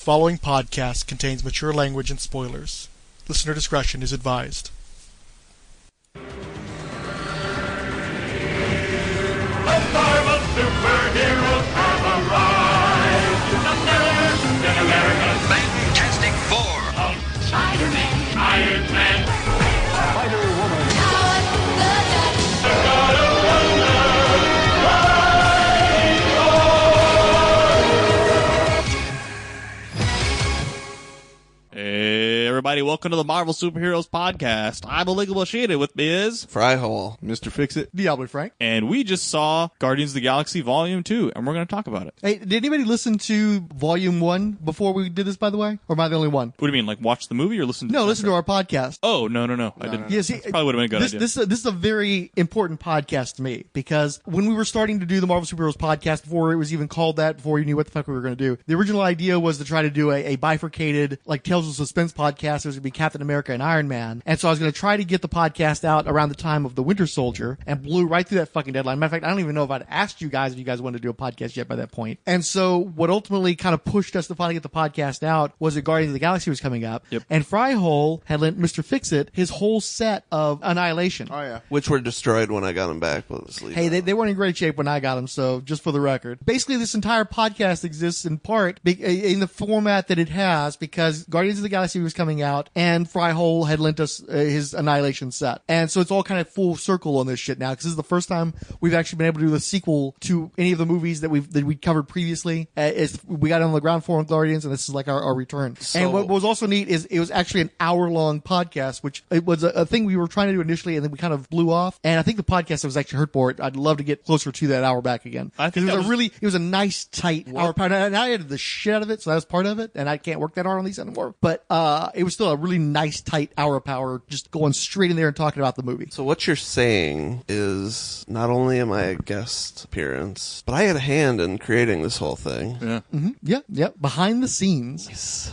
following podcast contains mature language and spoilers. Listener discretion is advised. The Marvel superheroes have arrived. Captain America, Fantastic Four, Hulk, Spider-Man, Iron Man, Spider-Woman, the God of Wonder, Hey, everybody, welcome to the Marvel Superheroes Podcast. I'm Illegal Shaded. With me is Fryhole. Mr. Fixit. Diabolu Frank. and we just saw Guardians of the Galaxy Volume 2, and we're going to talk about it. Hey, did anybody listen to Volume 1 before we did this, by the way? Or am I the only one? What do you mean, like watch the movie or listen to No, the listen to our podcast. Oh, no. I didn't. Yeah, see, Probably would have been a good idea. This is a very important podcast to me because when we were starting to do the Marvel Superheroes podcast, before it was even called that, before you knew what the fuck we were going to do, the original idea was to try to do a bifurcated, like Tales of Suspense podcast. It was going to be Captain America and Iron Man. And so I was going to try to get the podcast out around the time of the Winter Soldier and blew right through that fucking deadline. Matter of fact, I don't even know if I'd asked you guys if you guys wanted to do a podcast yet by that point. And so what ultimately kind of pushed us to finally get the podcast out was that Guardians of the Galaxy was coming up. Yep. And Fryhole had lent Mr. Fixit his whole set of Annihilation. Oh, yeah. Which were destroyed when I got them back. But let's leave Hey, that. they weren't in great shape when I got them, so just for the record. Basically, this entire podcast exists in part in the format that it has because Guardians of the Galaxy was coming out and Fryhole had lent us his Annihilation set. And so it's all kind of full circle on this shit now because this is the first time we've actually been able to do the sequel to any of the movies that we covered previously. We got on the ground floor on Guardians, and this is like our return. And what was also neat is it was actually an hour-long podcast, which it was a thing we were trying to do initially, and then we kind of blew off. And I think the podcast was actually hurt for it. I'd love to get closer to that hour back again. I think Because it was a nice, tight hour. And I edited the shit out of it, so that was part of it. And I can't work that hard on these anymore. But it was still a really nice, tight hour of power, just going straight in there and talking about the movie. So what you're saying is not only am I a guest appearance, but I had a hand in creating this whole thing. Yeah. Yeah. Behind the scenes.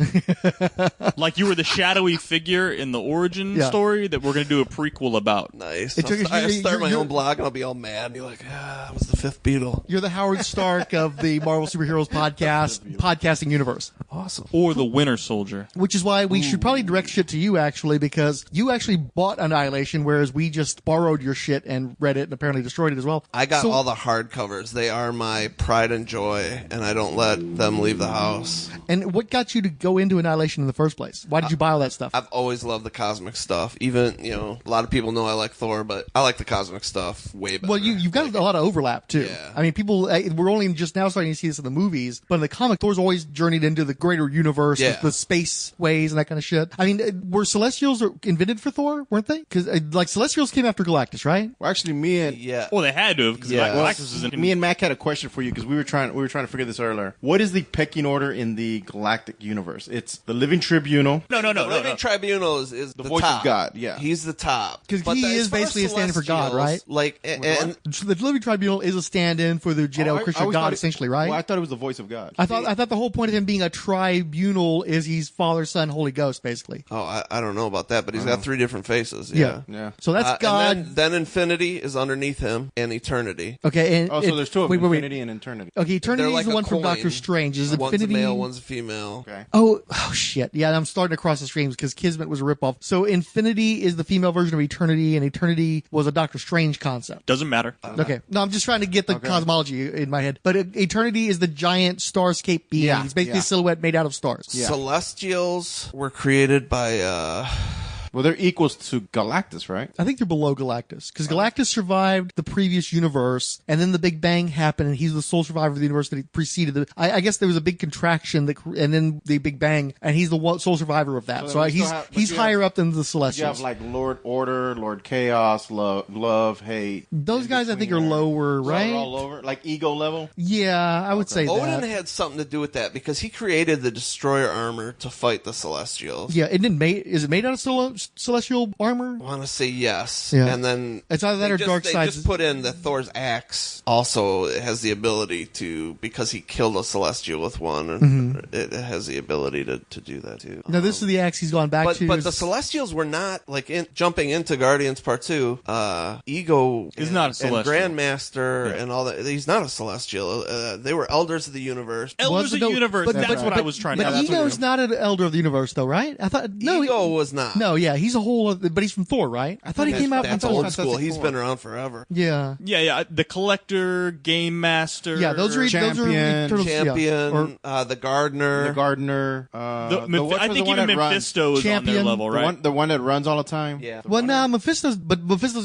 Like you were the shadowy figure in the origin story that we're going to do a prequel about. Nice. It took- I'll start my you're- own blog and I'll be all mad and be like, I was the fifth Beatle. You're the Howard Stark of the Marvel Superheroes podcasting universe. Awesome. Or the Winter Soldier. Which is why we should probably direct shit to you, actually, because you actually bought Annihilation, whereas we just borrowed your shit and read it and apparently destroyed it as well. I got all the hardcovers. They are my pride and joy, and I don't let them leave the house. And what got you to go into Annihilation in the first place? Why did you buy all that stuff? I've always loved the cosmic stuff. Even, a lot of people know I like Thor, but I like the cosmic stuff way better. Well, you've got a lot of overlap, too. Yeah. I mean, people, we're only just now starting to see this in the movies, but in the comic, Thor's always journeyed into the greater universe, the space ways and that kind of shit. I mean, were Celestials invented for Thor, weren't they? Because, Celestials came after Galactus, right? Well, actually, me and Well, they had to have, because Galactus is in... me and Mac had a question for you because we were trying to figure this earlier. What is the pecking order in the galactic universe? It's the Living Tribunal. No. The Living Tribunal is the voice top. of God, yeah. He's the top. Because But he as is far as basically a stand-in for God, right? Like, and The Living Tribunal is a stand-in for the Judeo-Christian God, essentially, right? Well, I thought it was the voice of God. I thought the whole point of him being a tribunal is he's Father, Son, Holy Ghost, basically. I don't know about that, but he's got three different faces. Yeah. Yeah. So that's God. And then Infinity is underneath him, and Eternity. Okay. And Oh, so there's two of them, wait. Infinity and Eternity. Okay, Eternity They're is like the a one from coin. Doctor Strange. Is One's Infinity? a male, one's a female. Okay. Oh shit. Yeah, I'm starting to cross the streams because Kismet was a ripoff. So Infinity is the female version of Eternity, and Eternity was a Doctor Strange concept. Doesn't matter. Okay. No, I'm just trying to get the cosmology in my head. But Eternity is the giant starscape being. Yeah, He's basically yeah. a silhouette made out of stars. Yeah. Celestials were created by Well, they're equals to Galactus, right? I think they're below Galactus because Galactus survived the previous universe, and then the Big Bang happened, and he's the sole survivor of the universe that preceded the. I guess there was a big contraction, and then the Big Bang, and he's the sole survivor of that. So he's higher up than the You Celestials. have like Lord Order, Lord Chaos, Love, Hate. Those guys, I think, are lower, So right? they're all over, like ego level. Yeah, I would say Odin that. had something to do with that because he created the destroyer armor to fight the Celestials. Yeah, is it made out of celestial armor? I want to say yes. Yeah. And then It's either that or Dark They Side. just put in that Thor's axe also has the ability to, because he killed a celestial with one, and it has the ability to do that too. Now, this is the axe he's gone back to. But the Celestials were not like jumping into Guardians Part 2. Ego Is not a Celestial. and Grandmaster and all that. He's not a Celestial. They were Elders of the Universe. Elders of the Universe. That's what I was trying to. But Ego's not an Elder of the Universe, though, right? I thought Ego was not. No, yeah, he's a whole. But he's from Thor, right? I thought he came out. That's old school. He's been around forever. Yeah. Yeah. The Collector, Game Master. Yeah, those are Eternals, Champion, the Gardener. I think even Mephisto is on their level, right? The one that runs all the time. Yeah. Well, no, Mephisto's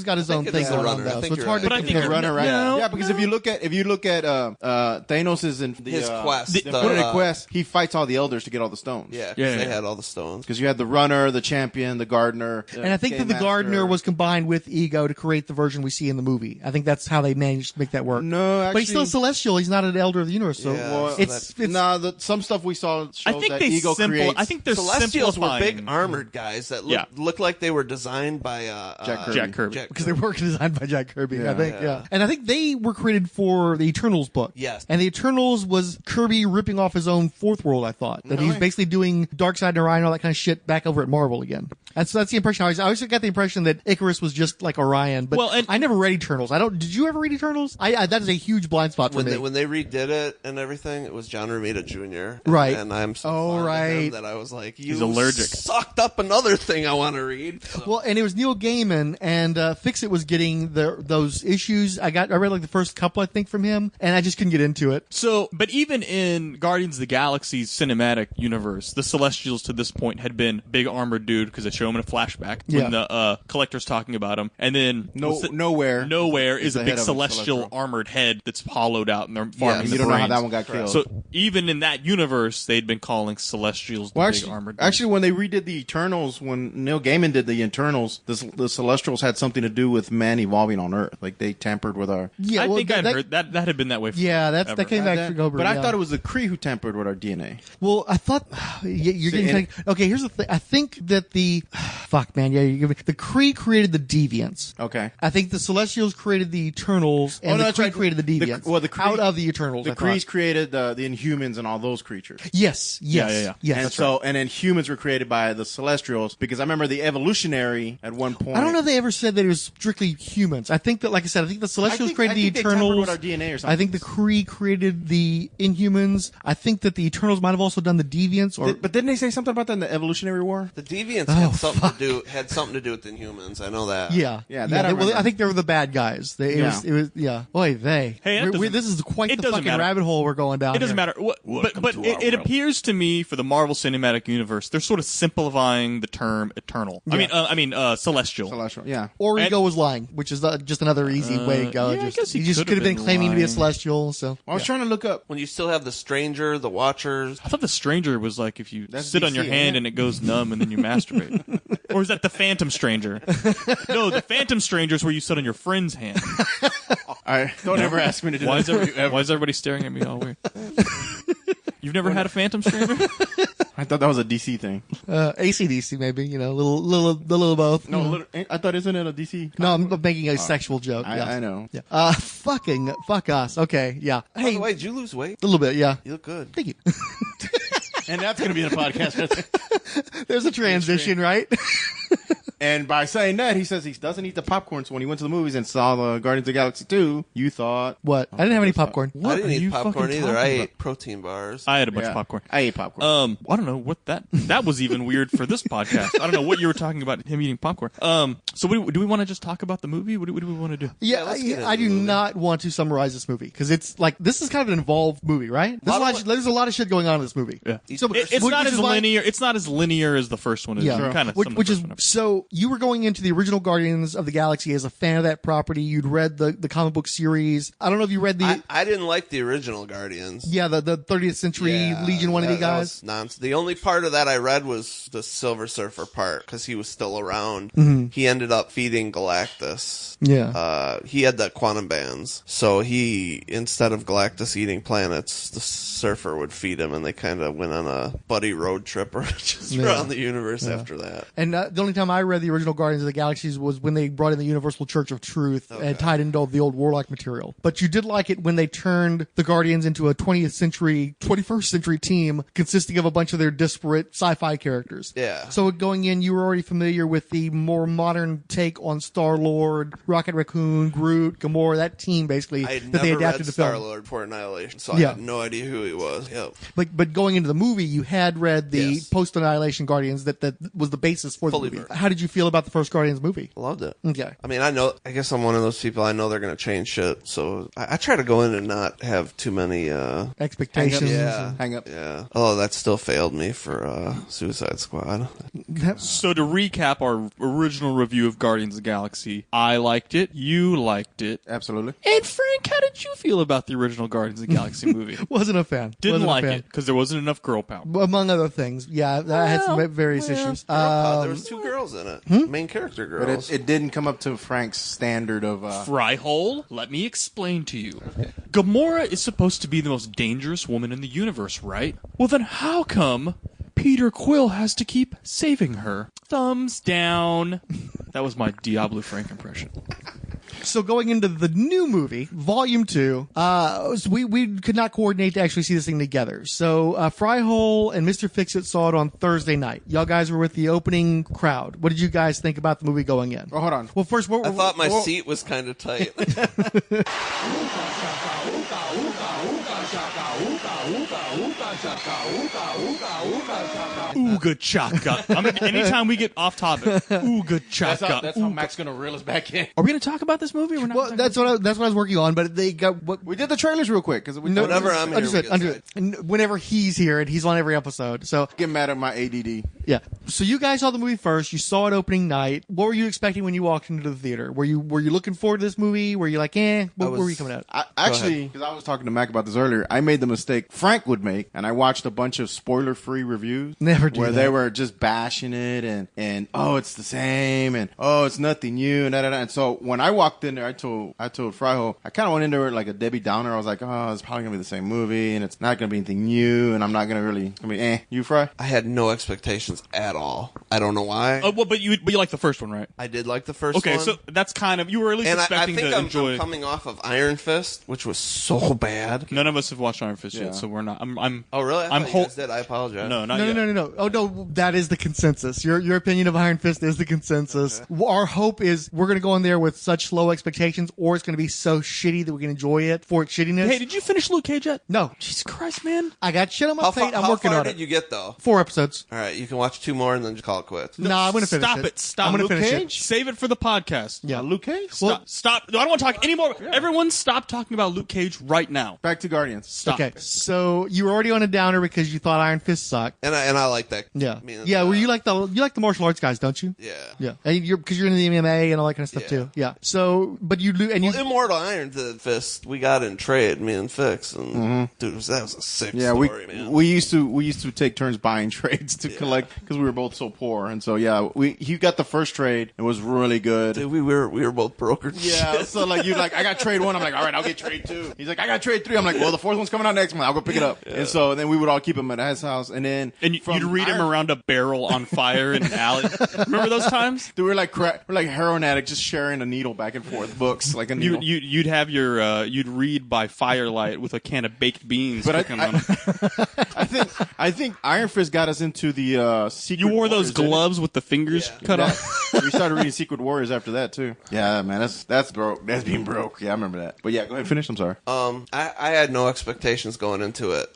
got his own thing going on, though, so it's hard to. But I think The runner, right? No. Yeah, because if you look at Thanos is in His quest. the Infinity Quest, he fights all the elders to get all the stones. Yeah, Yeah. they had all the stones. Because you had the runner, the champion, the gardener. And I think that the Gardener was combined with Ego to create the version we see in the movie. I think that's how they managed to make that work. No, actually, but he's still a Celestial. He's not an Elder of the Universe. So Yeah, well, it's some stuff we saw shows I think that they Ego creates. I think they're Celestials were simplifying. big armored guys that looked like they were designed by Jack Kirby. because they were designed by Jack Kirby, I think. Yeah. Yeah, and I think they were created for the Eternals book. Yes. And the Eternals was Kirby ripping off his own Fourth World. I thought that he's basically doing Darkseid and Orion, all that kind of shit, back over at Marvel again. That's the impression. I always got the impression that Icarus was just like Orion, but I never read Eternals. Did you ever read Eternals? That is a huge blind spot for me. When they redid it and everything, it was John Romita Jr. Right. And I'm so fond of him that I was like, He's allergic. Sucked up another thing I want to read. So. Well, and it was Neil Gaiman, and Fixit was getting those issues. I read like the first couple, I think, from him, and I just couldn't get into it. So, but even in Guardians of the Galaxy's cinematic universe, the Celestials to this point had been big armored dude because they show him in a flashback when the Collector's talking about him, and then nowhere is a big celestial armored head that's hollowed out, and they're farming the you don't know how brains. that one got killed. So even in that universe, they'd been calling Celestials the big armored dude. Actually, when they redid the Eternals, when Neil Gaiman did the Eternals, the Celestials had something to do with man evolving on Earth. Like they tampered with our. Yeah, I well, think I'd heard that had been that way. That came back to Gober. But I thought it was the Kree who tampered with our DNA. Well, I thought you're getting okay. Here's the thing. I think that the Kree created the Deviants. Okay. I think the Celestials created the Eternals, and the Kree created the Deviants. The Kree, out of the Eternals. The Krees created the Inhumans and all those creatures. Yes. And then humans were created by the Celestials because I remember the Evolutionary at one point. I don't know if they ever said that it was strictly humans. I think that, like I said, I think the Celestials created the Eternals. With our DNA or something. I think the Kree created the Inhumans. I think that the Eternals might have also done the Deviants. But didn't they say something about that in the Evolutionary War? The Deviants had something to do with the Inhumans. I know that. Yeah. I think they were the bad guys. Boy, they. Hey, this is quite the fucking rabbit hole we're going down. It doesn't matter. But it appears to me for the Marvel Cinematic Universe, they're sort of simplifying the term eternal. Yeah. I mean, celestial. Celestial, yeah. Or Ego was lying, which is just another easy way to go. I guess he just could have been claiming to be a celestial. So I was trying to look up when you still have the Stranger, the Watchers. I thought the Stranger was like if you sit DC, on your hand and it goes numb and then you masturbate. Or is that the Phantom Stranger? No, the Phantom Stranger is where you sit on your friend's hand. Don't ever ask me to do that. Why is everybody staring at me all weird? You've never had a Phantom Stranger? I thought that was a DC thing. AC/DC maybe, little both. No, I thought isn't it a DC? No, I'm making a sexual joke. I know. Yeah. Fuck us. Okay. Yeah. By Hey, the way, did you lose weight? a little bit. Yeah. You look good. Thank you. And that's going to be in the podcast. There's a transition, right? And by saying that, he says he doesn't eat the popcorn. So when he went to the movies and saw the Guardians of the Galaxy 2, you thought... What? I didn't have any popcorn. I didn't eat popcorn either. I ate protein bars. I had a bunch of popcorn. I ate popcorn. I don't know what that was even weird for this podcast. I don't know what you were talking about him eating popcorn. So do we want to just talk about the movie? What do we want to do? Yeah, I do not want to summarize this movie because it's like this is kind of an involved movie, right? There's a lot of shit going on in this movie. Yeah. So It's not as linear. It's not as linear as the first one is. Yeah. Kind of. Which is so. So you were going into the original Guardians of the Galaxy as a fan of that property. You'd read the comic book series. I don't know if you read the... I didn't like the original Guardians. Yeah, the 30th Century Legion one of the guys. Nonsense. The only part of that I read was the Silver Surfer part, because he was still around. Mm-hmm. He ended up feeding Galactus. Yeah. He had the quantum bands. So he, instead of Galactus eating planets, the Surfer would feed him, and they kind of went on a buddy road trip just around the universe after that. And the only time I read the original Guardians of the Galaxies was when they brought in the Universal Church of Truth and tied into all the old Warlock material. But you did like it when they turned the Guardians into a 21st century team consisting of a bunch of their disparate sci-fi characters. Yeah. So going in, you were already familiar with the more modern take on Star-Lord, Rocket Raccoon, Groot, Gamora, that team basically I had that they never adapted read to film. Star-Lord before Annihilation, so I had no idea who he was. Yep. But going into the movie, you had read the Yes. post-Annihilation Guardians that was the basis for the Fully movie. versed. How did you feel about the first Guardians movie? Loved it. Okay. I mean, I guess I'm one of those people, I know they're going to change shit, so I try to go in and not have too many, Expectations. Hang up. yeah. Oh, that still failed me for, Suicide Squad. So to recap our original review of Guardians of the Galaxy, I liked it, you liked it, Absolutely. and Frank, how did you feel about the original Guardians of the Galaxy movie? Wasn't a fan. Didn't Wasn't a like fan. it because there wasn't enough girl power. Among other things. Yeah, that had some various issues. There was 2 girls in it. Main character But girls. it didn't come up to Frank's standard of... Fryhole, let me explain to you. Gamora is supposed to be the most dangerous woman in the universe, right? Well, then how come Peter Quill has to keep saving her? Thumbs down. That was my Diabolu Frank impression. So going into the new movie, Volume 2, so we could not coordinate to actually see this thing together. So Fryhole and Mr. Fixit saw it on Thursday night. Y'all guys were with the opening crowd. What did you guys think about the movie going in? Oh, hold on. Well, first, I thought my seat was kind of tight. Ooga chaka. Anytime we get off topic, ooga chaka. That's how Mac's going to reel us back in. Are we going to talk about this movie? Or we're not. Well, that's what I was working on, but they got what. We did the trailers real quick. Cause we Whenever I'm here, Understood. we get Understood. And whenever he's here, and he's on every episode. So Get mad at my ADD. yeah. So you guys saw the movie first. You saw it opening night. What were you expecting when you walked into the theater? Were you looking forward to this movie? Were you like, What were you coming out? I actually, because I was talking to Mac about this earlier, I made the mistake Frank would make, and I watched a bunch of spoiler-free reviews. Never do where that. they were just bashing it and oh, it's the same, and oh, it's nothing new, and da da da. And so when I walked in there, I told Fryhole, I kind of went into it like a Debbie Downer. I was like, oh, it's probably gonna be the same movie, and it's not gonna be anything new, and I'm not gonna be You, Fry? I had no expectations at all. I don't know why. Well, but you like the first one, right? I did like the first Okay, one. so that's kind of you were at least And I expecting think to I'm enjoy. coming off of Iron Fist, which was so bad. None of us have watched Iron Fist Yeah. yet, so we're not. I'm. Oh, really? I'm you guys did. I apologize. No, not No, yet. no. Oh, no, that is the consensus. Your opinion of Iron Fist is the consensus. Okay. Our hope is we're going to go in there with such low expectations, or it's going to be so shitty that we can enjoy it for its shittiness. Hey, did you finish Luke Cage yet? No. Jesus Christ, man. I got shit on my plate. I'm How working far on did it. you get, though? 4 episodes. All right, you can watch 2 more and then just call it quits. No, I'm going to finish Stop it. it. Stop. I'm going to Luke finish Cage? it. Save it for the podcast. Yeah. Luke Cage? Stop. No, I don't want to talk anymore. Everyone stop talking about Luke Cage right now. Back to Guardians. Stop. Okay, so you were already on a downer because you thought Iron Fist sucked. And I like that. Yeah, I mean, yeah. Well, you like the martial arts guys, don't you? Yeah. Yeah, and because you're into the MMA and all that kind of stuff Yeah. too. Yeah. So, but you do, and you. Well, Immortal Iron Fist, we got in trade, me and Fix, and dude, that was a sick Yeah, story, man. we used to take turns buying trades to collect because we were both so poor, and so yeah, he got the first trade. It was really good. Dude, we were both brokered. Yeah, so like you like I got trade 1. I'm like, all right, I'll get trade 2. He's like, I got trade 3. I'm like, well, the 4th one's coming out next month. I'll go pick it up. And so then we would all keep him at his house, and then And from you'd read him Iron- around a barrel on fire in an alley. Remember those times? Dude, we're like heroin addicts just sharing a needle back and forth, books like a needle. You'd have your you'd read by firelight with a can of baked beans. But cooking on it. I think Iron Fist got us into the Secret You wore those Warriors, didn't it? gloves with the fingers cut off. We started reading Secret Warriors after that too. Yeah, man, that's broke. That's being broke. Yeah, I remember that. But yeah, go ahead, finish. I'm sorry. I had no expectations going into it.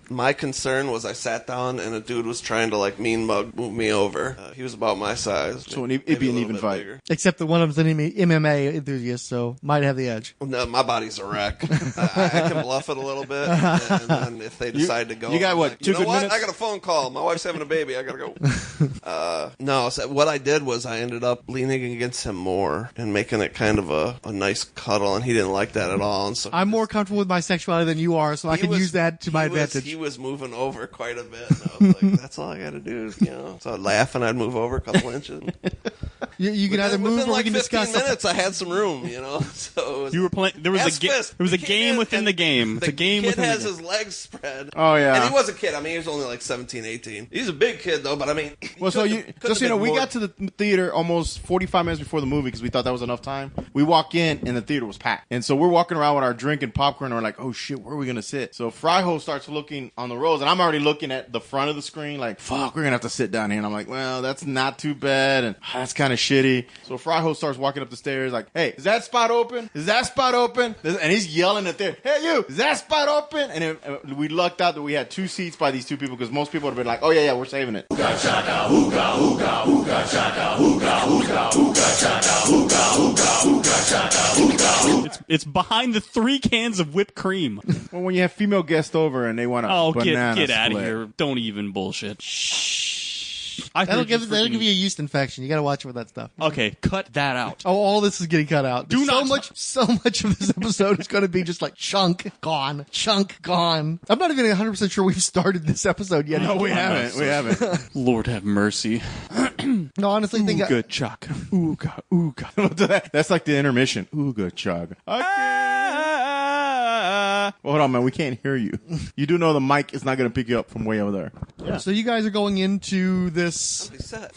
My concern was I sat down and a dude was trying to like mean mug move me over. He was about my size. So maybe it'd be a an little even bit fight. bigger. Except that one of them's an MMA enthusiast, so might have the edge. No, my body's a wreck. I can bluff it a little bit, and then if they decide to go, you got I'm what, like, 2 you know good what? minutes? I got a phone call. My wife's having a baby. I gotta go. No, so what I did was I ended up leaning against him more and making it kind of a nice cuddle, and he didn't like that at all. And so I'm more comfortable with my sexuality than you are, so I can use that to my advantage. He was moving over quite a bit, and I was like, that's all I got to do, you know. So I'd laugh, and I'd move over a couple inches. You can either move within or like we can 15 discuss minutes, I had some room, you know. So it was, You were playing. There was a game within the game. It's a game kid within has the game. his legs spread. Oh, yeah. And he was a kid. I mean, he was only like 17, 18. He's a big kid though, but I mean, Well, so we got to the theater almost 45 minutes before the movie because we thought that was enough time. We walk in and the theater was packed, and so we're walking around with our drink and popcorn, and we're like, "Oh shit, where are we gonna sit?" So Fryho starts looking on the rows, and I'm already looking at the front of the screen, like, "Fuck, we're gonna have to sit down here." And I'm like, "Well, that's not too bad, and that's kind of shitty." So Fryho starts walking up the stairs, like, "Hey, is that spot open? Is that spot open?" And he's yelling at there, "Hey, you, is that spot open?" And we lucked out that we had 2 seats by these 2 people because most people would have been like, "Oh yeah, we're saving it." It's behind the 3 cans of whipped cream. Well, when you have female guests over and they want a banana get out of split. here! Don't even bullshit. That'll give you a yeast infection. You got to watch it with that stuff. Okay, cut that out. Oh, all this is getting cut out. Do not so much of this episode is going to be just like chunk gone. I'm not even 100% sure we've started this episode yet. No, we haven't. Lord have mercy. No, honestly, think Ooga chaka. Ooga. That's like the intermission. Ooga chug. Well, hold on, man. We can't hear you. You do know the mic is not going to pick you up from way over there. Yeah. So you guys are going into this. Be set.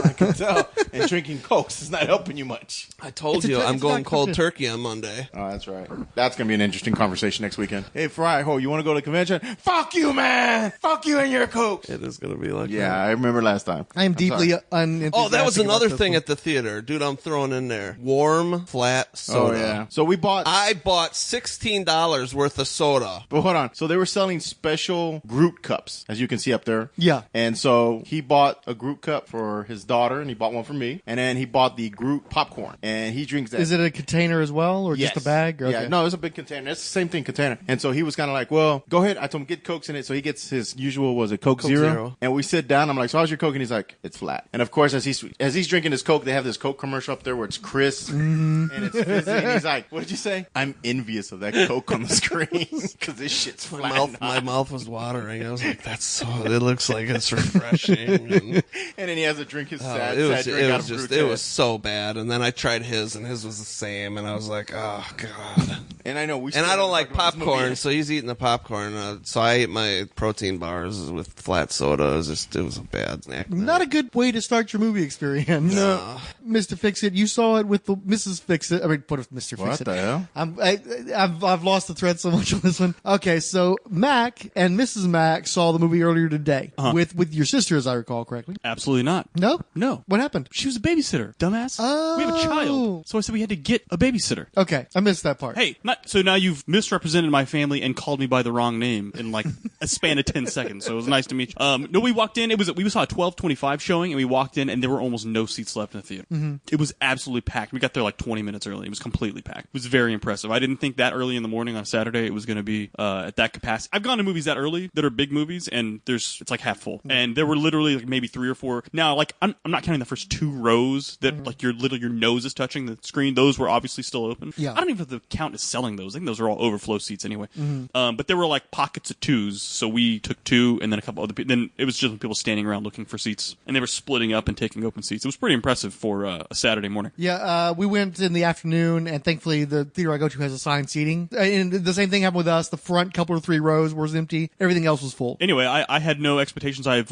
I can tell. And drinking Cokes is not helping you much. I told It's a you t- I'm it's going not cold good. turkey on Monday. Oh, that's right. That's going to be an interesting conversation next weekend. Hey, Fryho, you want to go to the convention? Fuck you, man. Fuck you and your Cokes. It is going to be like Yeah, that. I remember last time. I am I'm deeply sorry. unenthusiastic. Oh, that was about another this thing one. at the theater. Dude, I'm throwing in there. Warm, flat soda. Oh, yeah. So we bought... I bought $16 worth of soda. But hold on. So they were selling special Groot cups, as you can see up there. Yeah. And so he bought a Groot cup for his daughter, and he bought one for me. And then he bought the Groot popcorn, and he drinks that. Is it a container as well, or Yes. just a bag? Or, Yeah, okay. no, it's a big container. It's the same thing, container. And so he was kind of like, well, go ahead. I told him, get Cokes in it. So he gets his usual, was it Coke Zero? Zero. And we sit down. I'm like, so how's your Coke? And he's like, it's flat. And of course, as he's drinking his Coke, they have this Coke commercial up there where it's crisp and it's fizzy. And he's like, what did you say? I'm envious of that Coke on the screen because this shit's flat. My mouth was watering. I was like, "That's so." It looks like it's refreshing. And, And then he has to drink his sad it was drink out of just Groot's it head. was so bad. And then I tried his, and his was the same. And I was like, "Oh god." And I know we. And I don't like talked about this popcorn, movie. so he's eating the popcorn. So I ate my protein bars with flat soda. It was a bad snack. Not a good way to start your movie experience. No. Mr. Fixit, you saw it with the Mrs. Fixit. I mean, what if Mr. What Fixit? the hell? I've lost the thread so much on this one. Okay, so Mac and Mrs. Mac saw the movie earlier today with your sister, as I recall correctly. Absolutely not. No? No. What happened? She was a babysitter, dumbass. Oh. We have a child. So I said we had to get a babysitter. Okay, I missed that part. Hey, so now you've misrepresented my family and called me by the wrong name in like a span of 10 seconds. So it was nice to meet you. No, we walked in. We saw a 12:25 showing, and we walked in, and there were almost no seats left in the theater. Mm-hmm. It was absolutely packed. We got there like 20 minutes early. It was completely packed. It was very impressive. I didn't think that early in the morning on Saturday it was going to be at that capacity. I've gone to movies that early that are big movies, and it's like half full. And there were literally like maybe 3 or 4. Now, like I'm not counting the first 2 rows that like your nose is touching the screen. Those were obviously still open. Yeah. I don't even know if the count is selling those. I think those are all overflow seats anyway. But there were like pockets of 2s, so we took 2, and then a couple other people. Then it was just people standing around looking for seats, and they were splitting up and taking open seats. It was pretty impressive for a Saturday morning. Yeah, we went in the afternoon, and thankfully the theater I go to has assigned seating. And the same thing happened with us. The front couple or 3 rows was empty. Everything else was full. Anyway, I had no expectations. I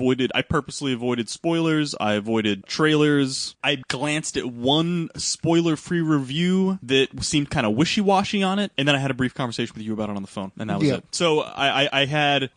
purposely avoided spoilers. I avoided trailers. I glanced at one spoiler-free review that seemed kind of wishy-washy on it, and then I had a brief conversation with you about it on the phone, and that was it. So I had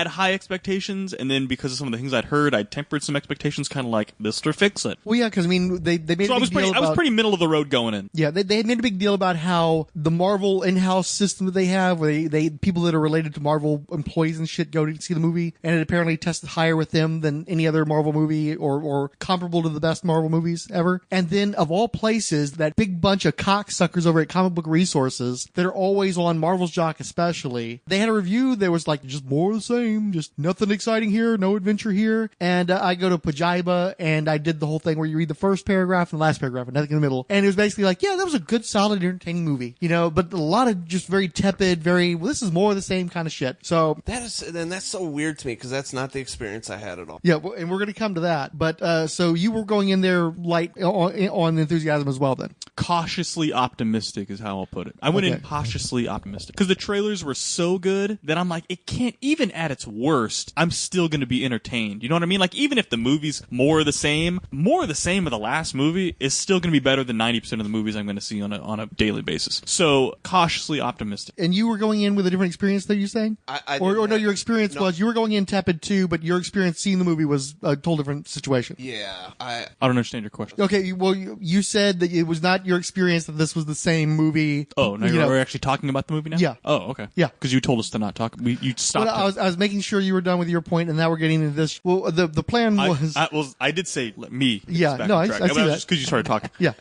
high expectations, and then because of some of the things I'd heard, I'd tempered some expectations, kind of like Mr. Fixit. Well, yeah, because I mean, they made So a I big deal about... was pretty middle of the road going in. Yeah, they made a big deal about how the Marvel in-house system that they have, where they people that are related to Marvel employees and shit go to see the movie, and it apparently tested higher with them than any other Marvel movie or comparable to the best Marvel movies ever. And then, of all places, that big bunch of cocksuckers over at Comic Book Resources that are always on Marvel's Jock especially. They had a review that was like, just more of the same, just nothing exciting here, no adventure here. And I go to Pajiba and I did the whole thing where you read the first paragraph and the last paragraph and nothing in the middle. And it was basically like, yeah, that was a good, solid, entertaining movie, you know, but a lot of just very tepid, well, this is more of the same kind of shit. So that's so weird to me because that's not the experience I had at all. yeah, and we're going to come to that. But so you were going in there light on enthusiasm as well then? Cautiously optimistic is how I'll put it. I went in cautiously optimistic because the trailers were so good that I'm like, it can't, even at its worst, I'm still going to be entertained. You know what I mean? Like, even if the movie's more of the same of the last movie is still going to be better than 90% of the movies I'm going to see on a daily basis. So cautiously optimistic. And you were going in with a different experience, that you're saying? No, your experience was you were going in tepid too, but your experience seeing the movie was a total different situation. Yeah, I don't understand your question. Okay, well, you said that it was not your experience that this was the same movie. Oh, no, we're actually talking about the movie now? Yeah. Oh, okay. Yeah. Because you told us to not talk. You stopped. Well, I was making sure you were done with your point, and now we're getting into this. Well, the plan was... I did say let me. Yeah, no, I see that. Just because you started talking. Yeah.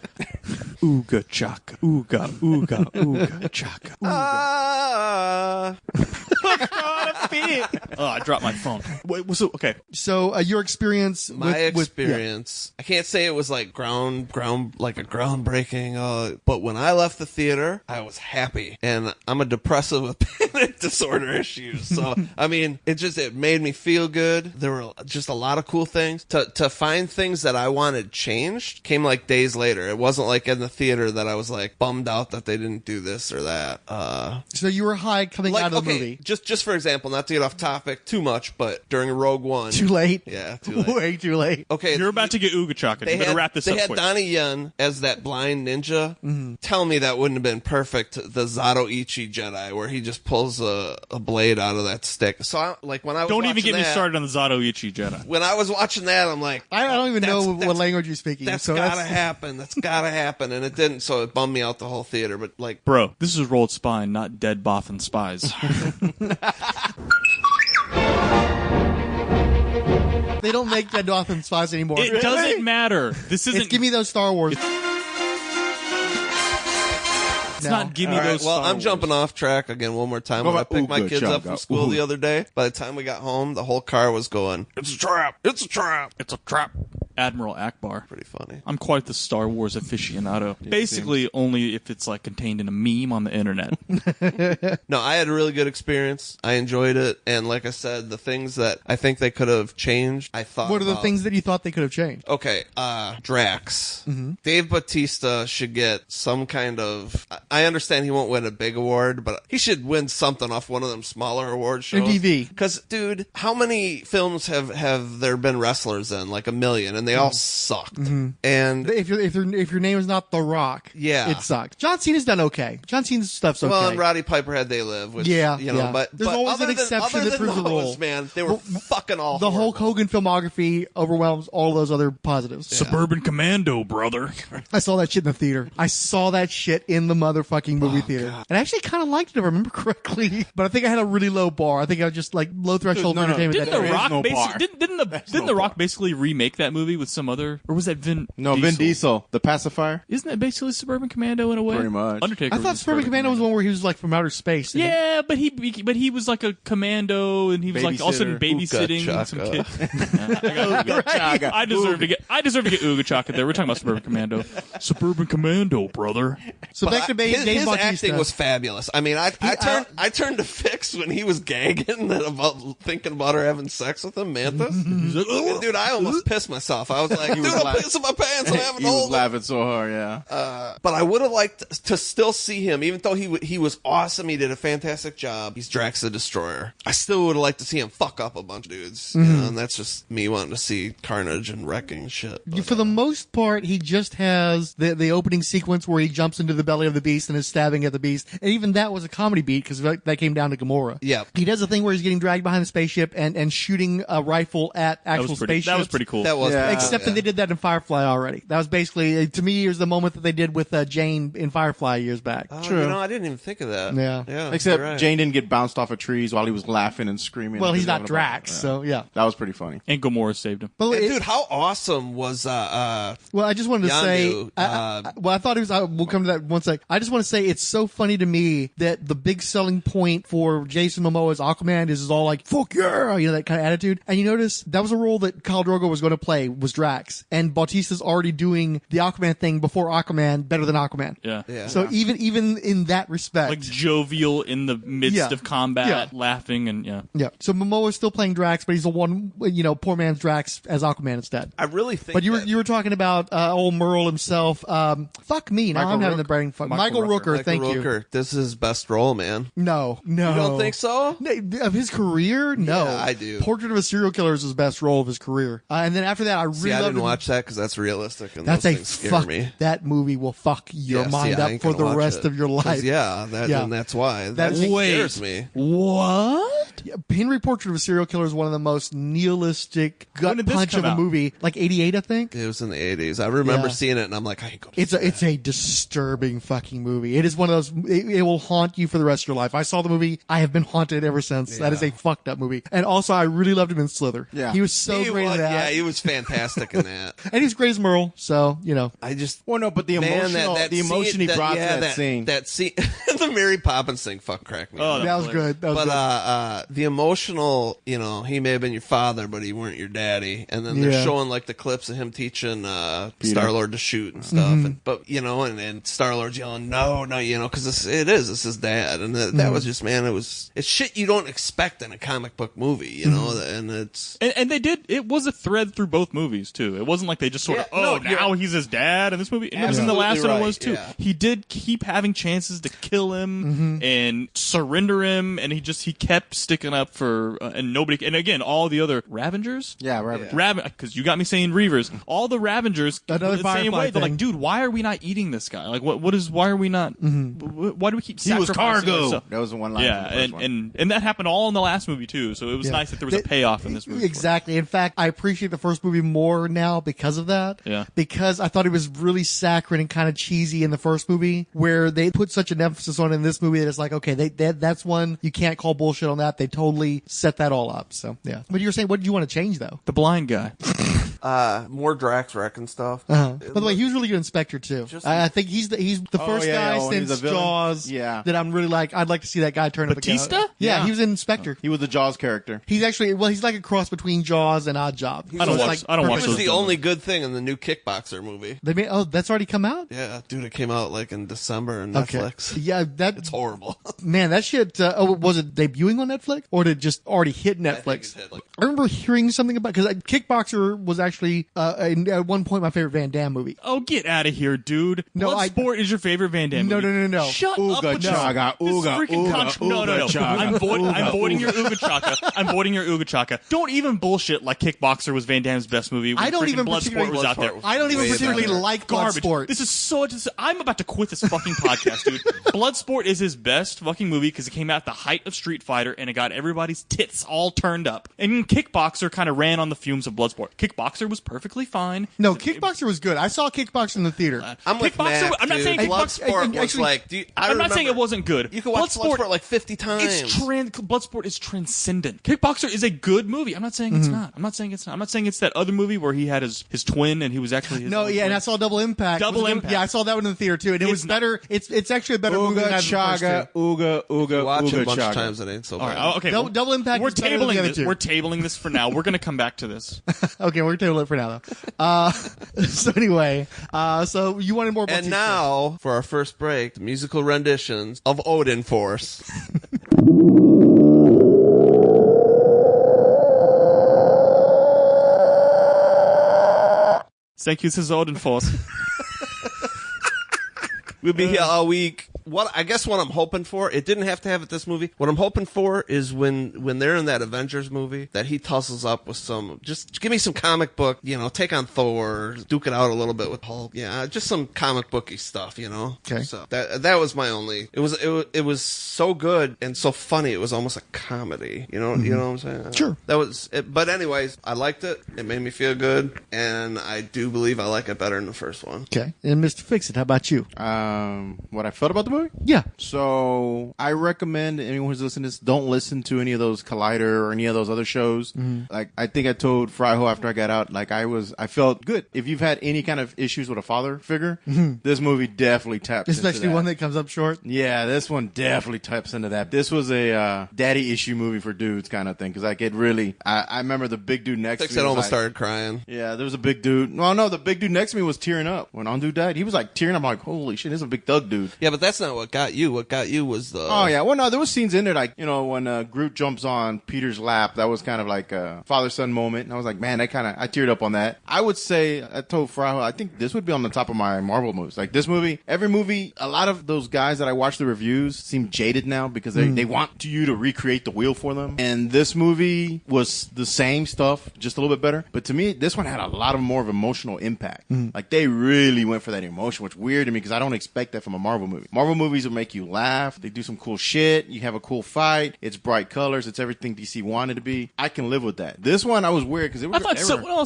Ooga chaka, ooga, ooga, ooga chaka, ooga. Oh, I dropped my phone. Wait, so, okay. So your experience My experience, I can't say it was like like a groundbreaking, but when I left the theater, I was happy. And I'm a depressive with panic disorder issues. So, I mean, it made me feel good. There were just a lot of cool things. To find things that I wanted changed came like days later. It wasn't like in the theater that I was like bummed out that they didn't do this or that. So you were high coming out of the movie. Just for example, not to get off topic too much, but during Rogue One. Too late. Yeah, too late. Way too late. Okay. You're about to get Ooga Chaka. You better wrap this up quick. quick. They had Donnie Yen as that blind ninja. Mm-hmm. Tell me that wouldn't have been perfect, the Zatoichi Jedi, where he just pulls a blade out of that stick. So, when I was Don't even get me that, started on the Zatoichi Jedi. When I was watching that, I'm like... I don't even know what language you're speaking. That's gotta happen. That's gotta happen. And it didn't, so it bummed me out the whole theater. But, like... Bro, this is Rolled Spine, not Dead Boffin Spies. They don't make Dead Boffin Spies anymore. It doesn't matter. This isn't... Give me those Star Wars. It's not give me those Well, Star I'm Wars. jumping off track again one more time. When I picked my kids up from school the other day, by the time we got home, the whole car was going, "It's a trap! It's a trap! It's a trap." Admiral Akbar. Pretty funny. I'm quite the Star Wars aficionado. Basically, only if it's like contained in a meme on the internet. No, I had a really good experience. I enjoyed it. And like I said, the things that I think they could have changed, I thought What are the things that you thought they could have changed? Okay, Drax. Mm-hmm. Dave Bautista should get some kind of... I understand he won't win a big award, but he should win something off one of them smaller award shows. MTV. Because, dude, how many films have there been wrestlers in? Like 1 million, and they all sucked. Mm-hmm. And if your name is not The Rock, yeah, it sucked. John Cena's done okay. John Cena's stuff's okay. Well, and Roddy Piper had They Live, which, but there's always an exception that proves the rule. Man, they were fucking all the horrible. Hulk Hogan filmography overwhelms all those other positives. Yeah. Suburban Commando, brother. I saw that shit in the theater. I saw that shit in the motherfucking movie theater. God. And I actually kind of liked it, if I remember correctly. But I think I had a really low bar. I think I was just like low threshold for entertainment. Didn't The Rock basically remake that movie with some other, or was that Vin? No, Diesel? Vin Diesel, the pacifier. Isn't that basically Suburban Commando in a way? Pretty much. Undertaker. I thought Suburban Commando was the one where he was like from outer space. Yeah, but he was like a commando, and he was like all of a sudden babysitting some kid. I deserve to get Ooga Chaka there. We're talking about Suburban Commando. Suburban Commando, brother. So back to Dave his Bautista. acting was fabulous. I mean, I turned to Fix when he was gagging about thinking about her having sex with him, Mantis. He's like, oh, dude, I almost pissed myself. I was like, dude, I'm pissing my pants. I'm having He was laughing so hard, yeah. But I would have liked to still see him, even though he was awesome. He did a fantastic job. He's Drax the Destroyer. I still would have liked to see him fuck up a bunch of dudes. You know, and that's just me wanting to see carnage and wrecking shit. But, for the most part, he just has the opening sequence where he jumps into the belly of the beast and is stabbing at the beast. And even that was a comedy beat because that came down to Gamora. Yeah. He does a thing where he's getting dragged behind the spaceship and shooting a rifle at actual spaceships. That was pretty cool. That was. Yeah. except that they did that in Firefly already. That was basically, to me, is the moment that they did with Jane in Firefly years back. Oh, True. You know, I didn't even think of that. Yeah. Except you're right. Jane didn't get bounced off of trees while he was laughing and screaming. Well, and he's not having a Drax, ball. so yeah. That was pretty funny. And Gamora saved him. But And dude, how awesome was well, I just wanted to say, Yondu, well, I thought it was. We'll come to that one sec. I just want to say it's so funny to me that the big selling point for Jason Momoa's Aquaman is all like "fuck yeah," you know, that kind of attitude. And you notice that was a role that Khal Drogo was going to play, was Drax, and Bautista's already doing the Aquaman thing before Aquaman, better than Aquaman. Yeah. So even in that respect, Like jovial in the midst Yeah. of combat, Yeah. laughing and yeah. So Momoa's still playing Drax, but he's the one, you know, poor man's Drax as Aquaman instead. I really think. But you that- were talking about old Merle himself. Fuck me. Now Michael I'm having the Rooker. brain fuck. Michael Michael Rooker. Michael Thank you. Rooker, this is his best role, man. No. You don't think so? Of his career? No. Yeah, I do. Portrait of a Serial Killer is his best role of his career. And then after that, I really See, I loved didn't him. watch that because that's realistic, and That's those a things scare fuck. me. That movie will fuck your Yeah, mind see, I up ain't for gonna the watch rest it. of your 'Cause, life. Yeah, Yeah. and that's why. That- That Wait. scares me. what? Yeah, Henry Portrait of a Serial Killer is one of the most nihilistic When gut did this punch come of a out? movie. Like 88, I think. It was in the 80s. I remember Yeah. seeing it, and I'm like, I ain't going to It's a disturbing fucking movie. It is one of those. It will haunt you for the rest of your life. I saw the movie. I have been haunted ever since. That is a fucked up movie. And also, I really loved him in Slither. Yeah. he was so great in that. Yeah, he was fantastic in that. And he's great as Merle. So you know, I just. Well, no, but the Man, emotional, that the emotion scene, he brought to that scene. That scene, the Mary Poppins thing, fuck, cracked me. Oh, up. that was good. That was But good. the emotional, you know, he may have been your father, but he weren't your daddy. And then they're Yeah. showing like the clips of him teaching Star Lord to shoot and stuff. Mm-hmm. But you know, and Star Lord's yelling, no, you know, because this is his dad, and that Mm-hmm. was just, man, it's shit you don't expect in a comic book movie, you know, Mm-hmm. and it's. And they did. It was a thread through both movies too. It wasn't like they just sort of, Yeah, no, now he's his dad in this movie. And it was in the Absolutely last one. It right, was too. yeah. He did keep having chances to kill him Mm-hmm. and surrender him, and he kept sticking up for and nobody. And again, all the other Ravengers. Yeah, right. Because you got me saying Reavers. All the Ravengers Another were the same Firefly way. They're thing. like, dude, why are we not eating this guy? Like, why are we not? Why do we keep He was sacrificing cargo. ourselves? That was the one line. Yeah, from the first one. and that happened all in the last movie too. So it was Yeah. nice that there was a payoff in this movie. Exactly. In fact, I appreciate the first movie more now because of that. Yeah. Because I thought it was really saccharine and kind of cheesy in the first movie, where they put such an emphasis on it in this movie that it's like, okay, that's one you can't call bullshit on that. They totally set that all up. So yeah. But you were saying, what did you want to change though? The blind guy. More Drax Wreck and stuff. By the way, he was really good in Spectre too. I think he's the first yeah, guy when he's since a villain. Jaws Yeah. that I'm really like. I'd like to see that guy turn Batista? up again. Yeah, he was in Spectre. He was the Jaws character. He's actually he's like a cross between Jaws and Odd Job. I don't it's watch- I don't watch It perfect. was those the only good thing in the new Kickboxer movie. They made, that's already come out. Yeah, dude, it came out like in December on Okay. Netflix. Yeah, It's horrible. man, that shit. Was it debuting on Netflix or did it just already hit Netflix? it hit, like- I remember hearing something about because Kickboxer was actually at one point my favorite Van Damme movie. Oh, get out of here, dude. No, Bloodsport is your favorite Van Damme No, movie. no. Shut up Ooga with this. chaga, This ooga, freaking ooga, no. ooga chaga, I'm ooga, voiding your Ooga Chaka. I'm voiding your Ooga Chaka. Don't even bullshit like Kickboxer was Van Damme's best movie. When I don't freaking even Bloodsport particularly- was out there. Bloodsport I don't even Way particularly better. like Garbage. Bloodsport. This is so. I'm about to quit this fucking podcast, dude. Bloodsport is his best fucking movie because it came out at the height of Street Fighter and it got everybody's tits all turned up. And Kickboxer kind of ran on the fumes of Bloodsport. Kickboxer was perfectly fine. No, Kickboxer was good. I saw Kickboxer in the theater. I'm with Kickboxer- Matt, I'm not dude. saying Bloodsport was actually- like. I'm not saying it wasn't good. You could watch Bloodsport like 50 times. Bloodsport is transcendent. Kickboxer is a good movie. I'm not saying it's not. I'm not saying it's not. I'm not saying it's that other movie where he had his twin and he was actually his No, own yeah, and twin. I saw Double Impact. Double Was it good? Impact. Yeah, I saw that one in the theater too, and it It's was not- better. It's actually a better movie than Ooga the first chaga, two. ooga, ooga, Watch it ooga a bunch of chaga. times, it ain't so All bad. right, okay. Double Impact We're is better than the tabling other this. two. We're tabling this for now. We're going to come back to this. Okay, we're gonna table it for now though. So anyway, so you wanted more. And Bautista. now, for our first break, the musical renditions of Odin Force. Thank you, this is Odin Force. We'll be here all week. what I guess what I'm hoping for, it didn't have to have it this movie. What I'm hoping for is when they're in that Avengers movie, that he tussles up with just give me some comic book, take on Thor, duke it out a little bit with Hulk. Yeah, just some comic booky stuff, Okay. So that was my only. It was so good and so funny. It was almost a comedy. You know what I'm saying? Sure. That was it. But anyways, I liked it. It made me feel good, and I do believe I like it better than the first one. Okay. And Mr. Fixit, how about you? What I felt about the movie? Yeah. So I recommend anyone who's listening to this, don't listen to any of those Collider or any of those other shows. Like, I think I told Fryho after I got out, like, I felt good. If you've had any kind of issues with a father figure, this movie definitely taps Especially into that. one that comes up short. Yeah, this one definitely taps into that. This was a daddy issue movie for dudes kind of thing, because like it really, I remember the big dude next to me Fixit was almost like, started crying. yeah, there was a big dude. Well, no, the big dude next to me was tearing up when on dude died. He was like tearing up. I'm like, holy shit, this is a big thug dude. Yeah, but that's not what got you. What got you was the. Oh yeah, well no, there was scenes in there like when Groot jumps on Peter's lap. That was kind of like a father-son moment, and I was like, man, I teared up on that. I would say I told Fry, I think this would be on the top of my Marvel movies. Like this movie, every movie, a lot of those guys that I watch the reviews seem jaded now because they want you to recreate the wheel for them. And this movie was the same stuff, just a little bit better. But to me, this one had a lot of more of emotional impact. Like they really went for that emotion, which is weird to me because I don't expect that from a Marvel movie. Marvel movies will make you laugh. They do some cool shit. You have a cool fight. It's bright colors. It's everything DC wanted to be. I can live with that. This one, I was weird because it was.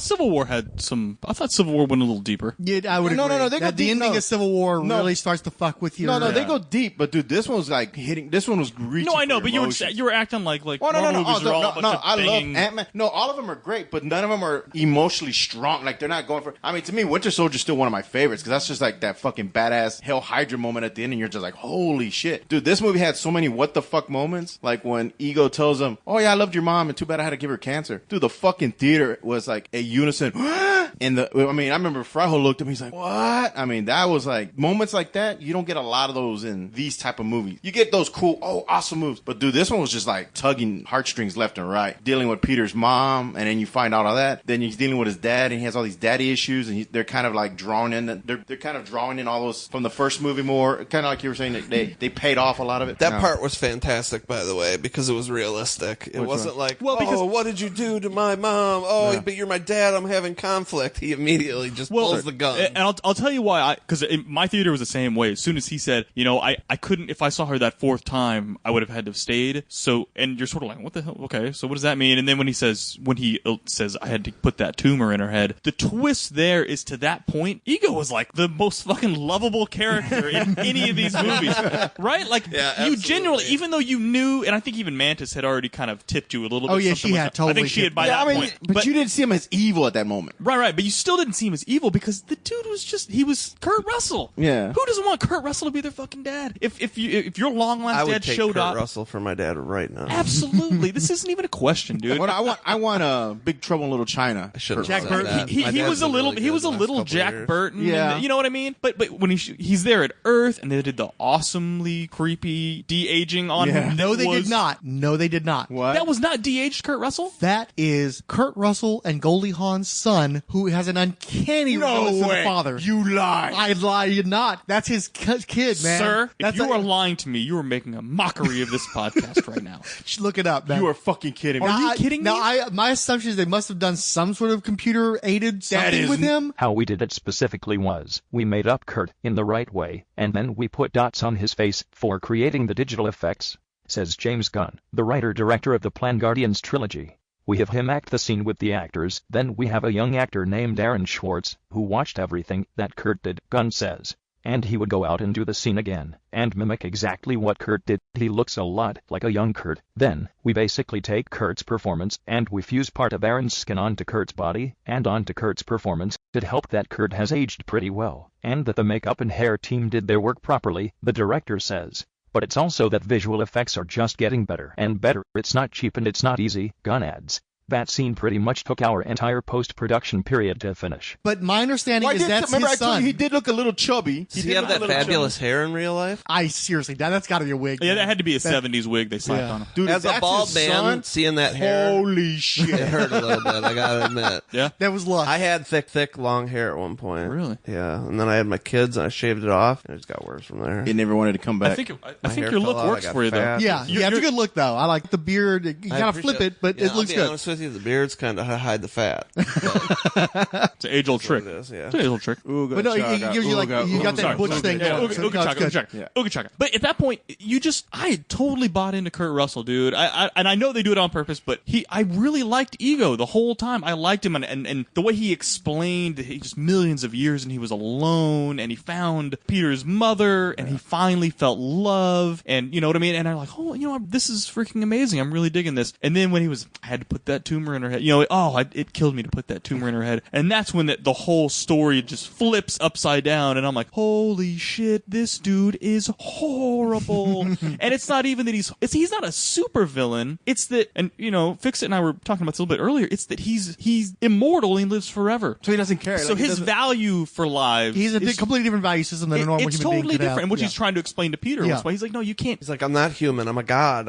Civil War had some. I thought Civil War went a little deeper. Yeah, I would No, agree. no, no, they go The deep, ending no. of Civil War No. really starts to fuck with you. No, they go deep, but dude, this one was like hitting. This one was reaching. No, I know, for but emotion. you were acting like Oh, Marvel movies are all a bunch of I love banging. Ant-Man. No, all of them are great, but none of them are emotionally strong. Like, they're not going for... I mean, to me, Winter Soldier's still one of my favorites, because that's just like that fucking badass Hell Hydra moment at the end, and you're just like, holy shit. Dude, this movie had so many what the fuck moments, like when Ego tells him, oh yeah, I loved your mom, and too bad I had to give her cancer. Dude, the fucking theater was like a unison... And I remember Fryho looked at me, he's like, what? I mean, that was like, moments like that, you don't get a lot of those in these type of movies. You get those cool, awesome moves. But dude, this one was just like tugging heartstrings left and right. Dealing with Peter's mom, and then you find out all that. Then he's dealing with his dad, and he has all these daddy issues, and they're kind of like drawing in, they're kind of drawing in all those from the first movie more, kind of like you were saying, that they paid off a lot of it. That part was fantastic, by the way, because it was realistic. It wasn't like, because what did you do to my mom? Oh, but you're my dad. I'm having conflict. He immediately just pulls the gun. And I'll tell you why. Because my theater was the same way. As soon as he said, I couldn't, if I saw her that fourth time, I would have had to have stayed. So, and you're sort of like, what the hell? Okay, so what does that mean? And then when he says I had to put that tumor in her head, the twist there is, to that point, Ego was like the most fucking lovable character in any of these movies, right? Like, Yeah, you absolutely. genuinely, even though you knew, and I think even Mantis had already kind of tipped you a little bit. Oh, yeah, something she was had up. totally I think she had tipped by me. that I mean, point. but you didn't see him as evil at that moment. Right, but you still didn't see him as evil because the dude was he was Kurt Russell. Yeah. Who doesn't want Kurt Russell to be their fucking dad? If your long I lost would dad take showed Kurt up, Russell for my dad right now. absolutely. This isn't even a question, dude. What I want a Big Trouble in Little China. I shouldn't Jack have said Burton, that. He My he dad's was a been little really he good was a the last little couple Jack years. Burton. Yeah. and you know what I mean. But when he's there at Earth, and they did the awesomely creepy de-aging on Yeah. him. No, they was- did not. No, they did not. What? That was not de-aged Kurt Russell. That is Kurt Russell and Goldie Hawn's son, who has an uncanny resemblance to the father. You lie. I lie not. That's his kid, man. Sir, That's if you are lying to me, you are making a mockery of this podcast right now. Look it up, man. You are fucking kidding me. Are you kidding me? My assumption is they must have done some sort of computer-aided something is with him. How we did it specifically was, we made up Kurt in the right way, and then we put dots on his face for creating the digital effects, says James Gunn, the writer-director of the Plan Guardians trilogy. We have him act the scene with the actors, then we have a young actor named Aaron Schwartz, who watched everything that Kurt did, Gunn says. And he would go out and do the scene again, and mimic exactly what Kurt did. He looks a lot like a young Kurt. Then, we basically take Kurt's performance, and we fuse part of Aaron's skin onto Kurt's body, and onto Kurt's performance. It helped that Kurt has aged pretty well, and that the makeup and hair team did their work properly, the director says. But it's also that visual effects are just getting better and better. It's not cheap and it's not easy, Gunn adds. That scene pretty much took our entire post-production period to finish. But my understanding is that's remember his I told son. you he did look a little chubby. Does he have that fabulous hair in real life? I seriously, that's got to be a wig. Yeah, that had to be a 70s wig they slapped on him. Dude, As if a that's bald his man, son, seeing that hair, holy it shit. hurt a little bit, I gotta admit. Yeah? That was luck. I had thick, long hair at one point. Really? Yeah. And then I had my kids, and I shaved it off, and it just got worse from there. He never wanted to come back. I think My your hair look fell out, works I got for you, though. fat. yeah, it's a good look though. I like the beard. You gotta flip it, but it looks I'll be good. honest with you, the beard's kind of hide the fat. It's an age-old trick. It is, yeah. It's an age-old trick. But no, it gives you like you got that Sorry. butch thing. Yeah, going, so Ooga no, it's chaka, good. Ooga chaka. Ooga chaka. But at that point, I had totally bought into Kurt Russell, dude. And I know they do it on purpose, but I really liked Ego the whole time. I liked him, and the way he explained he just millions of years and he was alone, and he found Peter's mother, and he finally felt love, and you know what I mean? And I'm like, oh, this is freaking amazing. I'm really digging this. And then when I had to put that tumor in her head, it killed me to put that tumor in her head. And that's when the whole story just flips upside down, and I'm like, holy shit, this dude is horrible. And it's not even that he's not a super villain. It's that, and Fixit and I were talking about this a little bit earlier, it's that he's immortal and he lives forever. So he doesn't care. So his value for lives He's a completely different value system than a normal it's human being totally could have. different, which Yeah. he's trying to explain to Peter. Yeah. That's why he's like, no, you can't. He's like, I'm not human. I'm a god.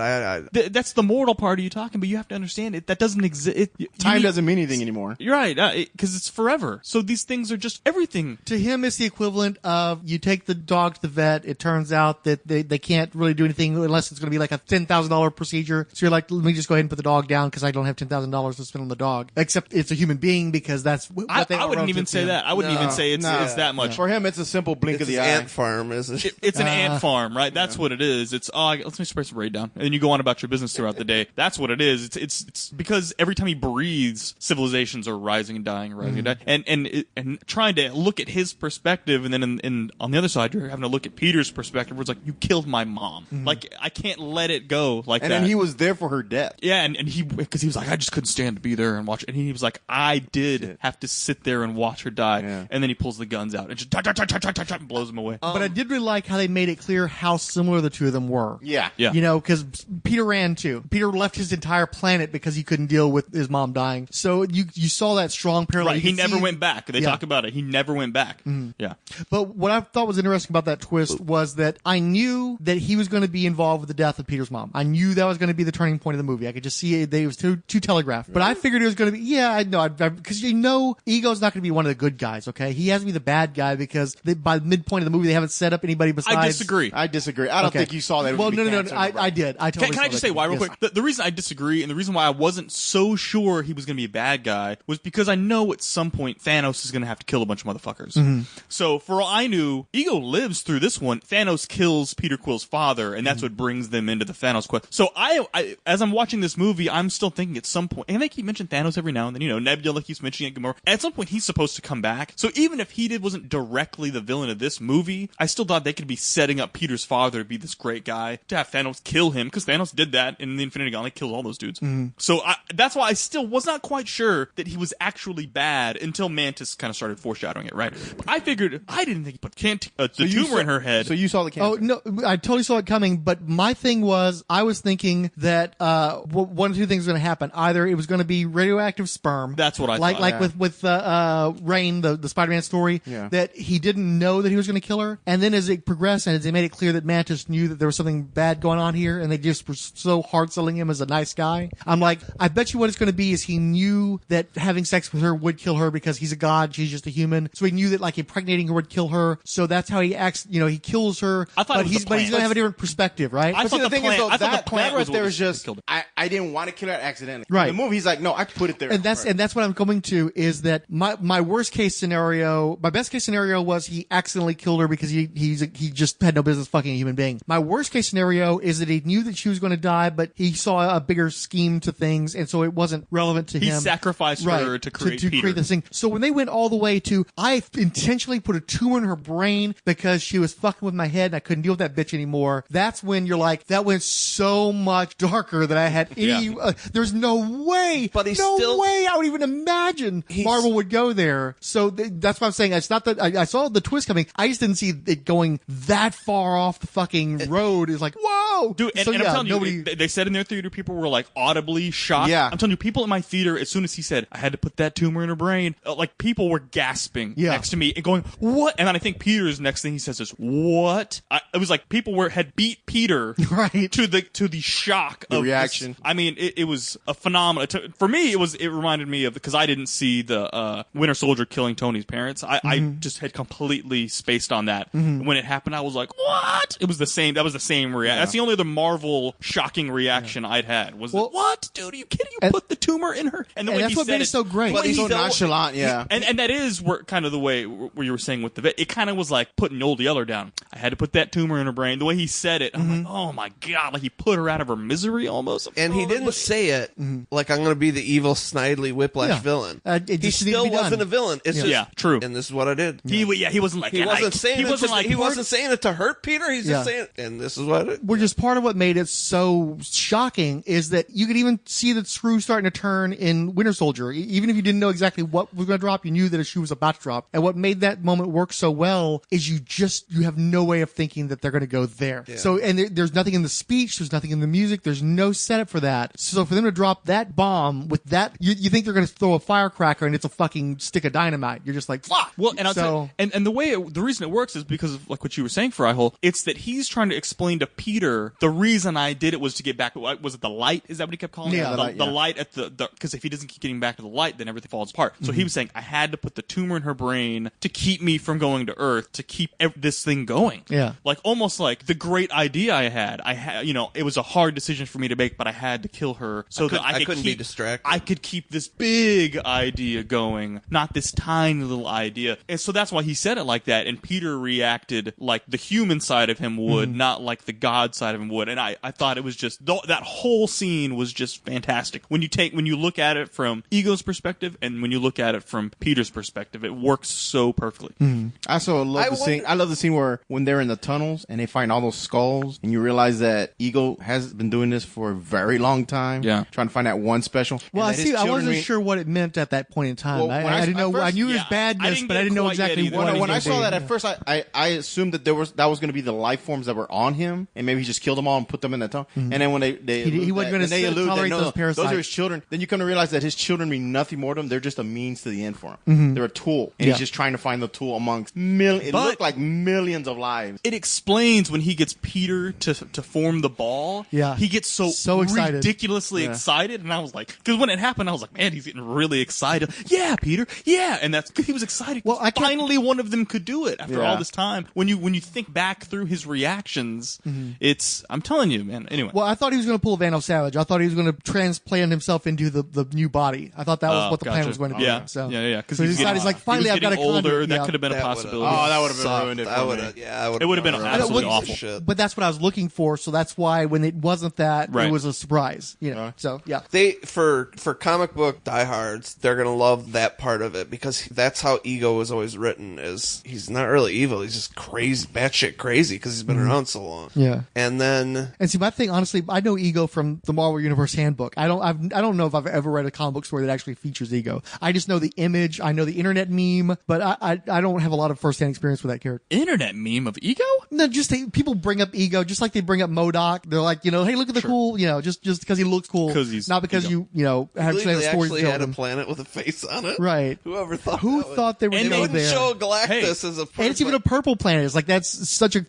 That's the mortal part of you talking, but you have to understand it. That doesn't exist. Time doesn't mean anything anymore. You're right, because it's forever. So these things are just everything. To him, it's the equivalent of you take the dog to the vet. It turns out that they can't really do anything unless it's going to be like a $10,000 procedure. So you're like, let me just go ahead and put the dog down because I don't have $10,000 to spend on the dog. Except it's a human being because that's what they I are wouldn't even relative to say him. that. I wouldn't even say it's that much. For him, it's a simple blink It's of an the eye. ant farm, isn't it? It's an ant farm, right? That's what it is. It's let me spray some Raid down, and then you go on about your business throughout the day. That's what it is. It's because every time he breathes, civilizations are rising and dying, rising and dying, and trying to look at his perspective, and then on the other side, you're having to look at Peter's perspective, where it's like, you killed my mom. Like, I can't let it go like And that. then he was there for her death. Yeah, and because he was like, I just couldn't stand to be there and watch. And he was like, I did have to sit there and watch her die. Yeah. And then he pulls the guns out and just and blows them away. But I did really like how they made it clear how similar the two of them were. Yeah. Yeah. Because Peter ran too. Peter left his entire planet because he couldn't deal with his mom dying. So you saw that strong parallel. Right, You he could never see- went back. They Yeah. talk about it. He never went back. Yeah. But what I thought was interesting about that twist was that I knew that he was going to be involved with the death of Peter's mom. I knew that was going to be the turning point of the movie. I could just see it. It was too telegraphed. But I figured it was going to be, I know, because Ego's not going to be one of the good guys, okay? He has to be the bad guy because by the midpoint of the movie, they haven't set up anybody besides. I disagree. I disagree. I don't Okay. think you saw that. Well, no. I did. I totally Can I saw just that say why real Yes. quick? The reason I disagree and the reason why I wasn't so sure he was going to be a bad guy was because I know at some point Thanos is going to have to kill a bunch of motherfuckers. So for all I knew, Ego lives through this one. Thanos kills Peter Quill's father, and that's what brings them into the Thanos quest. So I as I'm watching this movie, I'm still thinking at some point, and they keep mentioning Thanos every now and then. Nebula keeps mentioning it. Gamora. At some point, he's supposed to come back. So even if he wasn't directly the villain of this movie, I still thought they could be setting up Peter's father to be this great guy, to have Thanos kill him, because Thanos did that in the Infinity Gauntlet, killed all those dudes. So that's why I still was not quite sure that he was actually bad until Mantis kind of started foreshadowing it, right? But I didn't think he put the tumor in her head. So you saw the cancer. Oh, no, I totally saw it coming, but my thing was, I was thinking that one of two things was going to happen. Either it was going to be radioactive sperm. That's what I like, thought. Like Yeah. with Rain, the Spider-Man story, Yeah. that he didn't know that he was going to kill her. And then as it progressed and as they made it clear that Mantis knew that there was something bad going on here, and they just were so hard-selling him as a nice guy, I'm like, I bet you what it's going to be is he knew that having sex with her would kill her because he's a god, she's just a human. So he knew that like impregnating her would kill her. So that's how he acts. He kills her. I thought it but was he's the but he's plan. going to have a different perspective, right? I But see, thought the the thing plan- is, though, I thought the that plant right was there what was just, killed it. I didn't want to kill her accidentally. Right. In the movie, he's like, no, I put it there. And that's what I'm coming to is that my worst case scenario, my best case scenario was he accidentally killed her because he just had no business fucking a human being. My worst case scenario is that he knew that she was going to die, but he saw a bigger scheme to things, and so it wasn't relevant to He him. sacrificed Right, her to create to Peter. create this thing. So when they went all the way to, I intentionally put a tumor in her brain because she was fucking with my head and I couldn't deal with that bitch anymore. That's when you're like, that went so much darker than I had any. Yeah. There's no way, But he's no still- way I would even imagine Marvel would go there. So that's what I'm saying. It's not that I saw the twist coming. I just didn't see it going that far off the fucking road. It's like, whoa, Dude, and, So, and yeah, I'm telling nobody. you, they said in their theater, people were like audibly shocked. Yeah. Yeah. I'm telling you, people in my theater, as soon as he said, I had to put that tumor in her brain, like people were gasping next to me and going, what? And then I think Peter's next thing he says is, what? It was like people had beat Peter Right. to the shock of reaction. This. I mean, it was a phenomenal. For me, it reminded me of, because I didn't see the Winter Soldier killing Tony's parents. I just had completely spaced on that. When it happened, I was like, what? It was the same. That was the same reaction. That's the only other Marvel shocking reaction I'd had was, what? Dude, are you kidding? You put the tumor in her? And the way that's he what said made it so great. But he's so nonchalant, And that is where kind of the way where you were saying with the vet. It kind of was like putting Old Yeller down. I had to put that tumor in her brain. The way he said it, I'm like, oh my God, like he put her out of her misery almost. And he didn't say it like, I'm going to be the evil, snidely Whiplash villain. It He just needed to still be done. wasn't a villain. It's just, true. And this is what I did. He wasn't like, He wasn't saying it to hurt Peter. He's just saying, and this is what I did. Which is part of what made it so shocking is that you could even see the screw starting to turn in Winter Soldier. Even if you didn't know exactly what was going to drop, you knew that a shoe was about to drop. And what made that moment work so well is you have no way of thinking that they're going to go there. Yeah. So, and there's nothing in the speech, there's nothing in the music, there's no setup for that. So for them to drop that bomb with that, you think they're going to throw a firecracker and it's a fucking stick of dynamite. You're just like, fuck. Well, and I'll tell you, and the reason it works is because of like what you were saying, Fryhole. It's that he's trying to explain to Peter the reason I did it was to get back. Was it the light? Is that what he kept calling it? The light at the because if he doesn't keep getting back to the light, then everything falls apart. So he was saying I had to put the tumor in her brain to keep me from going to Earth, to keep this thing going. Yeah, like almost like the great idea I had. It was a hard decision for me to make, but I had to kill her so that I couldn't be distracted. I could keep this big idea going, not this tiny little idea. And so that's why he said it like that. And Peter reacted like the human side of him would, not like the God side of him would. And I thought it was just that whole scene was just fantastic. When you look at it from Ego's perspective and when you look at it from Peter's perspective, it works so perfectly. I also love the scene. I love the scene where when they're in the tunnels and they find all those skulls and you realize that Ego has been doing this for a very long time. Yeah, trying to find that one special. Well, I wasn't sure what it meant at that point in time. Well, I didn't know. I knew it was badness, but I didn't know exactly what. When I saw that at first, I assumed that that was going to be the life forms that were on him, and maybe he just killed them all and put them in that tunnel. And then when he wasn't going to tolerate those parasites. Those are his children. Then you come to realize that his children mean nothing more to him. They're just a means to the end for him. They're a tool, and he's just trying to find the tool amongst millions. It looked like millions of lives. It explains when he gets Peter to form the ball. Yeah, he gets so excited, ridiculously excited, and I was like, because when it happened, I was like, man, he's getting really excited. Yeah, Peter. Yeah, and that's because he was excited. Well, finally one of them could do it after all this time. When you think back through his reactions, I'm telling you, man. Anyway, well, I thought he was going to pull Vandal Savage. I thought he was going to transplant himself into the new body. I thought that was what the plan was going to be. Yeah, so because he decided, he's like, finally, I've got a older. That could have been a possibility. That would have been ruined. It would have been absolutely awful. But that's what I was looking for. So that's why when it wasn't that, it was a surprise. So yeah. For comic book diehards, they're gonna love that part of it because that's how Ego was always written. Is he's not really evil. He's just crazy, batshit crazy because he's been around so long. Yeah. And see, my thing, honestly, I know Ego from the Marvel Universe Handbook. I don't know if I've ever read a comic book story that actually features Ego. I just know the image. I know the internet meme, but I don't have a lot of firsthand experience with that character. Internet meme of Ego? No, just people bring up Ego just like they bring up MODOK. They're like, hey, look at the cool, just because he looks cool. Not because Ego. you have stories actually to tell had them. a planet with a face on it. Right. Whoever thought Who thought they were and going to go they there? show Galactus as a purple. And it's even a purple planet. It's like that's such a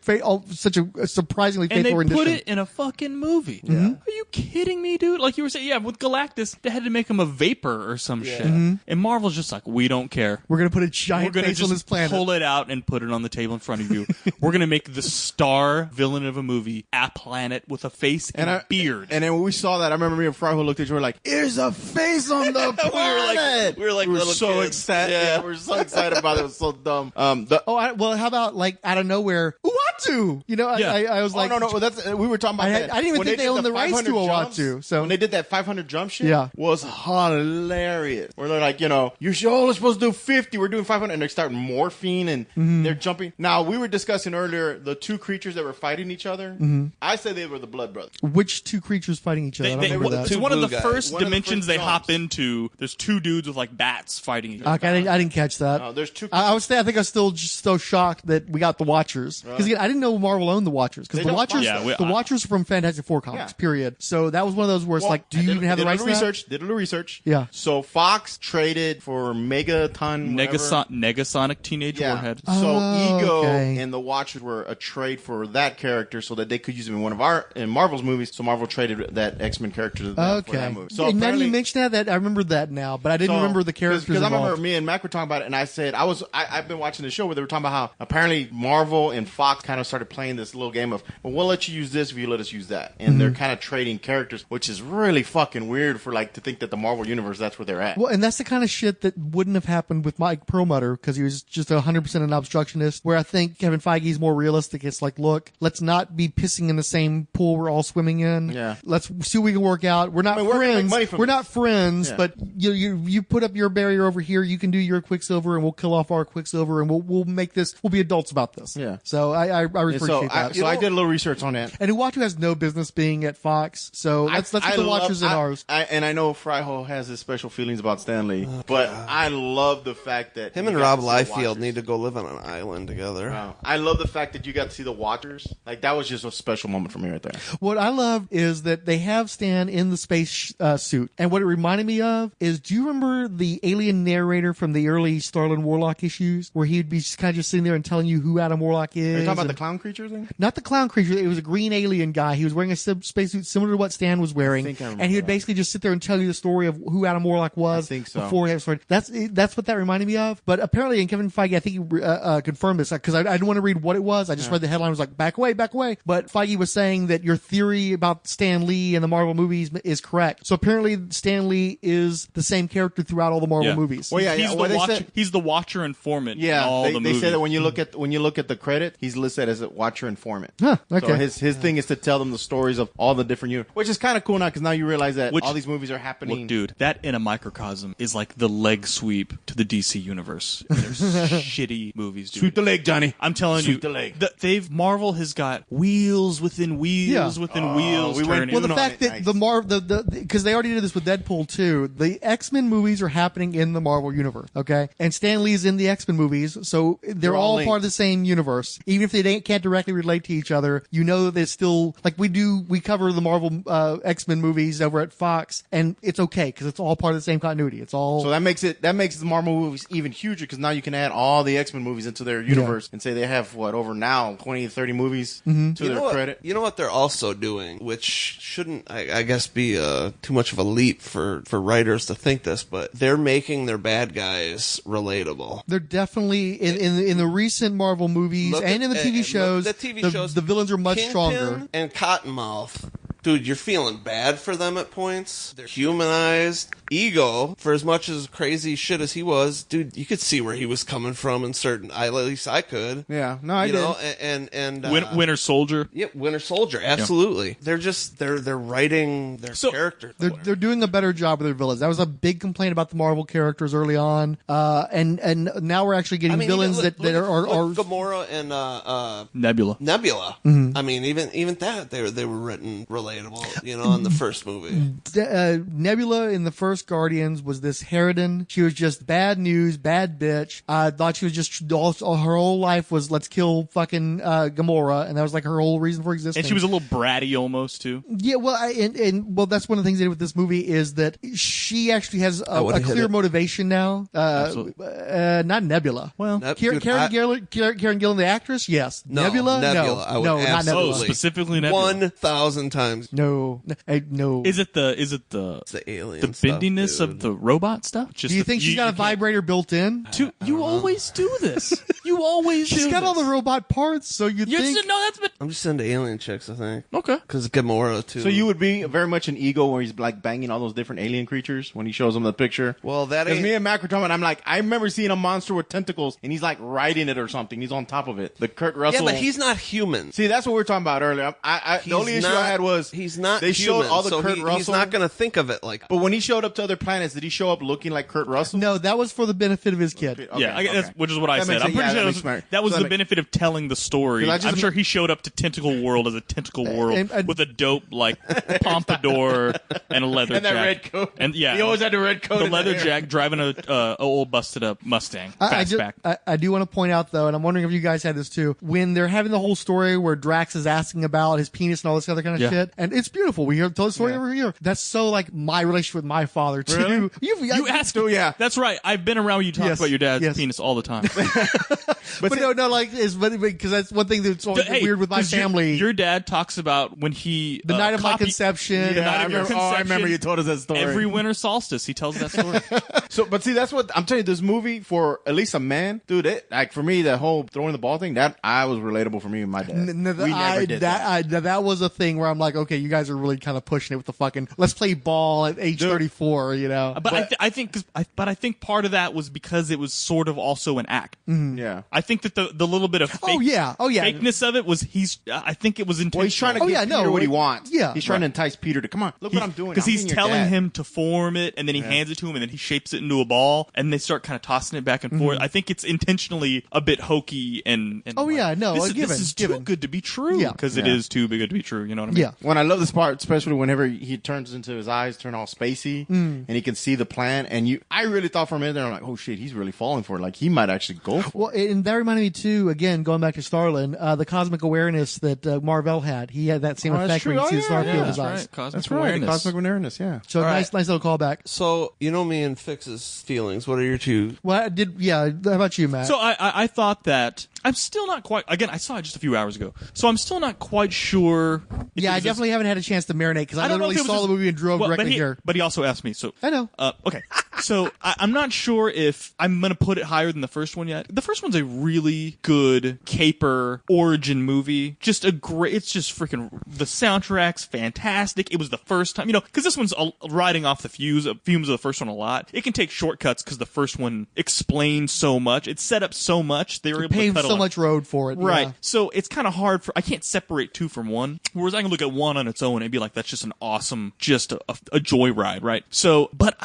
surprisingly faithful rendition. And they put it in a fucking movie. Yeah. Are you kidding me, dude? Like you were saying, with Galactus, they had to make him a vapor or some shit. And Marvel's just like, we don't care. We're going to put a giant face on this planet. Pull it out and put it on the table in front of you. We're going to make the star villain of a movie a planet with a face and a beard. And then when we saw that, I remember me and Fry who looked at each other like, "There's a face on the planet." we were so excited. Yeah, we were so excited about it. It was so dumb. Well, how about like out of nowhere, Uatu? I was like, no. That's we were talking about. I didn't even think they owned the rights to Uatu. So when they did that 500 jump shit, was hilarious. Where they're like, you're only supposed to do 50. We're doing 500, and they start morphine and they're jumping. Now we were discussing earlier the two creatures that were fighting each other. I said they were the Blood Brothers. Which two creatures fighting each other? It's one of the first dimensions they hop into. There's two dudes with like bats fighting each other. Okay, I didn't catch that. No, there's two. I think I was still just so shocked that we got the Watchers because again, I didn't know Marvel owned the Watchers because They the don't. Watchers, Yeah, the Watchers are from Fantastic Four comics. Yeah. Period. So that was one of those where it's like, do you even have the rights to that? Did a little research. Yeah. So Fox traded for Megaton, Negasonic Teenage Warhead. So Oh, Ego okay. and the Watchers were a trade for that character, so that they could use him in Marvel's movies. So Marvel traded that X-Men character to them for that Okay. movie. So And now apparently- you mentioned that I remember that now, but I didn't remember the characters because I remember involved. me and Mac were talking about it, and I said I've been watching the show where they were talking about how apparently Marvel and Fox kind of started playing this little game of, well, we'll let you use this if you let us use that, and Mm-hmm. they're kind of trading characters, which is really fucking weird for like to think that the Marvel universe that's where they're at. Well, and that's the kind of shit that wouldn't have happened with Mike Perlmutter because he was just 100% an obstructionist. Where I think Kevin Feige's more realistic. It's like, look, let's not be pissing in the same pool we're all swimming in. Yeah. Let's see what we can work out. We're not I mean, we're gonna make friends. money from We're this. not friends, Yeah. but you put up your barrier over here. You can do your Quicksilver, and we'll kill off our Quicksilver, and we'll make this. We'll be adults about this. Yeah. So I And appreciate that. I did a little research on that. And Uatu has no business being at Fox, so let's put the Watchers in ours. And I know Fryho has his special feelings about Stanley, but I love the fact that Him you and got Rob to see the Liefeld Watchers. need to go live on an island together. Wow. I love the fact that you got to see the Watchers. Like that was just a special moment for me right there. What I love is that they have Stan in the space suit. And what it reminded me of is, do you remember the alien narrator from the early Starlin Warlock issues where he'd be kind of just sitting there and telling you who Adam Warlock is? Are you talking about and- the clown creature thing? Not the clown creature. It was a green alien guy. He was wearing a spacesuit similar to what Stan was wearing. think I remember And he would that. basically just sit there and tell you the story of who Adam Warlock was I think so. before he had started. That's what that reminded me of. But apparently, and Kevin Feige, I think he confirmed this because I didn't want to read what it was. I just read the headline. I was like, back away, back away. But Feige was saying that your theory about Stan Lee and the Marvel movies is correct. So apparently, Stan Lee is the same character throughout all the Marvel movies. Well, yeah, He's, well, the they watcher, said- he's the watcher informant in all they the movies. say that when you look at the credit, he's listed as a Watcher informant. Huh, okay. So his thing is to tell them the stories of all the different units, which is kind of cool now because now you realize that Which- all these movies are happening. Look, dude, that in a microcosm is like the leg sweep to the DC universe. There's shitty movies, dude. Sweep the leg, Johnny. I'm telling Sweep you, the leg. Marvel has got wheels within wheels Yeah. within wheels. we went- turning. Well, the on fact it, that nice. because they already did this with Deadpool too, the X-Men movies are happening in the Marvel universe, okay? And Stan Lee's in the X-Men movies, so they're all all linked. part of the same universe. Even if they can't directly relate to each other, you know that it's still, like we cover the Marvel X-Men movies over at Fox, and it's okay because it's all part of the same continuity. It's all... So that makes the Marvel movies even huger because now you can add all the X-Men movies into their universe and say they have over now 20 to 30 movies to their credit. You know what they're also doing, which shouldn't, I guess, be too much of a leap for writers to think this, but they're making their bad guys relatable. They're definitely in the recent Marvel movies Look and at- in the TV and shows. look at the TV shows, the villains are much Kingpin stronger. And Cottonmouth. Dude, you're feeling bad for them at points. They're humanized. Ego, for as much as crazy shit as he was, dude, you could see where he was coming from in certain. At least I could. Yeah, no, I you did. know, and Winter Soldier. yeah, Winter Soldier, absolutely. They're just they're writing their characters. They're doing a better job with their villains. That was a big complaint about the Marvel characters early on, and now we're actually getting villains that are Gamora and Nebula. Nebula. I mean, even that they were written relatable. You know, in the first movie. Nebula in the first Guardians was this harridan. She was just bad news, bad bitch. I thought she was just all her whole life was let's kill fucking Gamora, and that was like her whole reason for existing. And she was a little bratty almost too. Yeah, well, well, that's one of the things they did with this movie is that she actually has a would've hit clear it. motivation now. Not Nebula. Well, Dude, Karen Gillan, the actress, yes. No, Nebula, Nebula. I would no, not absolutely- Nebula. Oh, specifically Nebula. 1,000 times. No, no. Is it the It's the alien. the stuff, bendiness dude. of the robot stuff? Just Do you think she's got a vibrator built in? You always do this. You always She's do got all this. the robot parts, so you You think. just, no, that's been I'm just into alien chicks, I think. okay. Because Gamora too. So you would be very much an Ego where he's like banging all those different alien creatures when he shows them the picture. Well, that Because ain't. me and Mac were talking about, I'm like, I remember seeing a monster with tentacles and he's like riding it or something. He's on top of it. The Kurt Yeah, Russell. but he's not human. See, that's what we were talking about earlier. The only issue I had was he's not. They human, showed all the so Kurt Russell. He's not going to think of it like. But when he showed up to other planets, did he show up looking like Kurt Russell? No, that was for the benefit of his kid. Okay, Yeah, okay. that's, which is what I That said. makes I'm it- pretty yeah, sure that really smart. That was So, the like, benefit of telling the story. 'Cause I just- I'm sure he showed up to Tentacle World as a Tentacle World and- with a dope like pompadour and a leather And that jacket. red coat. And yeah, He always had the red coat. the in leather there. jacket, driving a old busted up Mustang fastback. I do want to point out though, and I'm wondering if you guys had this too, when they're having the whole story where Drax is asking about his penis and all this other kind of Yeah. shit, and it's beautiful. We hear tell the story every year. That's so like my relationship with my father too. Really? You asked, yeah. That's right. I've been around when you talk Yes, about your dad's yes. penis all the time. but no, like is because that's one thing that's always Hey, weird with my 'cause family. Your dad talks about when he the night of my copied- conception. The night I of your remember, I remember conception. you told us that story. Every winter solstice, he tells that story. So, but see, that's what I'm telling you. This movie, for at least a man, dude, like for me, the whole throwing the ball thing, that I was relatable for me and my dad. We never did that. That was a thing where I'm like, okay, you guys are really kind of pushing it with the fucking let's play ball at age 34, you know. But I think part of that was because it was sort of also an act. Yeah. I think that the little bit of Oh, yeah. fakeness of it was I think it was intentional. Well, he's trying to give Peter what he wants. Yeah. He's trying to entice Peter to come on. Look what I'm doing. Because I'm he's being your telling dad. him to form it, and then he hands it to him, and then he shapes it into a ball, and they start kind of tossing it back and forth. I think it's intentionally a bit hokey and Oh, like, yeah, no, this is too given. good to be true. Yeah. Because it Yeah. is too good to be true. You know what I mean? Yeah. When I love this part, especially whenever he turns into his eyes turn all spacey and he can see the plan, and I really thought for a minute there, I'm like, oh shit, he's really falling for it. Like he might actually go for Well, it. and that reminded me too. Again, going back to Starlin, the cosmic awareness that Marvel had. He had that same Oh, that's effect where you true. see the Oh, star yeah, field in yeah. his That's eyes. right. Cosmic That's right. awareness. Cosmic awareness. Yeah. So Right. nice little callback. So you know me and Fix's feelings. What are your two? Well, how about you, Matt? So I thought that I'm still not quite. Again, I saw it just a few hours ago, so I'm still not quite sure. if yeah, it I was definitely haven't had a chance to marinate because I don't know literally if it was saw just- the movie and drove Well, directly but he, here. But he also asked me, so I know. Okay, so I'm not sure if I'm gonna put it higher than the first one yet. The first one's a really good caper origin movie. Just a great. It's just freaking. The soundtrack's fantastic. It was the first time, because this one's riding off the fumes of the first one a lot. It can take shortcuts because the first one explains so much. It set up so much. They were able to Paved cut a so lot. much road for it. Right. Yeah. So it's kind of hard I can't separate two from one. Whereas I can look at one on its own and be like, that's just an awesome, just a joyride, right? So, but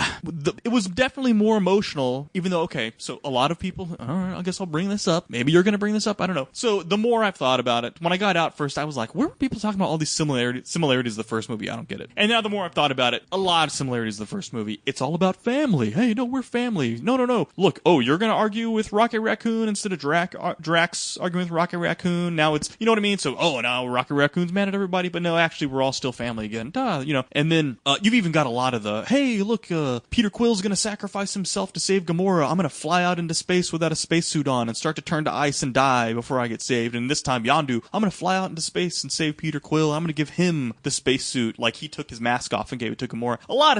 it was definitely more emotional, even though, okay, so a lot of people, all right, I guess I'll bring this up. Maybe you're going to bring this up. I don't know. So the more I've thought about it, when I got out first, I was like, where were people talking about all these similarities of the first movie? I don't get it. And now the more I've thought about it, a lot of similarities of the first movie. It's all about family. Hey, no, we're family. No. Look, you're going to argue with Rocket Raccoon instead of Drax arguing with Rocket Raccoon. Now it's, you know what I mean? So, now Rocket Raccoon's mad at everybody, but no, actually we're all still family again. And then you've even got a lot of the, hey, look, Peter Quill's going to sacrifice himself to save Gamora. I'm going to fly out into space without a spacesuit on and start to turn to ice and die before I get saved. And this time, Yondu, I'm going to fly out into space and save Peter Quill. I'm going to give him the spacesuit, like he took his mask off and gave it to Gamora. A lot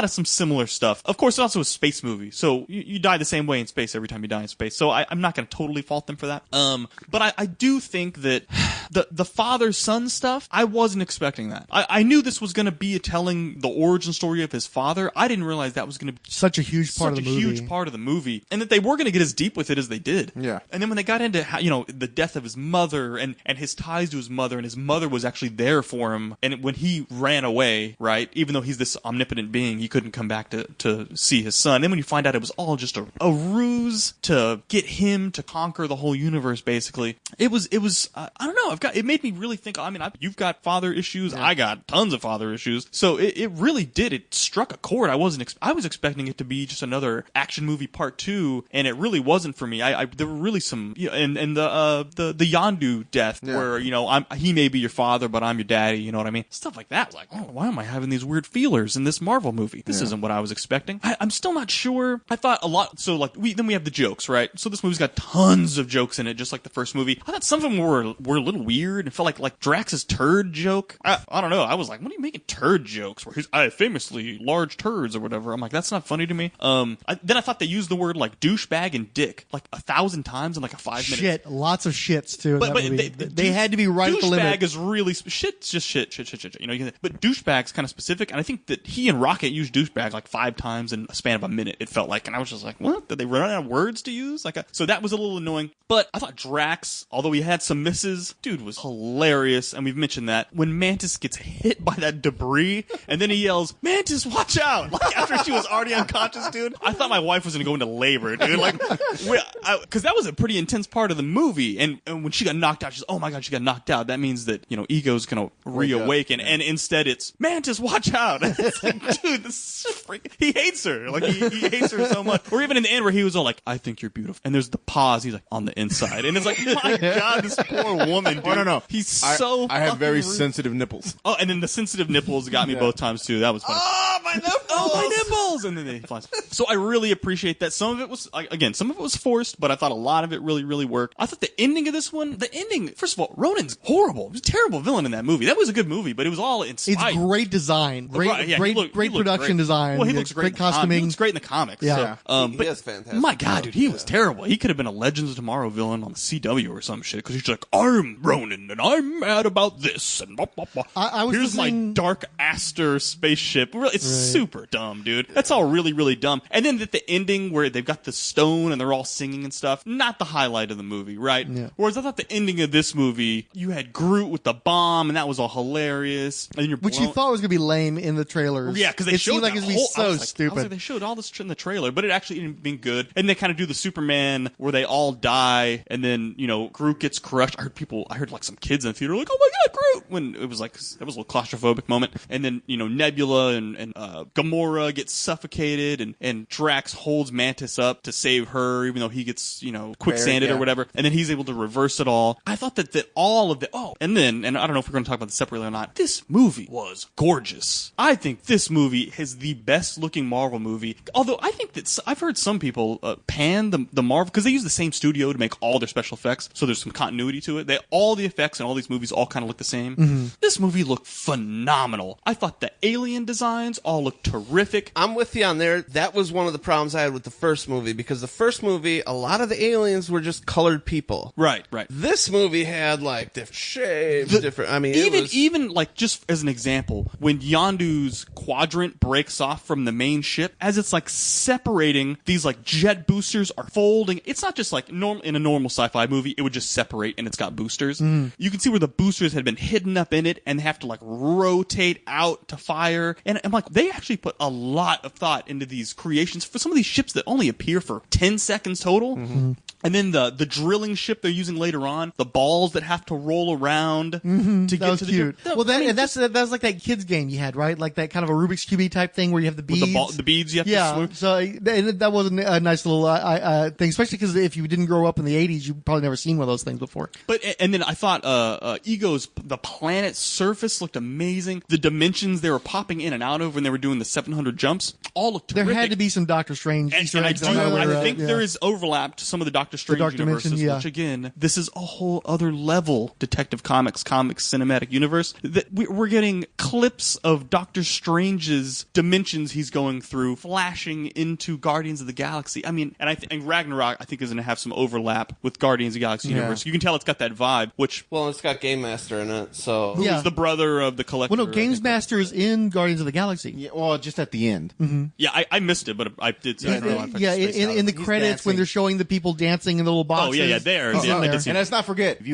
of some similar stuff. Of course, it's also a space movie, so you die the same way in space every time you die in space. So I'm not going to totally fault them for that. But I do think that the father-son stuff, I wasn't expecting that. I knew this was going to be telling the origin story of his father. I didn't realize that was going to be Such a huge part of the movie. huge part of the movie, and that they were going to get as deep with it as they did. Yeah. And then when they got into how, the death of his mother and his ties to his mother, and his mother was actually there for him, and when he ran away, right, even though he's this omnipotent being, he couldn't come back to see his son. And then when you find out it was all just a ruse to get him to conquer the whole universe, basically, it was I don't know. It made me really think. I mean, you've got father issues. Yeah. I got tons of father issues. So it really did. It struck a chord. I was expecting it to be just another action movie part 2, and it really wasn't for me. There were really some, and the Yondu death where he may be your father, but I'm your daddy. You know what I mean? Stuff like that. Like, why am I having these weird feelers in this Marvel movie? This isn't what I was expecting. I'm still not sure. I thought a lot. So like then we have the jokes, right? So this movie's got tons of jokes in it, just like the first movie. I thought some of them were a little weird. It felt like Drax's turd joke. I don't know. I was like, what are you making turd jokes? Where I famously large turds or whatever. I'm like, that's not funny to me. Then I thought they used the word like douchebag and dick like 1,000 times in like a 5 minutes. Shit, lots of shits too. But they had to be right at the limit. Douchebag is really shit's just shit. But douchebag's kind of specific, and I think that he and Rocket used douchebag like 5 times in a span of a minute. It felt like, and I was just like, what? Did they run out of words to use? So that was a little annoying. But But I thought Drax, although he had some misses, dude was hilarious. And we've mentioned that when Mantis gets hit by that debris and then he yells, "Mantis, watch out!" Like after she was already unconscious, dude. I thought my wife was going to go into labor, dude. Like, because that was a pretty intense part of the movie. And when she got knocked out, she's, oh my God, she got knocked out. That means that, Ego's going to reawaken. And instead it's, "Mantis, watch out." It's like, dude, this is he hates her. Like, he hates her so much. Or even in the end where he was all like, "I think you're beautiful." And there's the pause. He's like, "On the inside." And it's like, my God, this poor woman, dude. Oh, no. He's so I have very rude. sensitive nipples. Oh, and then the sensitive nipples got me both times too. That was funny. Oh, my nipples! Oh, my nipples! And then they flies. So I really appreciate that. Some of it was, again, some of it was forced, but I thought a lot of it really, really worked. I thought the ending of this one, first of all, Ronan's horrible. He was a terrible villain in that movie. That was a good movie, but it was all in spite. It's great design, great He looked production great. design. Well, he looks great. Great costuming. He looks great in the comics. Yeah. So, He but is fantastic. my God, dude, he was terrible. He could have been a Legends of Tomorrow villain on the CW or some shit, because he's like, "I'm Ronan, and I'm mad about this, and blah, blah, blah. I was Here's listening- my Dark Aster spaceship." Really, it's super dumb, dude. That's all really, really dumb. And then at the ending where they've got the stone and they're all singing and stuff, not the highlight of the movie, right? Yeah. Whereas I thought the ending of this movie, you had Groot with the bomb, and that was all hilarious. And you're Which you thought was going to be lame in the trailers. yeah, because they it showed seemed like that it was whole, so I was like, stupid. they showed all this in the trailer, but it actually ended up being good. And they kind of do the Superman where they all die, and then Groot gets crushed. I heard like some kids in the theater like, "Oh my God, Groot!" When it was like that was a little claustrophobic moment. And then Nebula and Gamora get suffocated, and Drax holds Mantis up to save her, even though he gets quicksanded or whatever. And then he's able to reverse it all. I thought that all of the and I don't know if we're going to talk about this separately or not. This movie was gorgeous. I think this movie is the best looking Marvel movie. Although I think that I've heard some people pan the Marvel because they use the same studio to make all their special effects, so there's some continuity to it. All the effects in all these movies all kind of look the same. Mm-hmm. This movie looked phenomenal. I thought the alien designs all looked terrific. I'm with you on there. That was one of the problems I had with the first movie, because the first movie, a lot of the aliens were just colored people. Right. This movie had like different shapes, different. I mean, even like just as an example, when Yondu's quadrant breaks off from the main ship, as it's like separating, these like jet boosters are folding. It's not just like in a normal sci-fi movie, it would just separate and it's got boosters. You can see where the boosters had been hidden up in it, and they have to like rotate out to fire. And I'm like, they actually put a lot of thought into these creations for some of these ships that only appear for 10 seconds total. Mm-hmm. And then the drilling ship they're using later on, the balls that have to roll around to get to the cute. That's like that kids game you had, right? Like that kind of a Rubik's Cube type thing where you have the beads. With the beads you have to swim. So that was a nice little thing, especially because if you didn't grow up in the 80s, you've probably never seen one of those things before. And then I thought the planet's surface looked amazing. The dimensions they were popping in and out of when they were doing the 700 jumps all looked terrific. There had to be some Doctor Strange Easter eggs. I think there is overlap to some of the Doctor Strange universes, which again, this is a whole other level Detective Comics cinematic universe. That we're getting clips of Doctor Strange's dimensions he's going through flashing into Guardians of the Galaxy. I mean, and Ragnarok I think is going to have some overlap with Guardians of the Galaxy universe. You can tell it's got that vibe, which it's got Game Master in it, so who is the brother of the Collector. Well, no, Games Master is in Guardians of the Galaxy. Yeah, well, just at the end. Mm-hmm. Yeah, I missed it, but I did see it. In the credits when they're showing the people dancing in the little boxes. Oh, yeah, there. And let's not forget, if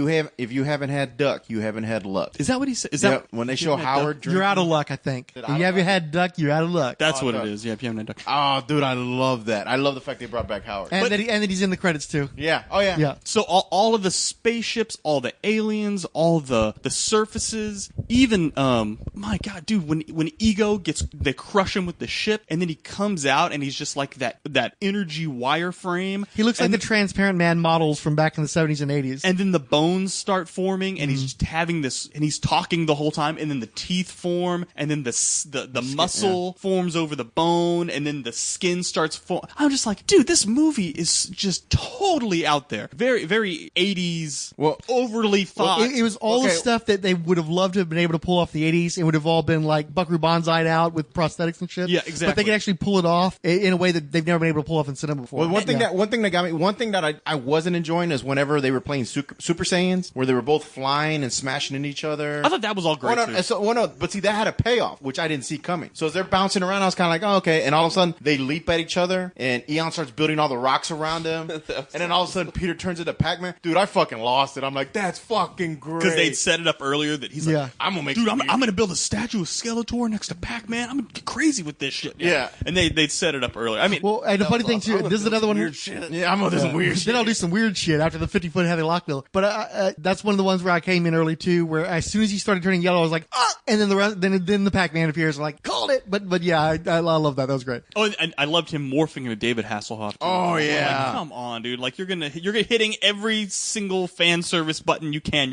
you haven't had duck, you haven't had luck. Is that what he said? Is that when they show Howard drinking? You're out of luck, I think. If you haven't had duck, you're out of luck. That's what it is. Yeah, if you haven't had duck. Oh, dude, I love that. I love the fact they brought back Howard. And that he's in the credits too. Yeah. Oh, yeah. Yeah. So all of the spaceships, all the aliens, all the surfaces, even my God, dude, when Ego they crush him with the ship, and then he comes out and he's just like that energy wireframe. He looks like the Transparent Man models from back in the 70s and 80s. And then the bones start forming, and he's just having this, and he's talking the whole time, and then the teeth form, and then the muscle forms over the bone, and then the skin starts forming. I'm just like, dude, this movie is just totally out there. Very, very 80s, overly thought. It was all the stuff that they would have loved to have been able to pull off the 80s. It would have all been like Buckaroo Banzai'd out with prosthetics and shit. Yeah, exactly. But they could actually pull it off in a way that they've never been able to pull off in cinema before. Well, one thing that got me, one thing that what I wasn't enjoying is whenever they were playing Super Saiyans, where they were both flying and smashing into each other. I thought that was all great, too. But see, that had a payoff, which I didn't see coming. So as they're bouncing around, I was kind of like, oh, okay. And all of a sudden, they leap at each other, and Eon starts building all the rocks around him. And then all of a sudden, Peter turns into Pac-Man. Dude, I fucking lost it. I'm like, that's fucking great. Because they'd set it up earlier that he's like, I'm gonna make dude, I'm gonna build a statue of Skeletor next to Pac-Man. I'm gonna get crazy with this shit. Yeah. And they'd set it up earlier. I mean, well, and the funny thing too, this is another one. Weird shit. Yeah, I'm gonna do some weird shit. Then I'll do some weird shit after the 50-foot heavy lockbill. But that's one of the ones where I came in early too, where as soon as he started turning yellow, I was like, ah! And then then the Pac-Man appears. I'm like, called it. But yeah, I love that. That was great. oh, and I loved him morphing into David Hasselhoff. Too. Oh, yeah. Like, come on, dude. Like you're hitting every single fan service button you can.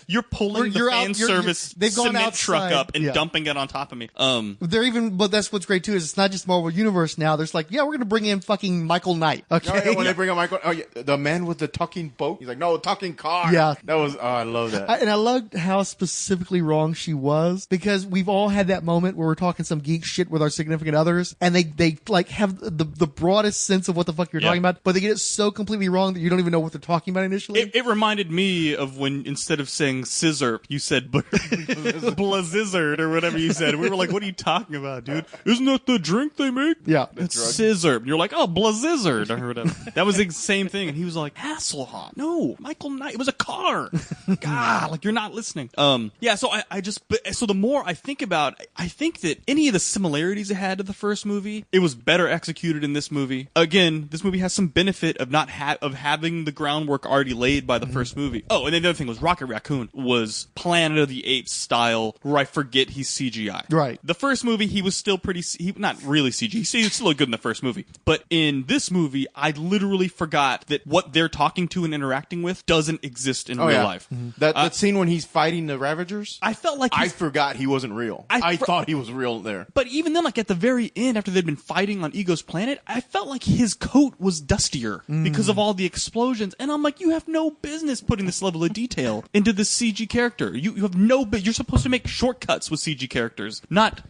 You're pulling the fan service they've gone cement truck outside. up and Yeah. dumping it on top of me. But that's what's great too is it's not just Marvel Universe now. There's like, yeah, we're gonna bring in fucking Michael Knight. Okay, Oh, yeah, when they bring up Michael, the man with the talking boat. He's like, no, talking car. Yeah. That was, I love that. And I loved how specifically wrong she was because we've all had that moment where we're talking some geek shit with our significant others and they like have the broadest sense of what the fuck you're talking about, but they get it so completely wrong that you don't even know what they're talking about initially. It reminded me of when instead of saying scissor, you said blazizzard or whatever you said. We were like, what are you talking about, dude? Isn't that the drink they make? Yeah. It's scissor. You're like, oh, blazizzard or whatever. That was the same thing. And he was like, Hasselhoff. No, Michael Knight. It was a car. God, like you're not listening. Yeah, so so the more I think about, I think that any of the similarities it had to the first movie, it was better executed in this movie. Again, this movie has some benefit of not of having the groundwork already laid by the first movie. Oh, and then the other thing was Rocket Raccoon was Planet of the Apes style, where I forget he's CGI. Right. The first movie, he was still not really CG. He still looked good in the first movie. But in this movie, I literally forgot that what they're talking to and interacting with doesn't exist in real life. That scene when he's fighting the Ravagers, I felt like I forgot he wasn't real. I thought he was real there. But even then, like at the very end, after they'd been fighting on Ego's planet, I felt like his coat was dustier because of all the explosions. And I'm like, you have no business putting this level of detail into this CG character. You have no. You're supposed to make shortcuts with CG characters, not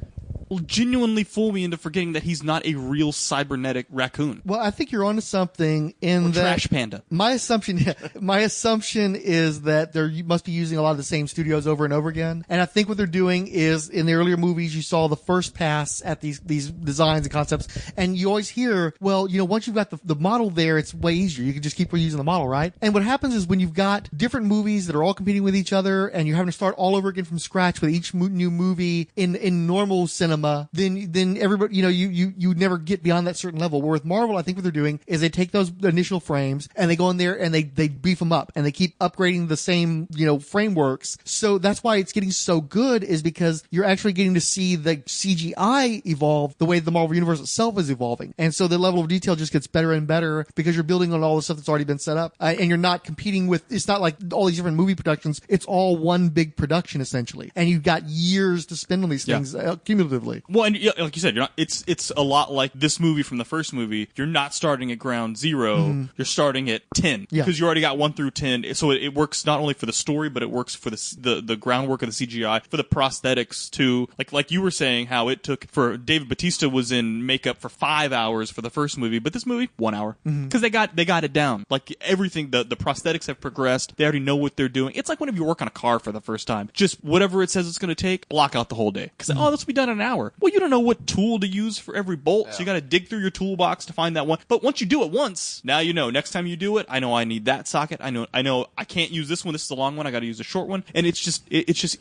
genuinely fool me into forgetting that he's not a real cybernetic raccoon. Well, I think you're onto something in that Trash Panda. My assumption is that you must be using a lot of the same studios over and over again. And I think what they're doing is in the earlier movies, you saw the first pass at these designs and concepts, and you always hear, well, once you've got the model there, it's way easier. You can just keep reusing the model, right? And what happens is when you've got different movies that are all competing with each other, and you're having to start all over again from scratch with each new movie in normal cinema. Then everybody, you never get beyond that certain level. Where with Marvel, I think what they're doing is they take those initial frames and they go in there and they beef them up and they keep upgrading the same, frameworks. So that's why it's getting so good, is because you're actually getting to see the CGI evolve the way the Marvel Universe itself is evolving. And so the level of detail just gets better and better because you're building on all the stuff that's already been set up. And you're not competing with, it's not like all these different movie productions. It's all one big production essentially. And you've got years to spend on these things cumulatively. Well, and like you said, it's a lot like this movie from the first movie. You're not starting at ground zero. You're starting at 10 because you already got 1 through 10. So it works not only for the story, but it works for the groundwork of the CGI, for the prosthetics too. Like you were saying, how it took for David Bautista was in makeup for 5 hours for the first movie, but this movie 1 hour because they got it down. Like everything, the prosthetics have progressed. They already know what they're doing. It's like whenever you work on a car for the first time, just whatever it says it's going to take, block out the whole day because this will be done in an hour. Well, you don't know what tool to use for every bolt, so you got to dig through your toolbox to find that one. But once you do it once, now you know. Next time you do it, I know I need that socket. I know I can't use this one. This is a long one. I got to use a short one, and it's just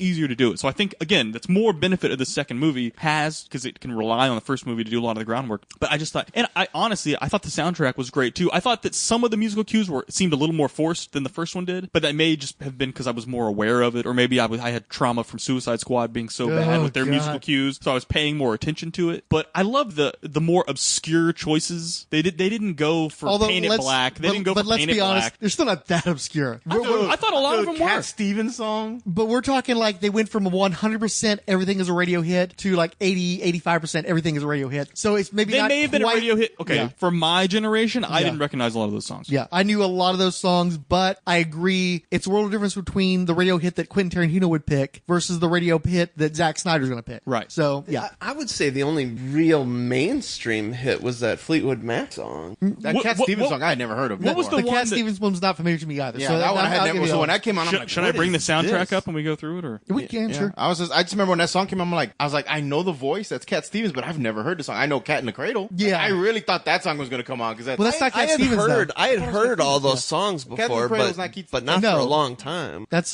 easier to do it. So I think again, that's more benefit of the second movie because it can rely on the first movie to do a lot of the groundwork. But I just thought, and I honestly thought the soundtrack was great too. I thought that some of the musical cues seemed a little more forced than the first one did, but that may just have been because I was more aware of it, or maybe I had trauma from Suicide Squad being so bad with their musical cues, so I was paying more attention to it. But I love the more obscure choices. They didn't go for paint it black. They didn't go for paint it black. They're still not that obscure. I thought a lot of them were. Cat Stevens song. But we're talking like they went from 100% everything is a radio hit to like 85% everything is a radio hit. So it's maybe they not may have been a quite- radio hit. Okay, Yeah. for my generation, I didn't recognize a lot of those songs. Yeah, I knew a lot of those songs, but I agree. It's a world of difference between the radio hit that Quentin Tarantino would pick versus the radio hit that Zack Snyder's going to pick. Right. So, yeah. Yeah. I would say the only real mainstream hit was that Fleetwood Mac song. That Cat Stevens song I had never heard of. What was before. the The one Cat that- Stevens one's not familiar to me either. Yeah, so that one I had I'll never. give you So that when that came out, I'm like, Should I what bring the is soundtrack this? up when we go through it, or We can, Yeah. sure. I just remember when that song came out, I was like, I know the voice. That's Cat Stevens, but I've never heard the song. I know Cat in the Cradle. Yeah. I really thought that song was going to come on because that's. Well, that's not I Cat had Stevens, heard, though. I had heard all those songs Cat in before, the Cradle's not Keith- but not No. for a long time. That's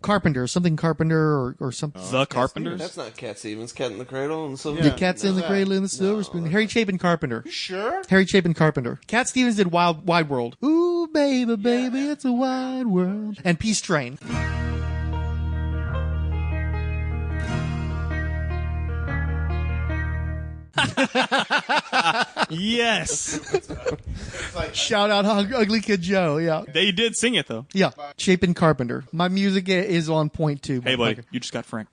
Carpenter, something Carpenter or something. The Carpenters? That's not Cat Stevens. Cat in the Cradle and Silver. The Cat's in the that? Cradle and the Silver Spoon. Harry Chapin Carpenter. Sure. Harry Chapin Carpenter. Cat Stevens did Wide World. Ooh, baby, baby, it's a wide world. And Peace Train. Yes. Shout out Ugly Kid Joe. Yeah. They did sing it, though. Yeah. Chapin Carpenter. My music is on point too. Hey, buddy, motherfucker. you just got Frank.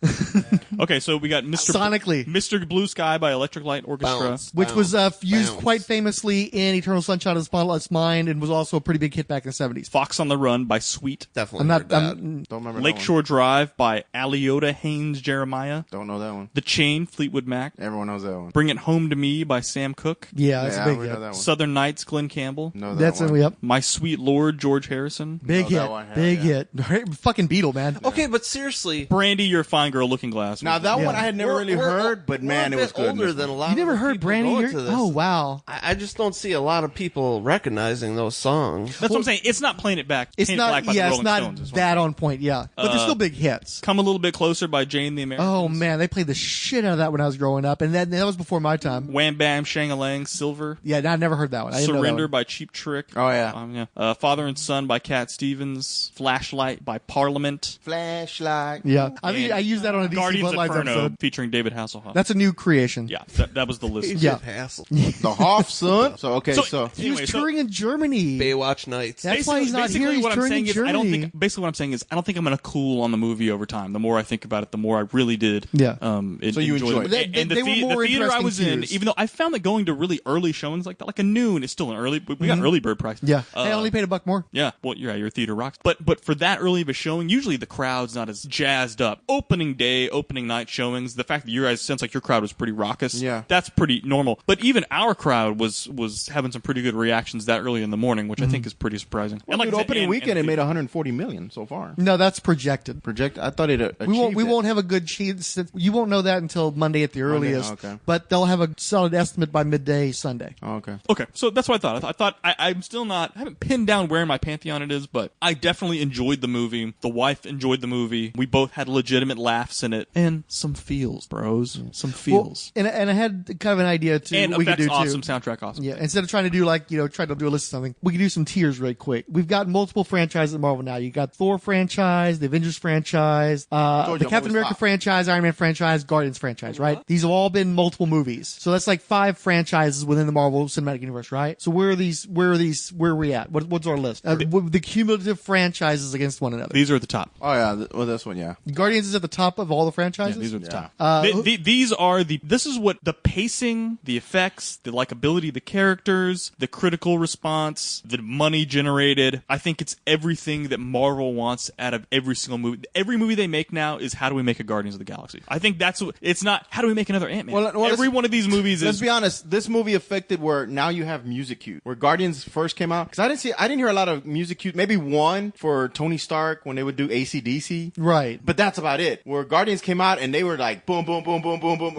Okay, so we got Sonically. Mr. Blue Sky by Electric Light Orchestra. Bounce. Which was used Bounce. quite famously in Eternal Sunshine of the Spotless Mind and was also a pretty big hit back in the 70s. Fox on the Run by Sweet. Definitely. I'm not. heard that. I'm, Don't remember. Lakeshore Drive by Aliota Haynes Jeremiah. That one. Don't know that one. The Chain, Fleetwood Mac. Everyone knows that one. Bring It Home to Me by Sam Cooke. yeah, that's yeah, a big we know hit. that one. Southern Nights, Glenn Campbell. Know that That's one. yep. My Sweet Lord, George Harrison. Big know that hit. one, hell Big yeah. hit. Fucking Beatle, man. Okay, but seriously, Brandy, You're a Fine Girl, Looking Glass. Now that Yeah. one I had never really heard, but man, we're it a was bit good. older than a lot. You never of the heard people Brandy? going You're- to this. Oh, wow. I just don't see a lot of people recognizing those songs. That's what I'm saying. It's not Playing It Back. It's Paint It Black not. by the Yeah, it's Rolling not Stones, is what I'm that saying. on point. Yeah, but they're still big hits. Come a Little Bit Closer by Jane the American. Oh man, they played the shit out of that when I was growing up, and that was before my time. Wham Bam Shang-a-Lang, Silver. Yeah, I never heard that one. I didn't know that Surrender one. by Cheap Trick. Oh yeah. Yeah. Father and Son by Cat Stevens. Flashlight by Parliament. Flashlight. Yeah, I mean, And I used that on a DC Guardians Bloodlines Inferno episode. featuring David Hasselhoff. That's a new creation. Yeah, that was the list. Yeah. Hassel. The Hoff son. So okay, so He was Anyway, so- touring in Germany. Baywatch Nights. That's why he's not here. He's what I'm touring saying in is, Germany. basically what I'm saying is, I don't think I'm going to cool on the movie over time. The more I think about it, the more I really did. Yeah. So you enjoyed it. it. And They were more the theater I interesting was in, cues. even though I found that going to really early showings like that, like a noon, is still an early. We got early bird price. Yeah, I only paid $1 more. Yeah, well, yeah, your theater rocks. But for that early of a showing, usually the crowd's not as jazzed up. Opening day, opening night showings, the fact that you guys sense like your crowd was pretty raucous, Yeah. that's pretty normal. But even our crowd was having some pretty good reactions that early in the morning, which I think is pretty surprising. well, like dude, I said, opening and- weekend and it made 140 million so far. No, that's projected. Project. I thought it. We won't have a good chance. You won't know that until Monday at the earliest. okay. But they'll have a solid estimate by midday Sunday. Oh, okay. Okay, so that's what I thought. I'm still not. I haven't pinned down where in my pantheon it is, but I definitely enjoyed the movie. The wife enjoyed the movie. We both had legitimate laughs in it and some feels, bros. Some feels. Well, and I had kind of an idea too. and we could effects do awesome, too. soundtrack awesome. Yeah, instead of trying to do trying to do a list of something, we could do some tiers really quick. We've got multiple franchises at Marvel now. You got Thor franchise, the Avengers franchise, the I'm Captain always America top. franchise, Iron Man franchise, Guardians franchise, right? These have all been multiple movies. So that's like 5 franchises within the Marvel Cinematic Universe, right? So where are we at? What's our list? The cumulative franchises against one another. These are at the top. Oh yeah. Well, this one, yeah. Guardians is at the top of all the franchises? Yeah, these are at the Yeah. top. These are this is what the pacing, the effects, the likability, the characters, the critical response, the money generated. I think it's everything that Marvel wants out of every single movie. Every movie they make now is how do we make a Guardians of the Galaxy? I think that's what, it's not how do we make another Ant-Man? Well, every one of these movies Let's is be honest. This movie affected where now you have music cues. Where Guardians first came out, because I didn't hear a lot of music cues. Maybe one for Tony Stark when they would do AC/DC. Right. But that's about it. Where Guardians came out and they were like boom, boom, boom, boom, boom, boom.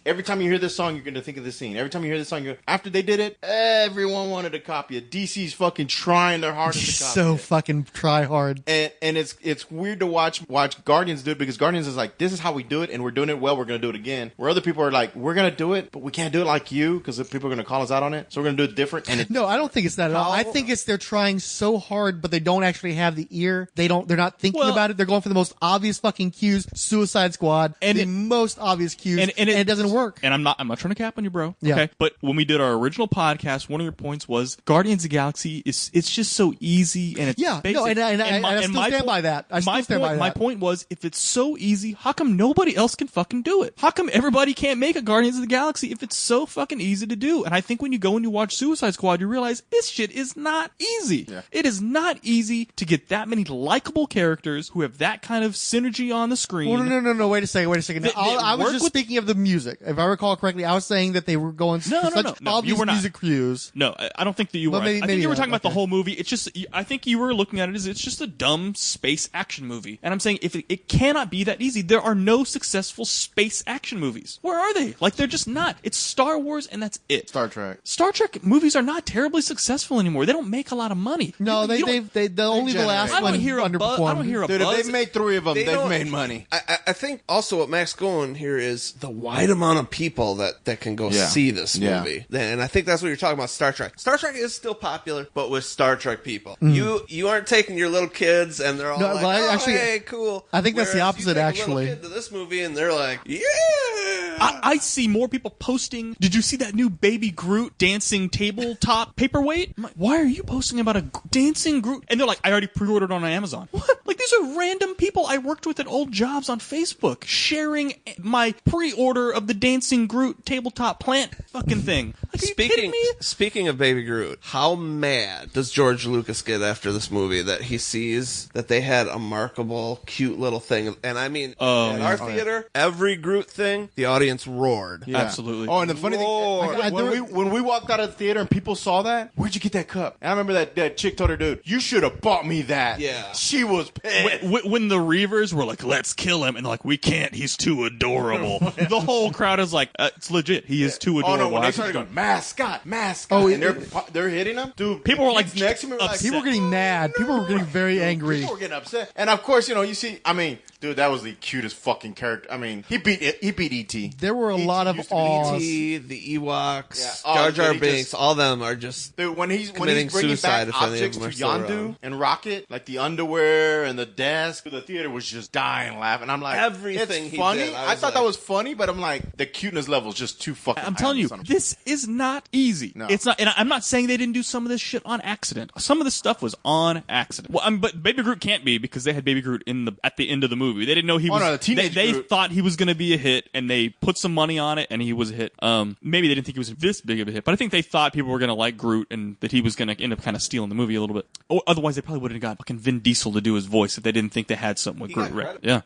Every time you hear this song, you're gonna think of this scene. Every time you hear this song, after they did it, everyone wanted to copy it. DC's fucking trying their hardest to copy So it. fucking try hard. And it's weird to watch Guardians do it because Guardians is like, this is how we do it and we're doing it well, we're gonna do it again. Where other people are like, we're gonna do it, but we can't do it like you because people are gonna call us out on it. So we're gonna do it different. And No, I don't think it's that at all. I think it's they're trying so hard, but they don't actually have the ear. They're not thinking Well- about it. They're going for the most obvious fucking cues. Suicide Squad, And the it- most obvious cues, and it doesn't work. And I'm not trying to cap on you, bro. Yeah. Okay. But when we did our original podcast, one of your points was Guardians of the Galaxy it's just so easy and it's Yeah, basic. no, and I still my stand by that. I still my stand point, by that. My point was, if it's so easy, how come nobody else can fucking do it? How come everybody can't make a Guardians of the Galaxy if it's so fucking easy to do. And I think when you go and you watch Suicide Squad, you realize this shit is not easy. Yeah. It is not easy to get that many likable characters who have that kind of synergy on the screen. Well, no. Wait a second. I was just speaking of the music. If I recall correctly, I was saying that they were going No, such obvious you were not. music cues. No, I don't think that you were. Well, maybe I think you were not. talking about the Okay. whole movie. It's just, I think you were looking at it as it's just a dumb space action movie. And I'm saying if it cannot be that easy. There are no successful space action movies. Where are they? Like, they're just not. It's Star Wars and that's it. Star Trek. Star Trek movies are not terribly successful anymore. They don't make a lot of money. No, You don't- the only the last I don't one hear a buzz. underperformed. I don't hear a Dude, buzz. if they made 3 of them, They they've don't- made money. I think also what Mac's going here is the wide amount of people that can go Yeah. see this Yeah. movie. And I think that's what you're talking about, Star Trek. Star Trek is still popular, but with Star Trek people. You aren't taking your little kids and they're all No, like, well, oh, actually, hey, cool. I think that's the Whereas opposite, you take actually. a little kid to this movie and they're like, yeah. I see more people posting. Did you see that new Baby Groot dancing tabletop paperweight? I'm like, why are you posting about a dancing Groot? And they're like, I already pre-ordered on Amazon. What? Like, these are random people I worked with at old jobs on Facebook sharing my pre-order of the dancing Groot tabletop plant fucking thing. Like, are you kidding me? Speaking of Baby Groot, how mad does George Lucas get after this movie that he sees that they had a markable, cute little thing? And I mean, in our theater, every Groot thing, the audience roared. Yeah. Absolutely. Oh, and the funny Lord. thing, when we walked out of the theater and people saw that, where'd you get that cup? And I remember that chick told her dude, you should have bought me that. Yeah. She was pissed. When the Reavers were like, let's kill him, and they're like, we can't, he's too adorable. The whole crowd is like, it's legit, he is too Oh adorable. no! When they started going mascot, Oh, and they're hitting them, dude. People were like, kids next to me were like, upset. People were getting mad. People were getting very angry. People were getting upset, and of course, you see. I mean, dude, that was the cutest fucking character. I mean, he beat E.T. There were a E.T. lot of used to be awes. E.T., the Ewoks, Yeah. Oh, Jar Jar dude, he Binks, just- all them are just... Dude, when he's committing bringing suicide back if any of objects them to are still Yondu around. and Rocket, like the underwear and the desk, the theater was just dying laughing. I'm like, Everything it's he funny. did, I I was thought that like- was funny, but I'm like, the cuteness level is just too fucking. I'm high telling on you, this one. this is not easy. No. It's not, and I'm not saying they didn't do some of this shit on accident. Some of this stuff was on accident. Well, but Baby Groot can't be because they had Baby Groot at the end of the movie. They didn't know he was. no, the teenage they Groot. thought he was going to be a hit, and they put some money on it, and he was a hit. Maybe they didn't think he was this big of a hit, but I think they thought people were going to like Groot, and that he was going to end up kind of stealing the movie a little bit. Or otherwise, they probably wouldn't have got fucking Vin Diesel to do his voice if they didn't think they had something with Groot. Right? Yeah.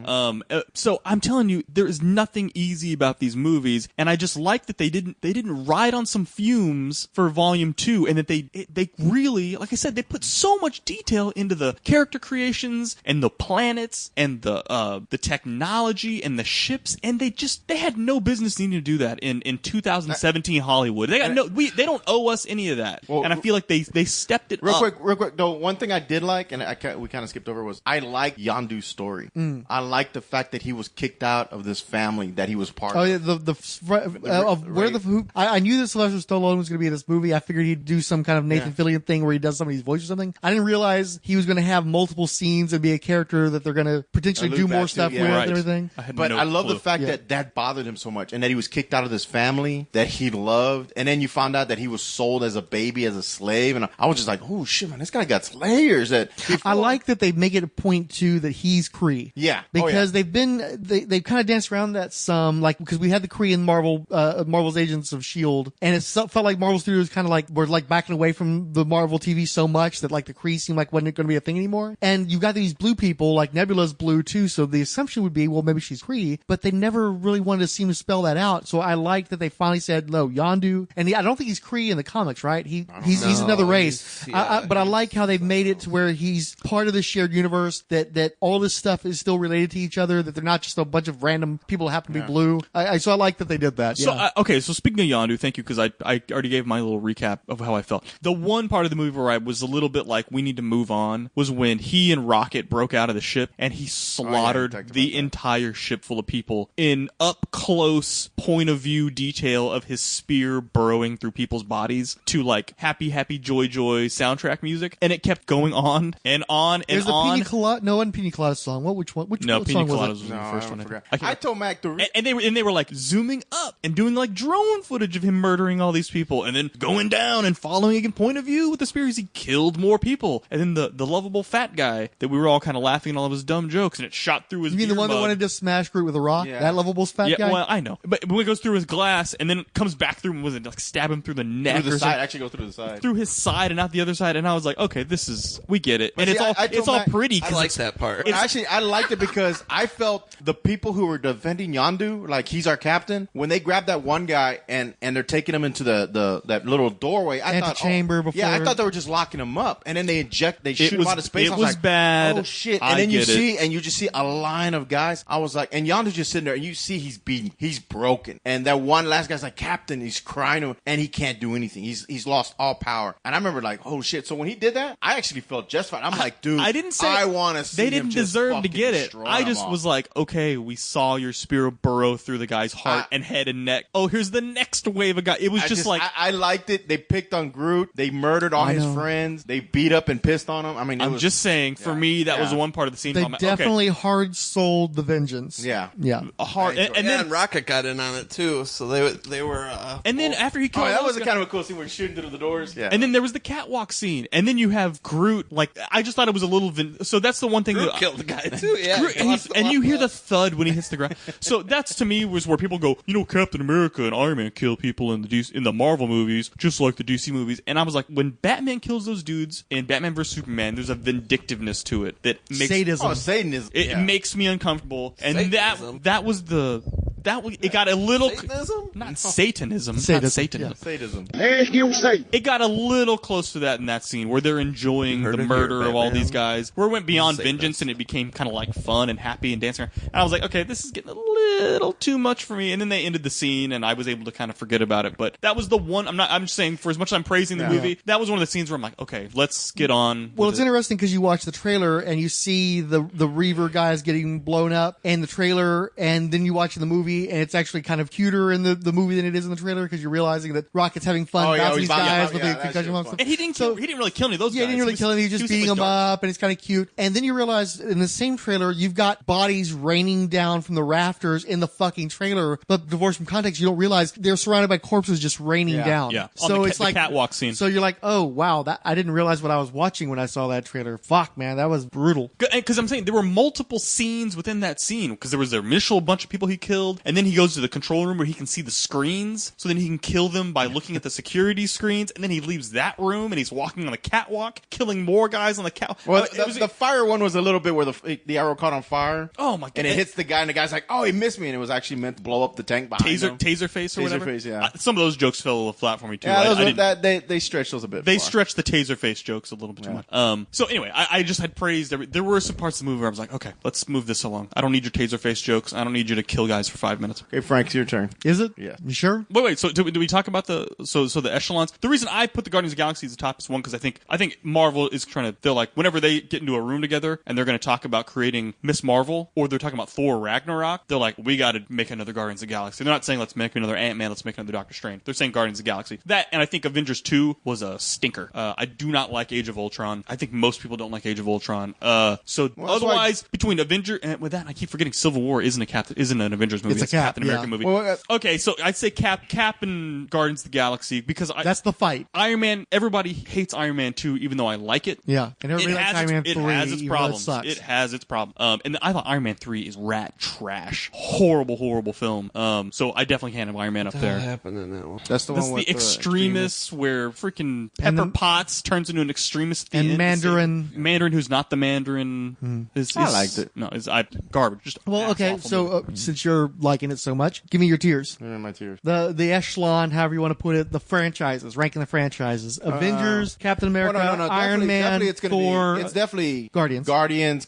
So I'm telling you, there is nothing easy about these movies, and I just like that they didn't ride on some fumes for Volume 2, and that they really, like I said, they put so much detail into the character creations and the planets and the technology and the ships, and they had no business needing to do that in 2017 Hollywood. They don't owe us any of that, Well, and I feel like they stepped it Real up. quick, though, one thing I did like, and we kind of skipped over, was I like Yondu's story. I like the fact that he was kicked out of this family that he was part Oh of. yeah, I knew that Sylvester Stallone was going to be in this movie. I figured he'd do some kind of Nathan Fillion thing where he does somebody's voice or something. I didn't realize he was going to have multiple scenes and be a character that they're going to potentially Allude do back more to, stuff yeah. with Right. and everything. But no I love clue. the fact Yeah. that bothered him so much, and that he was kicked out of this family that he loved, and then you found out that he was sold as a baby, as a slave, and I was just like, oh shit, man, this guy got layers. I like that they make it a point too that he's Kree. Yeah. because they've kind of danced around that some, like, because we had the Kree in Marvel's Agents of S.H.I.E.L.D. and it felt like Marvel Studios kind of like were like backing away from the Marvel TV so much that like the Kree seemed like wasn't going to be a thing anymore. And you've got these blue people, like Nebula's blue too, so the assumption would be, well, maybe she's Kree, but they never really wanted to seem to spell that out. So I like that they finally said, no, Yondu, and I don't think he's Kree in the comics, right? He's another race. But I like how they've made it to where he's part of the shared universe, that all this stuff is still related to each other, that they're not just a bunch of random people who happen to be blue. So I like that they did that. So, yeah. okay, so speaking of Yondu, thank you, because I already gave my little recap of how I felt. The one part of the movie where I was a little bit like, we need to move on, was when he and Rocket broke out of the ship, and he slaughtered talked about the that. entire ship full of people in up-close point-of-view detail of his spear burrowing through people's bodies to, like, happy, happy, joy, joy soundtrack music, and it kept going on and on and There's the on. Pina Colada. No, one Pina Colada song. Which one? No, what Pina song Coladas was was it? the first one. forgot. I can't I told Mac the and they were like zooming up and doing like drone footage of him murdering all these people, and then going down and following in point of view with the spears. He killed more people, and then the lovable fat guy that we were all kind of laughing at all of his dumb jokes, and it shot through his. You mean the beer one that mug. wanted to smash Groot with a rock? Yeah. That lovable fat Yeah, guy? well, I know, but when it goes through his glass and then it comes back through, was it like stab him through the neck Through or the something? side, actually go through the side. Through his side and not the other side, and I was like, okay, we get it, and see, it's all I told it's all Matt- pretty. I 'cause like it's- that part. Actually, I liked it because I felt the people who were defending Yondu, like he's our captain, when they grabbed that one guy and they're taking him into the that little doorway. I thought, Antechamber before. Yeah, I thought they were just locking him up, and then they shoot him was- out of space. it I was like, bad. Oh shit! I And then you get it. you just see a line of guys. I was like, and Yondu's just sitting there, and you see he's beaten, he's broken, and that one last guy's like, Captain, he's crying to him, and he can't do anything. He's lost all power. And I remember like, oh shit! So when he did that, I actually felt justified. I'm like, dude, I didn't say I want to see. they him didn't just deserve to fucking get it. destroy I them just all. was like, okay, we saw your spear burrow through the guy's heart and head and neck. Oh, here's the next wave of guy. It was just like I liked it. They picked on Groot. They murdered all I his know. friends. They beat up and pissed on him. I mean, it I'm was, just saying. For me, that was yeah. one part of the scene. They I'm like, definitely hard sold the vengeance. Yeah. Yeah. okay, a hard, I and, enjoyed and yeah, then and Rocket got in on it too, so they were. and then after he Oh, killed, that those was guys- kind of a cool scene where he's shooting through the doors. Yeah. And then there was the catwalk scene, and then you have Groot. Like, I just thought it was a little. So that's the one thing Groot that killed the guy too. Yeah, Groot- and you hear the thud when he hits the ground. So that's to me was where people go, Captain America and Iron Man kill people in the Marvel movies, just like the DC movies. And I was like, when Batman kills those dudes in Batman vs Superman, there's a vindictiveness to it that makes Sadism. Oh, Satanism. it yeah. makes me uncomfortable. And Satanism. it got a little Satanism? not Satanism, Sadism, not Satanism. Sadism. It got a little close to that in that scene where they're enjoying heard the it murder here, of all Batman. these guys. Where it went beyond Satanist. vengeance and it became kind of like fun and happy and dancing around. And I was like, okay, this is getting a little too much for me. And then they ended the scene and I was able to kind of forget about it. But that was the one. I'm just saying, for as much as I'm praising the movie, that was one of the scenes where I'm like, okay, let's get on. Well, with it's it. interesting because you watch the trailer and you see the Reaver guys getting blown up and the trailer, and then you watch the movie and it's actually kind of cuter in the movie than it is in the trailer because you're realizing that Rocket's having fun Oh, yeah, bouncing he's these bouncing- guys yeah, with yeah, the that concussion shit was bombs. fun. And he didn't really kill any of those Yeah, guys. he didn't really kill him. He was just beating them up, and it's kind of cute. And then you realize in the same trailer, you've got bodies raining down from the rafters in the fucking trailer. But divorced from context, you don't realize they're surrounded by corpses just raining down. Yeah. On So the it's like catwalk scene. So you're like, oh wow, that I didn't realize what I was watching when I saw that trailer. Fuck, man, that was brutal. Because I'm saying there were multiple scenes within that scene. Because there was the initial bunch of people he killed, and then he goes to the control room where he can see the screens, so then he can kill them by looking at the security screens, and then he leaves that room and he's walking on the catwalk, killing more guys on the catwalk. Well, the fire one was a little bit where the arrow caught on fire. Oh my god! And it hits the guy, and the guy's like, "Oh, he missed me," and it was actually meant to blow up the tank behind him. taser face or Taser whatever. face, yeah. Some of those jokes fell a little flat for me too. Yeah, I those didn't- they stretched those a bit. They far. stretched the taser face jokes a little bit too much. So anyway, I just had praised there were some parts of the movie where I was like, okay, let's move this along. I don't need your taser face jokes. I don't need you to kill guys for 5 minutes. Okay, Frank, it's your turn. Is it? Yeah. You sure? Wait. So do we talk about the echelons? The reason I put the Guardians of the Galaxy as the top is one because I think Marvel is trying to. They're like whenever they get into a room together and they're going to talk about creating Miss Marvel or they're talking about Thor Ragnarok, they're like, we got to make another Guardians of the Galaxy. They're not saying let's make another Ant-Man, let's make another Doctor Strange. They're saying Guardians of the Galaxy. That and I think Avengers 2 was a stinker. I do not like Age of Ultron. I think most people don't like Age of Ultron. So Well, that's otherwise, between Avenger and with that, I keep forgetting Civil War isn't an Avengers movie. It's a Cap, Captain America yeah. movie. Well, Okay, so I'd say Cap and Guardians of the Galaxy because That's the fight. Iron Man. Everybody hates Iron Man 2, even though I like it. Yeah, and everybody likes Iron Man 3. It has its even though it problems. sucks. It has its problems. And I thought Iron Man 3 is rat trash. Horrible film. So I definitely can't have Iron Man up What there. happened in that one? that's the That's one with the extremists where freaking And Pepper then- Potts turns into an extremist. at the and end. Mandarin. Mandarin who's not the Mandarin. I liked it. No, it's garbage. Just Well, ass okay, awful so movie. since you're liking it so much, give me your tiers. My tears. The echelon, however you want to put it, the franchises, ranking the franchises. Avengers, Captain America, Iron Man, definitely it's gonna Thor. It's definitely Guardians.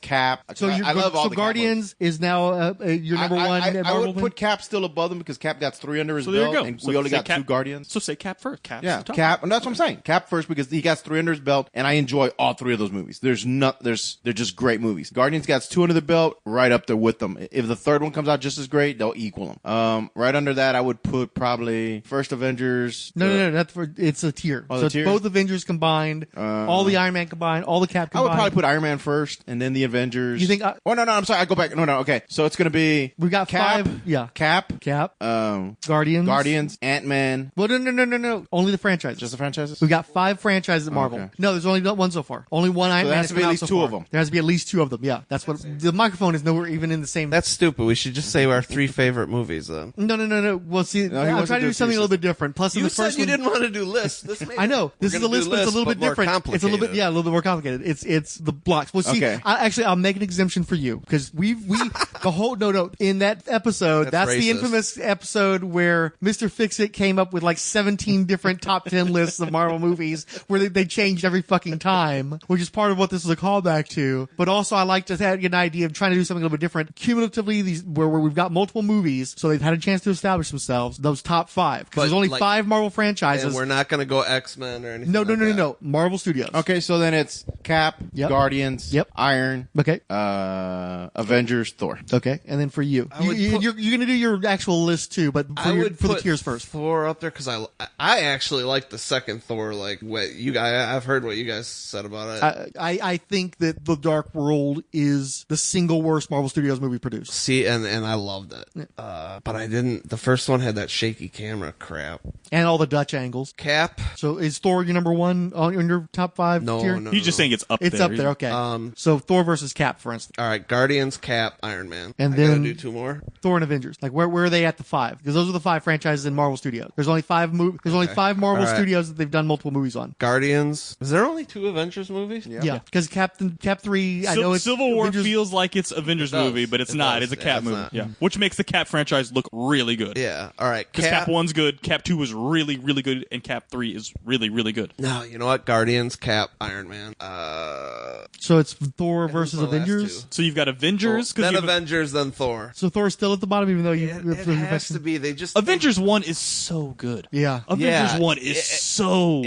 Cap. So I love all the Cap Guardians is now your number one I Marvel would thing? put Cap still above them because Cap got 3 under his So there belt, you go. and So we only say got Cap- 2 Guardians. So say Cap first. Cap's Yeah, the top. Cap, and that's what I'm saying. Cap first because he got 3 under his belt, and I enjoy all 3 of those movies. They're just great movies. Guardians got 2 under the belt, right up there with them. If the third one comes out just as great, they'll equal them. Right under that, I would put probably first Avengers. No, that's it's a tier. Oh, so the it's tier? both Avengers combined, all the Iron Man combined, all the Cap I combined. would probably put Iron Man first, and then the Avengers. You think oh no, I'm sorry. I go back. No, okay. So it's gonna be. we We got Cap. 5. Yeah. Cap. Guardians. Ant-Man. Well, no. Only the franchises. Just the franchises? We've got 5 franchises at Marvel. Okay. No, there's only one so far. Only one Iron there Man has to be at least 2 of them. There has to be at least 2 of them. Yeah, that's what the microphone is nowhere even in the same. That's stupid. We should just say our 3 favorite movies then. No. Well, see, No, he I'm wants trying to to do do something a pieces. little bit different. Plus, in You the said first you one, didn't want to do lists. This I know this is a list, but it's a little bit different. It's a little bit, a little bit more complicated. It's the blocks. Well, see, Okay. I'll make an exemption for you because we the whole no in that episode. That's the racist. infamous episode where Mr. Fixit came up with like 17 different top 10 lists of Marvel movies where they changed every fucking time, which is part of what this is a callback to. But also, I like to have an idea of trying to do something a little bit different. Cumulatively, these where we've got multiple movies, so they've had a chance to establish themselves. Those top 5 because But, there's only like- 5 Marvel franchises. And we're not going to go X-Men or anything. No. Marvel Studios. Okay, so then it's Cap, Yep. Guardians, Yep. Iron, Okay. Avengers, Thor. Okay. And then for you, I would you're going to do your actual list too, but for, I would for the put tiers first. Thor up there because I actually like the second Thor. Like what you guys, I've heard what you guys said about it. I think that The Dark World is the single worst Marvel Studios movie produced. See, and I loved it, but I didn't. The first one had that shaky camera crap. And all the Dutch angles. Cap, So is Thor your number 1 on your top 5 no, tier? no. He's just saying it's up It's there. up there, okay. Um, So Thor versus Cap, for instance. All right, Guardians, Cap, Iron Man, And I gotta then- do 2 more. Thor and Avengers. Like where are they at the 5? Because those are the 5 franchises in Marvel Studios. There's only 5 5 Marvel All right. Studios that they've done multiple movies on. Guardians. Is there only 2 Avengers movies? Yeah, because Cap 3, I know it's Civil War Avengers- feels like it's Avengers It does. movie, but it's It not. does. It's a Yeah, Cap it's movie. not. Yeah, which makes the Cap franchise look really good. Yeah. All right, Because Cap 1's good, Cap 2 is really, really good, and Cap 3 is really, really good. No, you know what? Guardians, Cap, Iron Man. So it's Thor versus my last Avengers. 2? So you've got Avengers, Then because Avengers, then Thor. So Thor's still at the bottom, even though you. It has to be. They just Avengers 1 is so good. Yeah. Avengers Yeah. 1 is so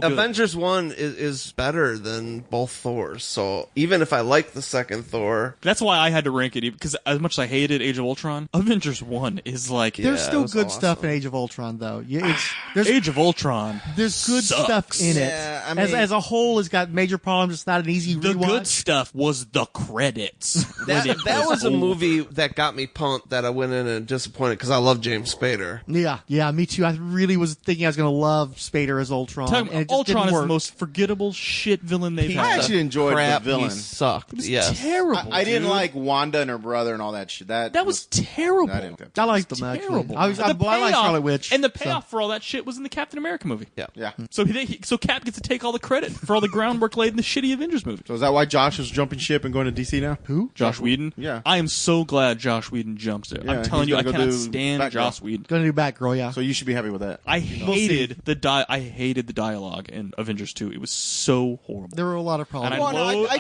good. Avengers 1 is better than both Thors. So even if I like the second Thor, That's why I had to rank it, because as much as I hated Age of Ultron, Avengers 1 is like... There's Yeah, it still was good awesome. stuff in Age of Ultron, though. Yeah, there's Age of Ultron. there's good sucks. stuff in it. Yeah, I mean- as a whole, it's got major problems. It's not an easy The rewatch. good stuff was the credits. that was a movie that got me pumped that I went in and disappointed because I love James Spader. Yeah, me too. I really was thinking I was going to love Spader as Ultron. Talking and it about just Ultron didn't is work. the most forgettable shit villain they've I had. actually enjoyed Crap, the villain. He sucked. It was Yes. terrible. I didn't dude. like Wanda and her brother and all that shit. That was terrible. I didn't. I liked them, actually. Terrible. I like payoff- Scarlet Witch. And the so. payoff for all that shit was in the Captain America movie. Yeah. Yeah. So so Cap gets to take all the credit for all the groundwork laid in the shitty Avengers movie. So is that why Josh is jumping ship and going to DC now? Who? Josh Whedon. Yeah. I am so glad Josh Whedon jumps it. Yeah, I'm telling he's you, I gonna go cannot do stand Batgirl. Josh Whedon. Going to do Batgirl, yeah. So you should be happy with that. I see. hated I hated the dialogue in Avengers 2. It was so horrible. There were a lot of problems. And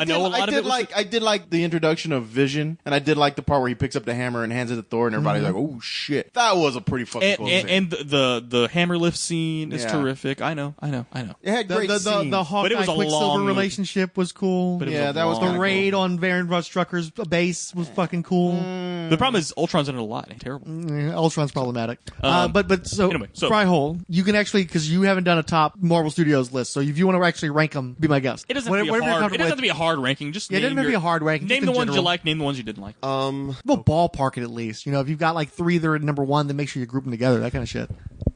I know a lot of it was I did like the introduction of Vision, and I did like the part where he picks up the hammer and hands it to Thor, and everybody's like, "Oh shit, that was a pretty fucking cool scene." and the hammer lift scene is Yeah. terrific. I know. It had The, great the, scenes. the Hawkeye But it was a Quicksilver long movie. relationship was cool. But it Yeah, was a that was The long- kinda raid on Baron von Strucker's base was fucking cool. The problem is Ultron's in it a lot. It's terrible. Yeah, Ultron's problematic. Um, But so, anyway, so- Fryhole, you can actually, because you haven't done a top Marvel Studios list, so if you want to actually rank them, be my guest. It doesn't have to be Whatever a you're hard. It comfortable doesn't have with. to be a hard ranking. Just Yeah, it doesn't have to be a hard ranking, Name just the in ones you general. like. Name the ones you didn't like. Well, ballpark it at least. You know, if you've got like 3 that are at number 1, then make sure you group them together. That kind of shit.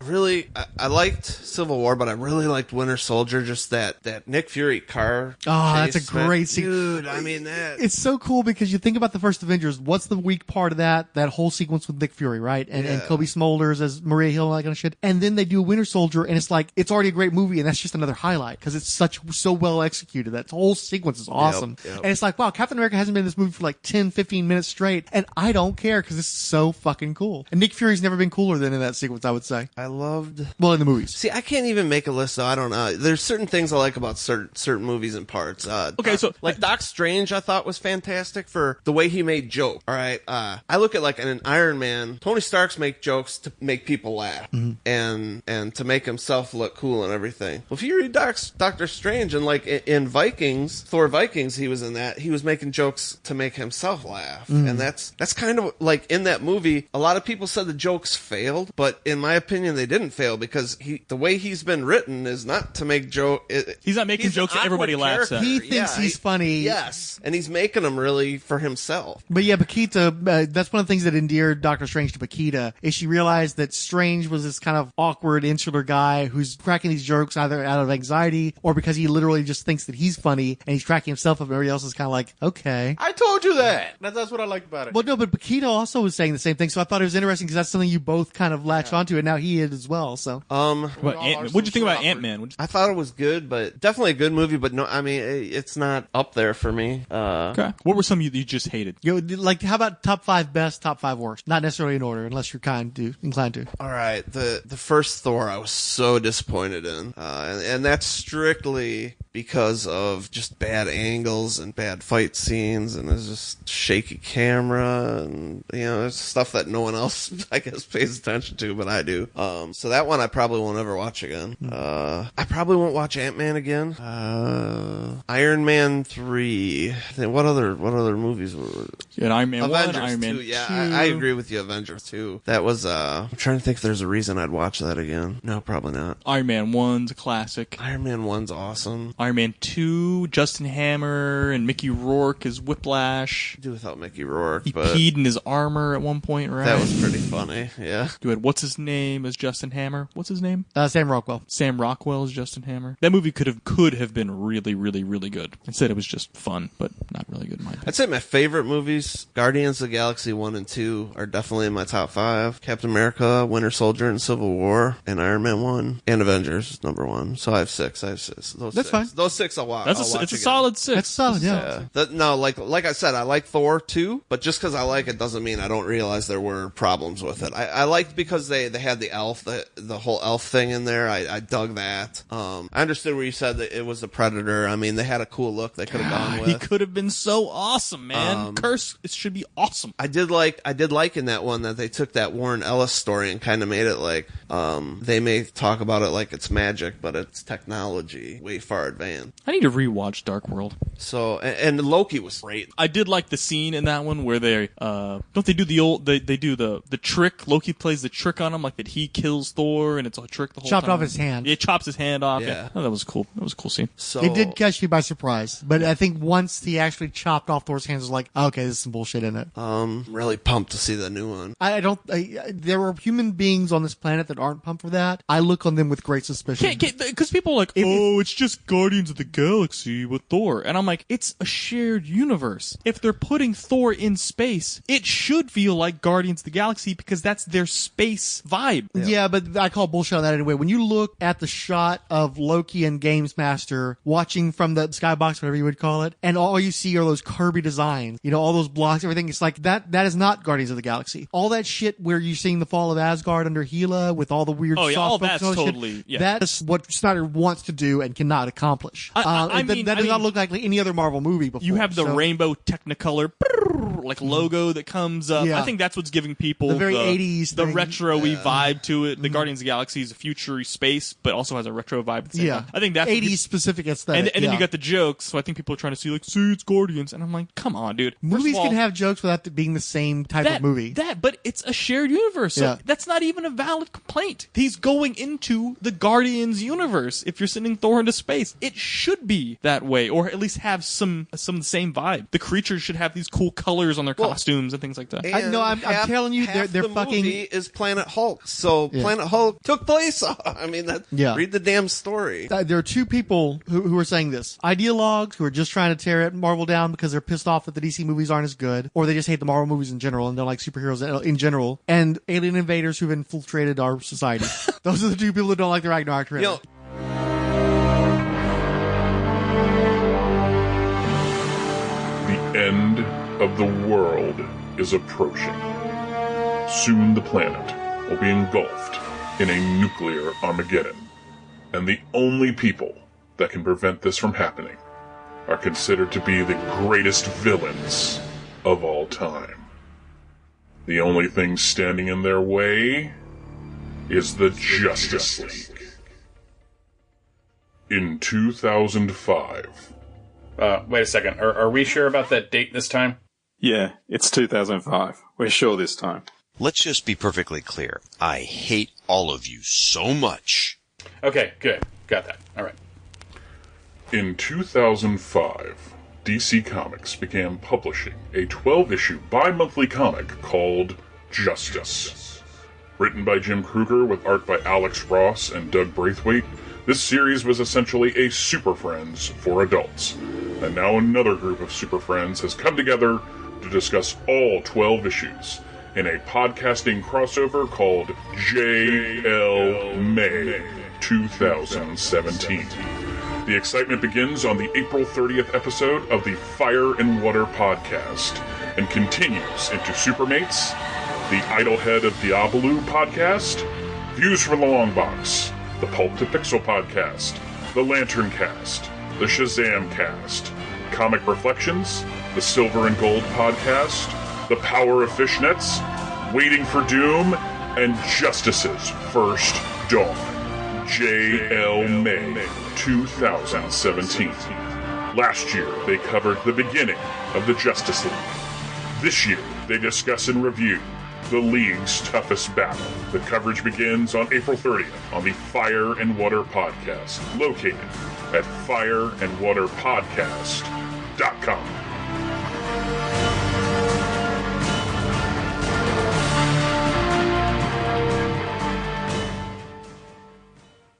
Really, I liked Civil War, but I really liked Winter Soldier. Just that Nick Fury car. Oh, that's chase, a great scene. dude. I mean that. It's so cool because you think about the first Avengers. What's the weak part of that? That whole sequence with Nick Fury, right? And Yeah. Kobe Smulders as Maria Hill and that kind of shit. And then they do Winter Soldier, and it's like it's already a great movie, and that's just another highlight because it's so well executed. That whole sequence is awesome. Yep. And it's like, wow, Captain America hasn't been in this movie for like 10, 15 minutes straight, and I don't care because it's so fucking cool. And Nick Fury's never been cooler than in that sequence, I would say. I loved. Well, in the movies. See, I can't even make a list, so I don't know. There's certain things I like about certain movies and parts. Okay, so- like Doc Strange, I thought was fantastic for the way he made jokes. All right, I look at like an Iron Man. Tony Stark's make jokes to make people laugh and to make himself look cool and everything. Well, if you read Doctor Strange and like in Vikings, Thor Vikings, he was in that. He was making jokes to make himself laugh, and that's kind of like in that movie. A lot of people said the jokes failed, but in my opinion, they didn't fail because the way he's been written is not to make joke. He's not making jokes that everybody laughs at. He thinks he's funny. Yes, and he's making them really for himself. But yeah, Paquita, that's one of the things that endeared Doctor Strange to Paquita, is she realized that Strange was this kind of awkward, insular guy who's cracking these jokes either out of anxiety or because he literally just thinks that he's funny and he's cracking himself up and everybody else is kind of like, okay. I told you that. That's what I liked about it. Well, no, but Paquita also was saying the same thing, so I thought it was interesting because that's something you both kind of latched onto, and now he is as well, so. What'd you think about Ant-Man? I thought it was good, but definitely a good movie, but no, I mean, it's not up there for me. Okay. What were some you just hated? Like, how about top 5 best, top 5 worst? Not necessarily in order, unless you're inclined to. All right, the first Thor I was so disappointed in, and that's strictly because of just bad angles and bad fight scenes, and there's just shaky camera, and there's stuff that no one else, I guess, pays attention to, but I do. So that one I probably won't ever watch again. I probably won't watch Ant-Man again. Iron Man 3. What other movies were? Yeah, Iron Man Avengers 1, Iron Man 2. Yeah, 2. I agree with you. Avengers 2. That was. I'm trying to think if there's a reason I'd watch that again. No, probably not. Iron Man 1's a classic. Iron Man 1's awesome. Iron Man 2, Justin Hammer and Mickey Rourke as Whiplash. I do without Mickey Rourke, He but peed in his armor at one point, right? that was pretty funny. Yeah. You had what's his name as Justin Hammer? What's his name? Sam Rockwell. Sam Rockwell as Justin Hammer. That movie could have been really, really, really good. Instead, it was just fun, but not really good in my opinion. I'd say my favorite movies, Guardians of the Galaxy 1 and 2, are definitely in my top 5. Captain America, Winter Soldier, and Civil War, and Iron Man 1, and Avengers is number 1. So I have 6. That's fine. Those 6 I'll watch. It's a solid 6. That's solid, yeah. No, like I said, I like Thor 2, but just because I like it doesn't mean I don't realize there were problems with it. I liked because they had the elf, the whole elf thing in there. I dug that. I understood where you said that it was the Predator. I mean, they had a cool look they could have gone with. He could have been so awesome, man. Curse, it should be awesome. I did like in that one that they took that Warren Ellis story and kind of made it like they may talk about it like it's magic, but it's technology way far advanced. I need to rewatch Dark World. So and Loki was great. I did like the scene in that one where they don't they do the old they do the trick. Loki plays the trick on him, like that he kills Thor and it's a trick the whole time. Chopped off his hand. Yeah, chops his hand off. Yeah. Oh, that was cool. That was a cool scene. So It did catch me by surprise, but I think once he actually chopped off Thor's hands, I was like, okay, there's some bullshit in it. really pumped to see the new one. There are human beings on this planet that aren't pumped for that. I look on them with great suspicion. Because people are like, it's just Guardians of the Galaxy with Thor. And I'm like, it's a shared universe. If they're putting Thor in space, it should feel like Guardians of the Galaxy because that's their space vibe. Yeah, but I call bullshit on that anyway. When you look at the shot of Loki and Games Master watching from the skybox, whatever you would call it, and all you see are those Kirby designs, all those blocks, everything, it's like that is not Guardians of the Galaxy. All that shit where you're seeing the fall of Asgard under Hela with all the weird all soft that's focus and all that totally, shit, yeah. that's what Snyder wants to do and cannot accomplish. That does not look like any other Marvel movie before. You have the rainbow Technicolor logo that comes up. Yeah. I think that's what's giving people The very 80s the thing. retro-y vibe to it. The Guardians of the Galaxy is a future space, but also has a retro vibe at the same time. I think that's 80s specific aesthetic. and then you got the jokes, so I think people are trying to see, like, see, it's Guardians. And I'm like, come on, dude. First movies of all, can have jokes without it being the same type of movie. But it's a shared universe, so that's not even a valid complaint. He's going into the Guardians universe. If you're sending Thor into space, it should be that way, or at least have some of the same vibe. The creatures should have these cool colors on their costumes and things like that. I'm telling you, they're the fucking. Movie is Planet Hulk, so Planet Hulk took place. I mean, read the damn story. There are two people who are saying this. Ideologues who are just trying to tear Marvel down because they're pissed off that the DC movies aren't as good, or they just hate the Marvel movies in general and don't like superheroes in general, and alien invaders who've infiltrated our society. Those are the two people who don't like the Ragnarok trailer. The end of the world is approaching. Soon the planet will be engulfed in a nuclear Armageddon, and the only people that can prevent this from happening are considered to be the greatest villains of all time. The only thing standing in their way is the Justice League. In 2005... wait a second. Are we sure about that date this time? Yeah, it's 2005. We're sure this time. Let's just be perfectly clear. I hate all of you so much. Okay, good. Got that. All right. In 2005, DC Comics began publishing a 12-issue bi-monthly comic called Justice. Written by Jim Kruger with art by Alex Ross and Doug Braithwaite, this series was essentially a Super Friends for adults. And now another group of Super Friends has come together to discuss all 12 issues in a podcasting crossover called JL May 2017. The excitement begins on the April 30th episode of the Fire and Water podcast and continues into Supermates, the Idlehead of Diabolu podcast, Views from the Long Box, the Pulp to Pixel podcast, the Lantern Cast, the Shazam Cast, Comic Reflections, the Silver and Gold podcast, the Power of Fishnets, Waiting for Doom, and Justice's First Dawn. JL May 2017. Last year, they covered the beginning of the Justice League. This year, they discuss and review the League's toughest battle. The coverage begins on April 30th on the Fire and Water podcast, located at fireandwaterpodcast.com.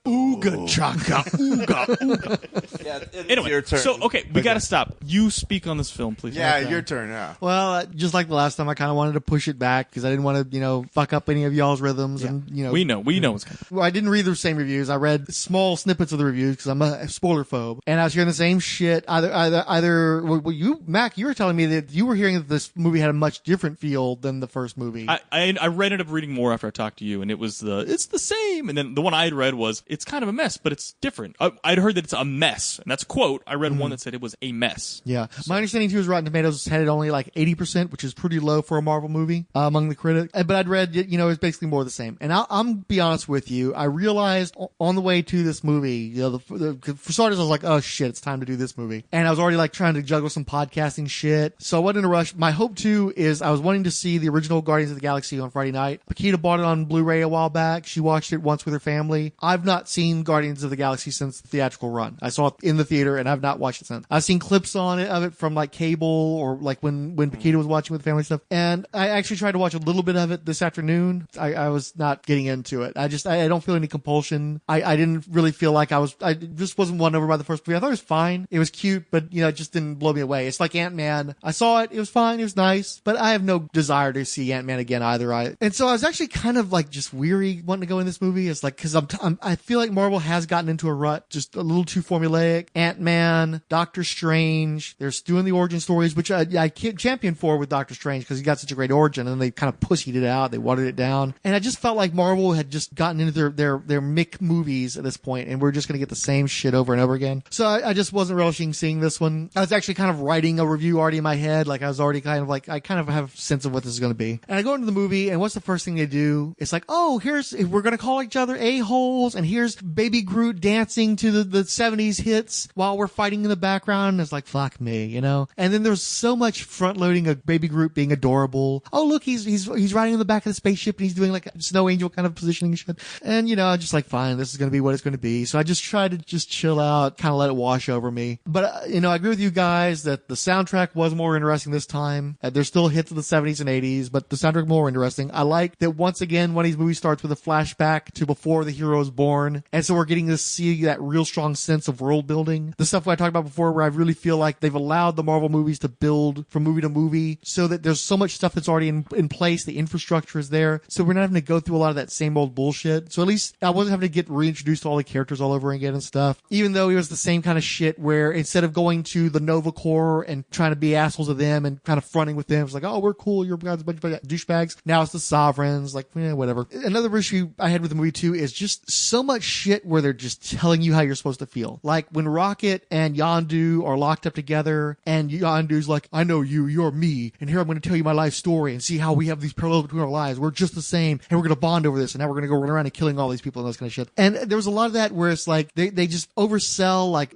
Ooga chaka, ooga, ooga. Anyway, your turn. so okay, we got to stop. You speak on this film, please. Yeah, your turn. Yeah. Well, just like the last time, I kind of wanted to push it back because I didn't want to, fuck up any of y'all's rhythms. And we know what's coming. Well, I didn't read the same reviews. I read small snippets of the reviews because I'm a spoiler phobe, and I was hearing the same shit. Either. Well, you, Mac, you were telling me that you were hearing that this movie had a much different feel than the first movie. I ended up reading more after I talked to you, and it was it's the same. And then the one I had read was it's kind of a mess, but it's different. I'd heard that it's a mess, and that's a quote. I read one that said it was a mess. Yeah. My understanding too is Rotten Tomatoes had it only like 80%, which is pretty low for a Marvel movie among the critics. But I'd read, it's basically more the same. And I'm be honest with you, I realized on the way to this movie, for starters, I was like, oh shit, it's time to do this movie. And I was already like trying to juggle some podcasting shit. So I wasn't in a rush. My hope too is I was wanting to see the original Guardians of the Galaxy on Friday night. Paquita bought it on Blu-ray a while back. She watched it once with her family. I've not seen Guardians of the Galaxy since the theatrical run. I saw it in the theater and I've not watched it since. I've seen clips of it from like cable or like when Paquita was watching with family stuff. And I actually tried to watch a little bit of it this afternoon. I was not getting into it. I don't feel any compulsion. I didn't really feel like I just wasn't won over by the first movie. I thought it was fine. It was cute, but it just didn't blow me away. It's like Ant-Man. I saw it. It was fine. It was nice, but I have no desire to see Ant-Man again either. And so I was actually kind of like just weary wanting to go in this movie. It's like, cause I feel like Marvel has gotten into a rut, just a little too formulaic. Ant-Man, Doctor Strange, they're doing the origin stories, which I champion for with Doctor Strange because he got such a great origin, and they kind of pussied it out. They watered it down. And I just felt like Marvel had just gotten into their Mick movies at this point, and we're just going to get the same shit over and over again. So I just wasn't relishing seeing this one. I was actually kind of writing a review already in my head. Like I was already kind of like, I kind of have a sense of what this is going to be. And I go into the movie, and what's the first thing they do? It's like, oh, we're going to call each other a-holes, and here's Baby Groot dancing to the 70s hits while we're fighting in the background. And it's like, fuck me, And then there's so much front loading of Baby Groot being adorable. Oh, look, he's riding in the back of the spaceship and he's doing like a snow angel kind of positioning shit. And, I'm just like, fine, this is going to be what it's going to be. So I just try to just chill out, kind of let it wash over me. But, I agree with you guys that the soundtrack was more interesting this time. There's still hits of the 70s and 80s, but the soundtrack more interesting. I like that once again, one of these movies starts with a flashback to before the hero is born. And so we're getting to see that real strong sense of world building. The stuff I talked about before where I really feel like they've allowed the Marvel movies to build from movie to movie so that there's so much stuff that's already in place. The infrastructure is there. So we're not having to go through a lot of that same old bullshit. So at least I wasn't having to get reintroduced to all the characters all over again and stuff. Even though it was the same kind of shit where instead of going to the Nova Corps and trying to be assholes of them and kind of fronting with them, it's like, oh, we're cool. You're guys a bunch of douchebags. Now it's the Sovereigns. Like, whatever. Another issue I had with the movie too is just so much shit where where they're just telling you how you're supposed to feel. Like when Rocket and Yondu are locked up together, and Yondu's like, I know you, you're me, and here I'm going to tell you my life story and see how we have these parallels between our lives. We're just the same, and we're going to bond over this, and now we're going to go run around and killing all these people and those kind of shit. And there was a lot of that where it's like they just oversell, like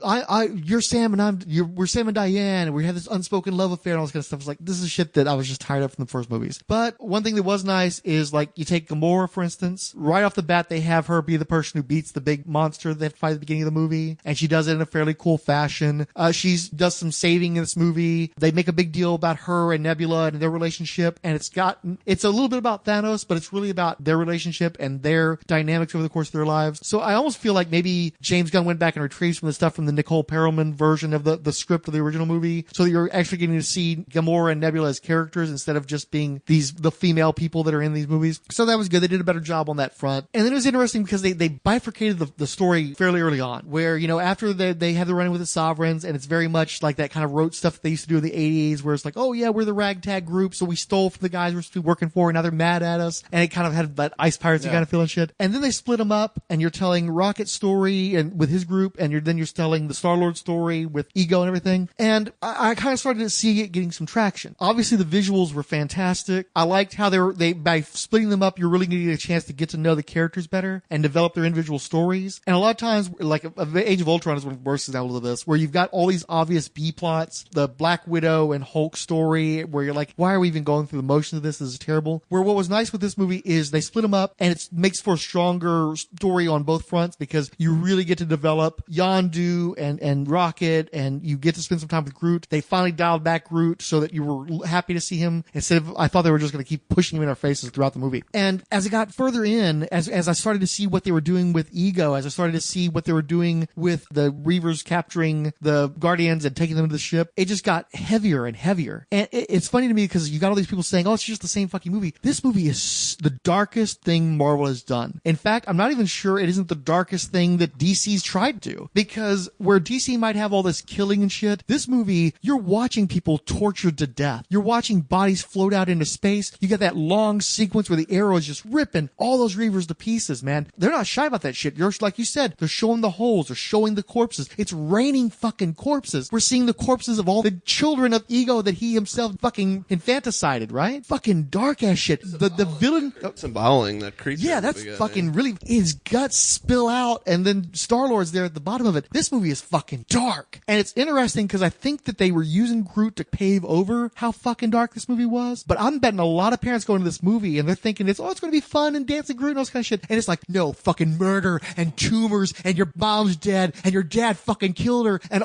you're Sam and we're Sam and Diane, and we have this unspoken love affair and all this kind of stuff. It's like, this is shit that I was just tired of from the first movies. But one thing that was nice is, like, you take Gamora, for instance, right off the bat, they have her be the person who beats the big monster that fight at the beginning of the movie, and she does it in a fairly cool fashion. She does some saving in this movie. They make a big deal about her and Nebula and their relationship, and it's a little bit about Thanos, but it's really about their relationship and their dynamics over the course of their lives. So I almost feel like maybe James Gunn went back and retrieved some of the stuff from the Nicole Perlman version of the script of the original movie, so that you're actually getting to see Gamora and Nebula as characters instead of just being the female people that are in these movies. So that was good. They did a better job on that front. And then it was interesting because they bifurcated the story fairly early on, where, you know, after they had the run-in with the Sovereigns, and it's very much like that kind of rote stuff that they used to do in the 80s, where it's like, oh yeah, we're the ragtag group, so we stole from the guys we're supposed to be working for, and now they're mad at us. And it kind of had that Ice Pirates kind of feeling shit. And then they split them up, and you're telling Rocket's story and with his group, and you're telling the Star-Lord story with Ego and everything. And I kind of started to see it getting some traction. Obviously, the visuals were fantastic. I liked how they by splitting them up, you're really going to get a chance to get to know the characters better and develop their individual stories. And a lot of times, like Age of Ultron is one of the worst examples of this, where you've got all these obvious B plots, the Black Widow and Hulk story, where you're like, why are we even going through the motion of this? This is terrible. Where what was nice with this movie is they split them up, and it makes for a stronger story on both fronts, because you really get to develop Yondu and Rocket, and you get to spend some time with Groot. They finally dialed back Groot so that you were happy to see him, instead of, I thought they were just going to keep pushing him in our faces throughout the movie. And as it got further in, as I started to see what they were doing with Ego, as I started to see what they were doing with the Reavers capturing the Guardians and taking them to the ship, it just got heavier and heavier. And it's funny to me because you got all these people saying, oh, it's just the same fucking movie. This movie is the darkest thing Marvel has done. In fact, I'm not even sure it isn't the darkest thing that DC's tried to, because where DC might have all this killing and shit, this movie, you're watching people tortured to death. You're watching bodies float out into space. You got that long sequence where the arrow is just ripping all those Reavers to pieces, man. They're not shy about that shit. You're, like you said, they're showing the holes. They're showing the corpses. It's raining fucking corpses. We're seeing the corpses of all the children of Ego that he himself fucking infanticided, right? Fucking dark ass shit. The villain... Disemboweling that creature. Yeah, that's fucking really... His guts spill out, and then Star-Lord's there at the bottom of it. This movie is fucking dark. And it's interesting because I think that they were using Groot to pave over how fucking dark this movie was. But I'm betting a lot of parents go into this movie and they're thinking it's going to be fun and dancing Groot and all this kind of shit. And it's like, no, fucking murder and tumors, and your mom's dead, and your dad fucking killed her, and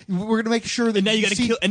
we're going to make sure that... And now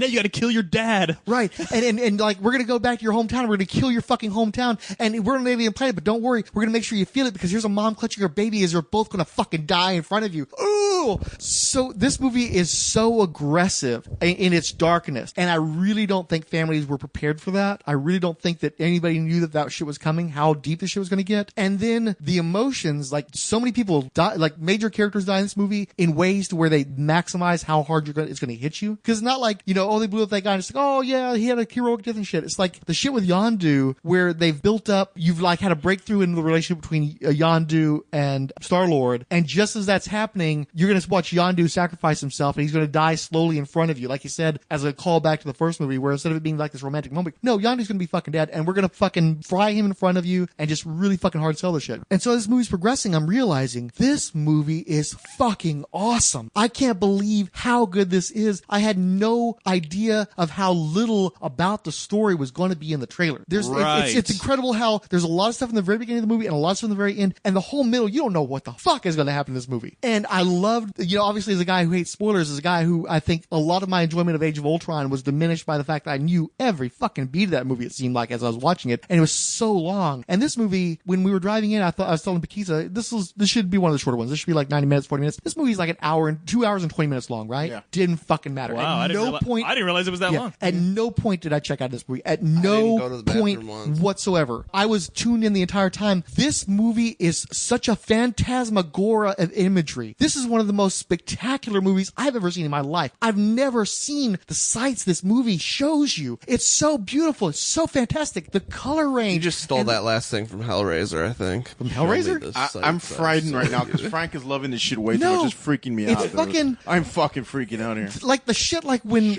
you got to kill your dad. Right. And like, we're going to go back to your hometown, we're going to kill your fucking hometown, and we're going to leave you in planet, but don't worry, we're going to make sure you feel it, because here's a mom clutching her baby as you're both going to fucking die in front of you. Ooh! So this movie is so aggressive in its darkness, and I really don't think families were prepared for that. I really don't think that anybody knew that shit was coming, how deep this shit was going to get. And then the emotions, like, so many people die, like major characters die in this movie in ways to where they maximize how hard it's going to hit you. Because it's not like, you know, oh, they blew up that guy and it's like, oh yeah, he had a heroic death and shit. It's like the shit with Yondu, where they've built up, you've like had a breakthrough in the relationship between Yondu and Star-Lord, and just as that's happening, you're going to watch Yondu sacrifice himself, and he's going to die slowly in front of you, like you said, as a callback to the first movie, where instead of it being like this romantic moment, no, Yondu's going to be fucking dead, and we're going to fucking fry him in front of you and just really fucking hard sell the shit. And so as this movie's progressing, I'm realizing this movie is fucking awesome. I can't believe how good this is. I had no idea of how little about the story was going to be in the trailer. It's incredible how there's a lot of stuff in the very beginning of the movie and a lot of stuff in the very end, and the whole middle, you don't know what the fuck is going to happen in this movie. And I loved, you know, obviously as a guy who hates spoilers, as a guy who I think a lot of my enjoyment of Age of Ultron was diminished by the fact that I knew every fucking beat of that movie, it seemed like, as I was watching it, and it was so long. And this movie, when we were driving in, I was telling Pakiza, this should be one of the shorter ones. This should be like 90 minutes, 40 minutes. This movie's like 2 hours and 20 minutes long, right? Yeah. Didn't fucking matter. Wow, I didn't realize it was that long. At no point did I check out this movie. At no point whatsoever. I was tuned in the entire time. This movie is such a phantasmagoria of imagery. This is one of the most spectacular movies I've ever seen in my life. I've never seen the sights this movie shows you. It's so beautiful. It's so fantastic. The color range. You just stole that last thing from Hellraiser, I think. From Hellraiser? I'm frightened right now out because Frank is loving this shit way too No. much. It's freaking me It's out. dude. fucking- I'm fucking freaking out here. Like the shit, like when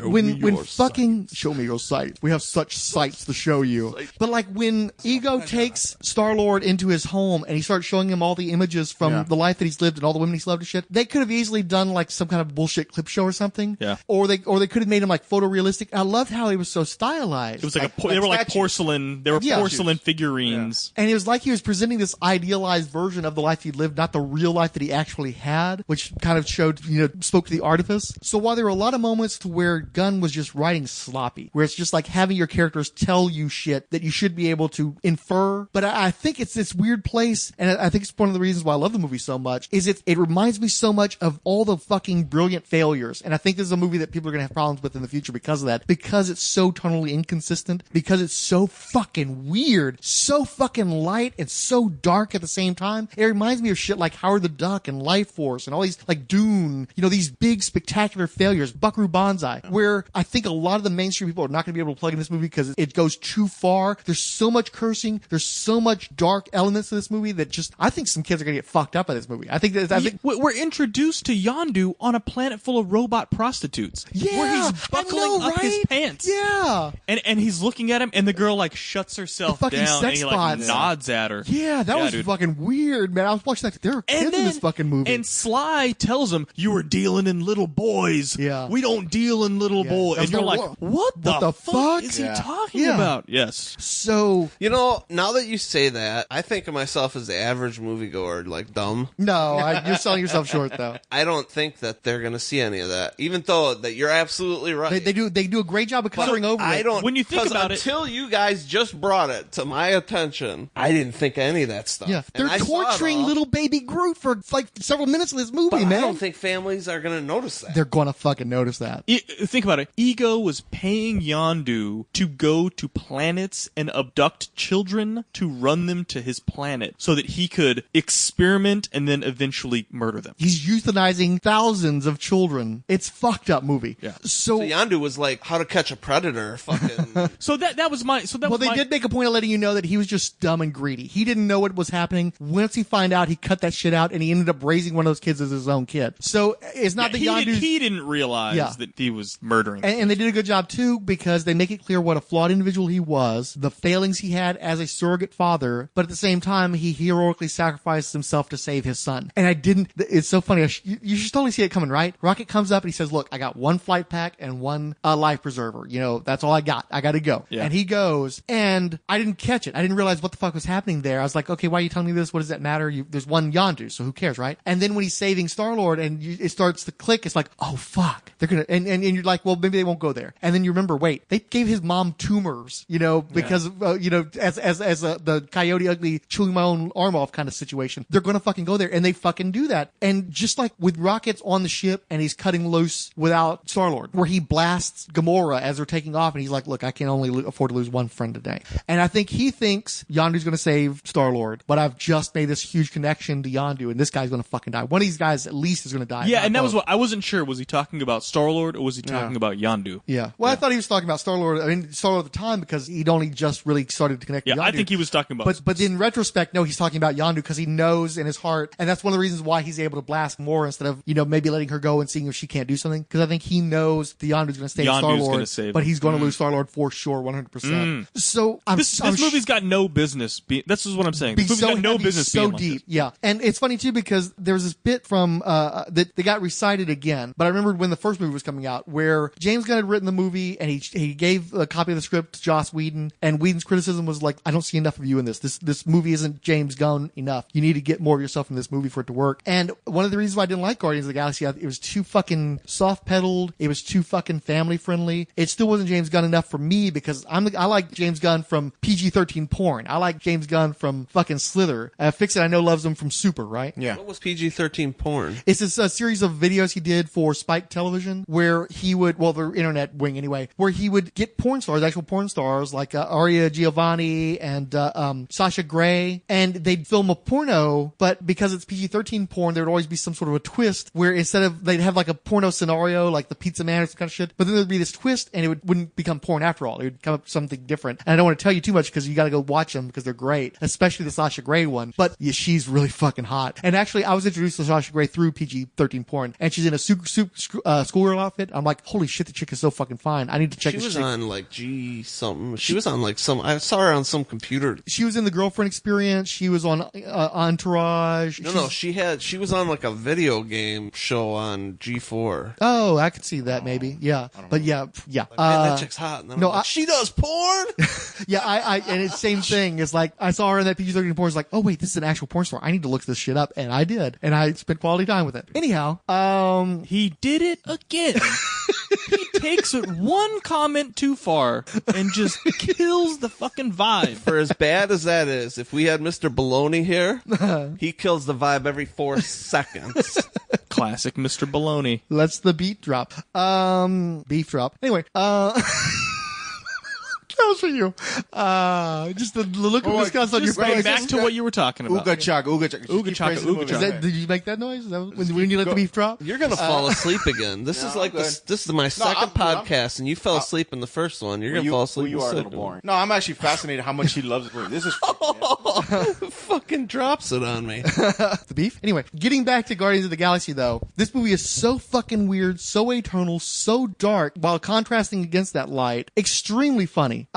fucking show me your sight. We have such sights to show you. But like when Ego takes Star-Lord into his home and he starts showing him all the images from the life that he's lived and all the women he's loved and shit, they could have easily done like some kind of bullshit clip show or something. Yeah. Or they could have made him like photorealistic. I loved how he was so stylized. It was they were like statues. porcelain. They were Yeah. porcelain figurines. And it was like he was presenting this idealized version of the life he lived, not the real life that he actually had, which kind of showed, spoke to the artifice. So while there were a lot of moments to where Gunn was just writing sloppy, where it's just like having your characters tell you shit that you should be able to infer, but I think it's this weird place, and I think it's one of the reasons why I love the movie so much, is it reminds me so much of all the fucking brilliant failures. And I think this is a movie that people are going to have problems with in the future because of that, because it's so tonally inconsistent, because it's so fucking weird, so fucking light and so dark at the same time. It reminds me of shit like Howard the Duck and Life Force and all these, like Dune, these big spectacular failures, Buckaroo Banzai, where I think a lot of the mainstream people are not going to be able to plug in this movie because it goes too far. There's so much cursing, there's so much dark elements to this movie that just, I think some kids are going to get fucked up by this movie. I think We're introduced to Yondu on a planet full of robot prostitutes. Yeah, where he's buckling I know, up his right? pants. Yeah. And he's looking at him, and the girl like shuts herself The fucking down, and sex he like spots. nods at her. Yeah, that was dude. fucking weird, man. I was watching that. There are kids in this fucking movie. And Sly tells him, "You were dealing in little boys. Yeah. We don't deal in little boys." That's And you're not like, what- "What the fuck is he Yeah. talking Yeah. about?" Yes. So, Now that you say that, I think of myself as the average moviegoer, like dumb. no, you're selling yourself short, though. I don't think that they're going to see any of that, even though that you're absolutely right. They do a great job of covering over I it. don't. When you think 'cause about it- until you guys just brought it to my attention, I didn't think of any of that stuff. Yeah, And they're I saw it torturing all, little baby Groot for like several minutes of this movie, but man. I don't think families are going to notice that. They're gonna fucking notice that. Think about it. Ego was paying Yondu to go to planets and abduct children to run them to his planet so that he could experiment and then eventually murder them. He's euthanizing thousands of children. It's fucked up movie. Yeah. So, So Yondu was like, "How to Catch a Predator?" Fucking. So that was my. So that well, was they my, did make a point of letting you know that he was just dumb and greedy. He didn't know what was happening. Once he found out, he cut that shit out, and he ended up raising one of those kids as his own kid. So it's not that Yondu's... he didn't realize Yeah. that he was murdering. And they did a good job, too, because they make it clear what a flawed individual he was, the failings he had as a surrogate father, but at the same time, he heroically sacrificed himself to save his son. And I didn't... It's so funny. You should totally see it coming, right? Rocket comes up and he says, look, I got one flight pack and one life preserver. That's all I got. I got to go. Yeah. And he goes, and I didn't catch it. I didn't realize what the fuck was happening there. I was like, okay, why are you telling me this? What does that matter? There's one Yondu, so who cares, right? And then when he's saving Star-Lord and it starts to click, it's like, oh, fuck. They're going to... And you're like, well, maybe they won't go there. And then you remember, wait, they gave his mom tumors, because, as the Coyote Ugly chewing my own arm off kind of situation. They're going to fucking go there, and they fucking do that. And just like with Rocket's on the ship and he's cutting loose without Star-Lord, where he blasts Gamora as they're taking off, and he's like, look, I can only afford to lose one friend today. And I think he thinks Yondu's going to save Star-Lord, but I've just made this huge connection to Yondu, and this guy's going to fucking die. One of these guys at least is going to die. Yeah, not and that was both. what I wasn't sure. Was he talking about Star-Lord or was he talking about Yondu? Yeah. Well, I thought he was talking about Star-Lord. I mean, Star-Lord at the time because he'd only just really started to connect Yeah, to Yondu. I think he was talking about. But in retrospect, no, he's talking about Yondu because he knows in his heart, and that's one of the reasons why he's able to blast more instead of maybe letting her go and seeing if she can't do something. Because I think he knows the Yondu's going to save Yondu's Star-Lord, gonna save but him. he's going to lose Star-Lord for sure, 100%. So this movie's got no business. This is what I'm saying. This movie's got no business so being like deep. this. Yeah, and it's funny too because there was this bit from that they got recited again. But I remembered when the first movie was coming out, where James Gunn had written the movie and he gave a copy of the script to Joss Whedon, and Whedon's criticism was like, "I don't see enough of you in this. This movie isn't James Gunn enough. You need to get more of yourself in this movie for it to work." And one of the reasons why I didn't like Guardians of the Galaxy, it was too fucking soft pedaled. It was too fucking family friendly. It still wasn't James Gunn enough for me because I like James Gunn from PG-13 porn. I like James Gunn from fucking Slither. Fixit, I know, loves him from Super, right? Yeah. What was PG-13 porn? It's this series of videos he did for Spike Television where he would, well, the internet wing anyway, where he would get porn stars, actual porn stars like Aria Giovanni and Sasha Grey, and they'd film a porno, but because it's PG-13 porn, there would always be some sort of a twist where instead of, they'd have like a porno scenario like the Pizza Man or some kind of shit, but then there'd be this twist and it wouldn't become porn after all. It would come up with something different. And I don't want to tell you too much because you got to go watch them because they're great, especially the Sasha Grey one. But yeah, she's really fucking hot. hot. And actually, I was introduced to Sasha Grey through PG-13 porn, and she's in a schoolgirl outfit. I'm like, holy shit, the chick is so fucking fine. I need to check She this was chick. on like G something. She was on like some. I saw her on some computer. She was in The Girlfriend Experience. She was on Entourage. No, she was on like a video game show on G4. Oh, I could see that maybe. Yeah, but yeah. Man, that chick's hot. And then no, I'm like, she does porn. Yeah, and it's same thing. It's like I saw her in that PG-13 porn. It's like, oh wait, this is an actual porn star. I need to look this shit up, and I did, and I spent quality time with it. Anyhow, he did it again. He takes it one comment too far and just kills the fucking vibe. For as bad as that is, if we had Mr. Baloney here, he kills the vibe every 4 seconds. Classic Mr. Baloney. let's the beat drop. Beef drop. Anyway, that was for you. Just the look of disgust on your Right face. back to what you were talking about. Ooga chaka, ooga chaka. Ooga chaka, ooga chaka. Did you make that noise? Is that when you let the beef drop? You're gonna fall asleep again. This is like this is my second podcast, and you fell asleep in the first one. You're gonna fall asleep. You in are a the little second boring. No, I'm actually fascinated how much he loves the movie. This is one. Fucking drops it on me. The beef? Anyway, getting back to Guardians of the Galaxy, though, this movie is so fucking weird, so atonal, so dark, while contrasting against that light. Extremely funny.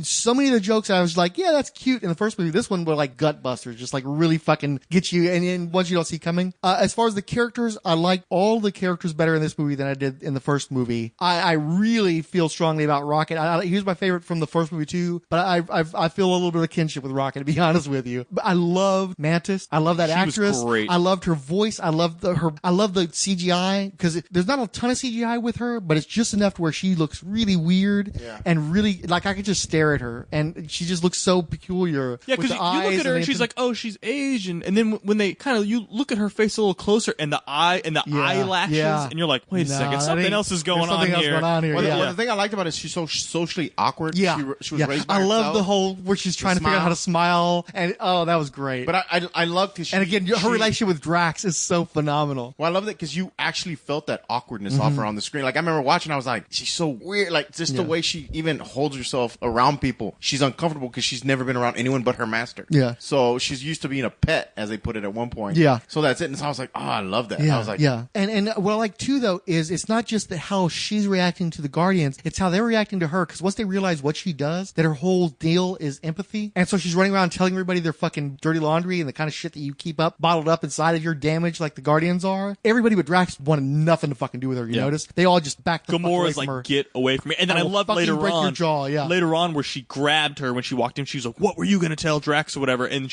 So many of the jokes, I was like, yeah, that's cute in the first movie. This one were like gut busters, just like really fucking get you, and then once you don't see coming. As far as the characters, I like all the characters better in this movie than I did in the first movie. I really feel strongly about Rocket. He was my favorite from the first movie too, but I feel a little bit of kinship with Rocket, to be honest with you. But I love Mantis. I love that actress. Was great. I loved her voice. I love the CGI, because there's not a ton of CGI with her, but it's just enough to where she looks really weird and really like I could just stare at her, and she just looks so peculiar. Yeah, because you look at her and she's like, oh, she's Asian, and then when they kind of you look at her face a little closer, and the eyelashes, and you're like, wait a second, something else is going on here. Well, the thing I liked about it is she's so socially awkward. Yeah, she was raised by I love herself. the whole where she's trying to figure out how to smile, and that was great. But I loved because and again, her relationship with Drax is so phenomenal. Well, I love that because you actually felt that awkwardness off her on the screen. Like I remember watching, I was like, she's so weird. Like just the way she even holds herself around people. She's uncomfortable because she's never been around anyone but her master. Yeah. So she's used to being a pet, as they put it at one point. Yeah. So that's it. And so I was like, oh, I love that. Yeah, I was like, And what I like too, though, is it's not just how she's reacting to the Guardians, it's how they're reacting to her. Because once they realize what she does, that her whole deal is empathy. And so she's running around telling everybody their fucking dirty laundry and the kind of shit that you keep up, bottled up inside of your damage like the Guardians are. Everybody but Drax wanted nothing to fucking do with her, you notice? They all just backed the fuck away Gamora's from her. like, get away from me. And then I love fucking later break your on, jaw, later on where she grabbed her when she walked in, she was like, what were you going to tell Drax or whatever? And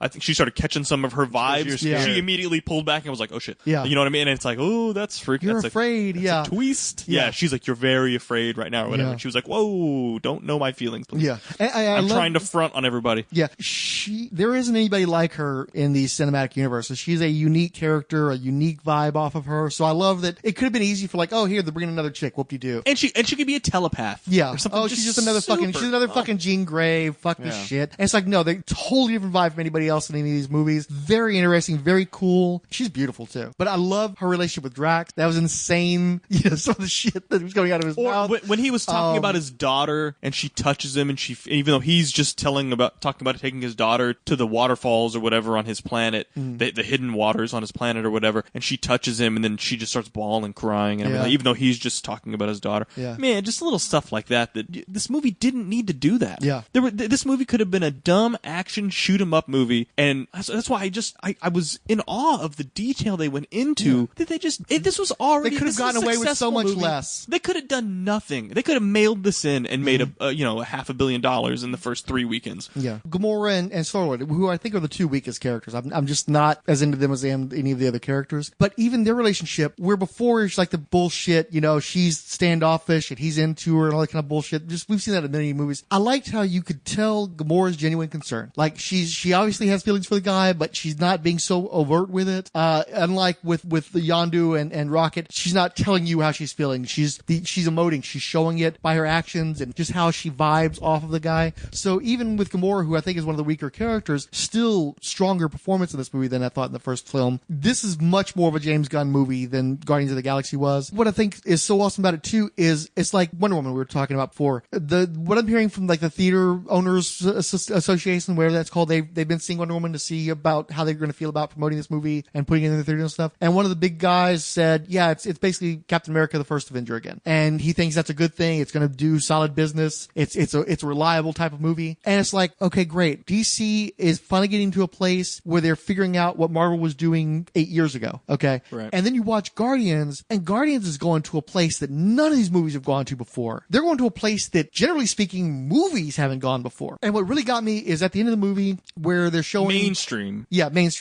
I think she started catching some of her vibes. Yeah. She immediately pulled back and was like, oh shit. Yeah. You know what I mean? And it's like, oh, that's freaky. You're that's afraid, that's a twist. Yeah. She's like, you're very afraid right now or whatever. Yeah. And she was like, whoa, don't know my feelings, please. Yeah. I'm trying to front on everybody. Yeah, there isn't anybody like her in the cinematic universe. She's a unique character, a unique vibe off of her. So I love that. It could have been easy for like, oh, here they're bringing another chick. Whoop-de-doo. And she could be a telepath. Yeah. Or something She's just another fucking Jean Grey. Fuck this shit. And it's like, no, they're totally different vibe from anybody else in any of these movies. Very interesting, very cool. She's beautiful too. But I love her relationship with Drax. That was insane. Some of the shit that was coming out of his mouth. When he was talking about his daughter and she touches him, and even though he's just talking about taking his daughter to the waterfalls or whatever on his planet, the hidden waters on his planet or whatever, and she touches him, and then she just starts bawling and crying and everything, even though he's just talking about his daughter. Yeah. Man, just little stuff like that this movie didn't need to do that. Yeah. This movie could have been a dumb action shoot 'em up movie, and that's why I was in awe of the detail they went into. That this was already, they could have gotten away with so much less. They could have done nothing. They could have mailed this in and made a $500 million in the first 3 weekends. Yeah, Gamora and Star-Lord, who I think are the two weakest characters. I'm just not as into them as I am any of the other characters. But even their relationship, where before it's like the bullshit, she's standoffish and he's into her and all that kind of bullshit. We've seen that in many movies. I liked how you could tell Gamora's genuine concern. Like she obviously has feelings for the guy, but she's not being so overt with it. Unlike with the Yondu and Rocket, she's not telling you how she's feeling. She's emoting. She's showing it by her actions and just how she vibes off of the guy. So even with Gamora, who I think is one of the weaker characters, still stronger performance in this movie than I thought in the first film. This is much more of a James Gunn movie than Guardians of the Galaxy was. What I think is so awesome about it too is it's like Wonder Woman we were talking about before. The what I'm hearing from like the theater owners association, whatever that's called, they've been seeing Wonder Woman to see about how they're going to feel about promoting this movie and putting it in the theater and stuff. And one of the big guys said, yeah, it's basically Captain America: The First Avenger again, and he thinks that's a good thing. It's going to do solid business. It's a reliable type of movie, and it's like, okay, great. DC is finally getting to a place where they're figuring out what Marvel was doing 8 years ago. Okay, right. And then you watch Guardians, and Guardians is going to a place that none of these movies have gone to before. They're going to a place that, generally speaking, movies haven't gone before. And what really got me is at the end of the movie where they're showing mainstream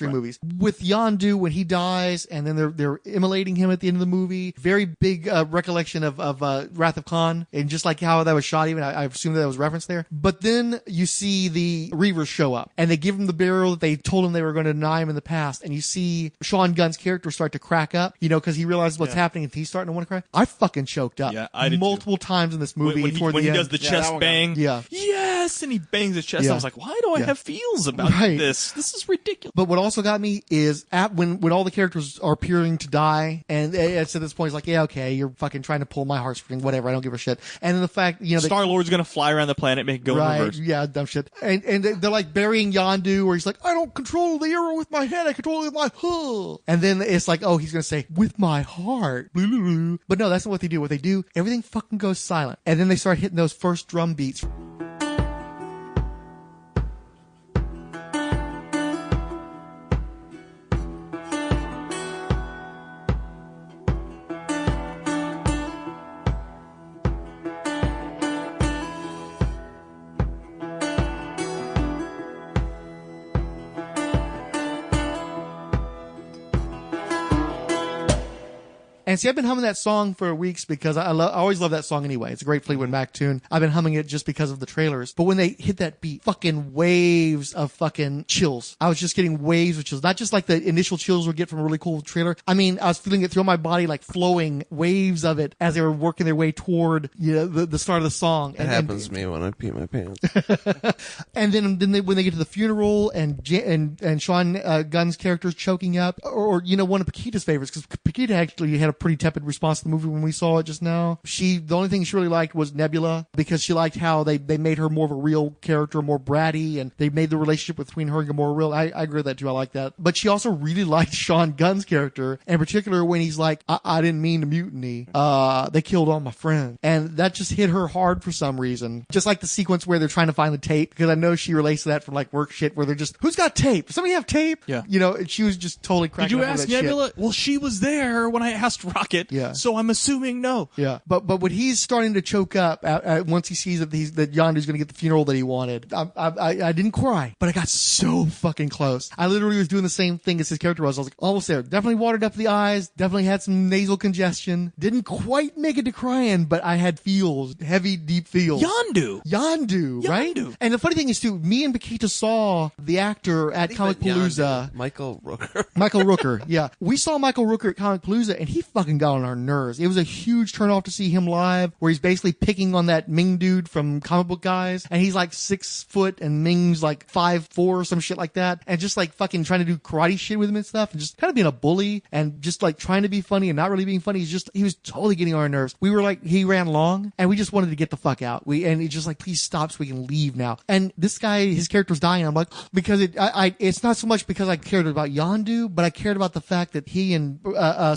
movies with Yondu when he dies, and then they're immolating him at the end of the movie. Very big recollection of Wrath of Khan, and just like how that was shot. Even I assume that was referenced there. But then you see the Reavers show up, and they give him the burial that they told him they were going to deny him in the past. And you see Sean Gunn's character start to crack up, because he realizes what's happening, and he's starting to want to cry. I fucking choked up multiple times in this movie. When he does the chest bang, yes, and he bangs his chest. I was like, why do I have feels about this? This is ridiculous. But what also got me is when all the characters are appearing to die, and it's at this point, it's like, yeah, okay, you're fucking trying to pull my heartstring, whatever, I don't give a shit. And then the fact, Star-Lord's gonna fly around the planet, make it go in reverse. Yeah, dumb shit. And they're like burying Yondu, where he's like, I don't control the arrow with my head, I control it with my hull. And then it's like, oh, he's gonna say, with my heart. But no, that's not what they do. What they do, everything fucking goes silent. And then they start hitting those first drum beats. And see, I've been humming that song for weeks because I always love that song anyway. It's a great Fleetwood Mac tune. I've been humming it just because of the trailers. But when they hit that beat, fucking waves of fucking chills. I was just getting waves of chills. Not just like the initial chills we get from a really cool trailer. I mean, I was feeling it through my body, like flowing waves of it as they were working their way toward the start of the song. It happens to me when I pee my pants. And then when they get to the funeral and Sean Gunn's character's choking up, or one of Paquita's favorites, because Paquita actually had a pretty tepid response to the movie when we saw it just now. The only thing she really liked was Nebula, because she liked how they made her more of a real character, more bratty, and they made the relationship between her and Gamora real. I agree with that too. I like that. But she also really liked Sean Gunn's character, in particular when he's like, I didn't mean to mutiny. They killed all my friends. And that just hit her hard for some reason. Just like the sequence where they're trying to find the tape, because I know she relates to that from like work shit where they're just, who's got tape? Does somebody have tape? Yeah. And she was just totally cracking up. Did you ask Nebula? Shit. Well, she was there when I asked Rocket. Yeah. So I'm assuming no. Yeah. But when he's starting to choke up once he sees that Yondu's going to get the funeral that he wanted, I didn't cry, but I got so fucking close. I literally was doing the same thing as his character was. I was like, almost there. Definitely watered up the eyes. Definitely had some nasal congestion. Didn't quite make it to crying, but I had feels. Heavy, deep feels. Yondu, right? And the funny thing is too, me and Paquita saw the actor at Comic Palooza. Michael Rooker. Michael Rooker, yeah. We saw Michael Rooker at Comic Palooza, and he fucking got on our nerves. It was a huge turnoff to see him live, where he's basically picking on that Ming dude from Comic Book Guys, and he's like 6 foot, and Ming's like 5'4" or some shit like that, and just like fucking trying to do karate shit with him and stuff, and just kind of being a bully, and just like trying to be funny and not really being funny. He was totally getting on our nerves. We were like, he ran long, and we just wanted to get the fuck out. And he's just like, please stop so we can leave now. And this guy, his character's dying. I'm like, because it's not so much because I cared about Yondu, but I cared about the fact that he and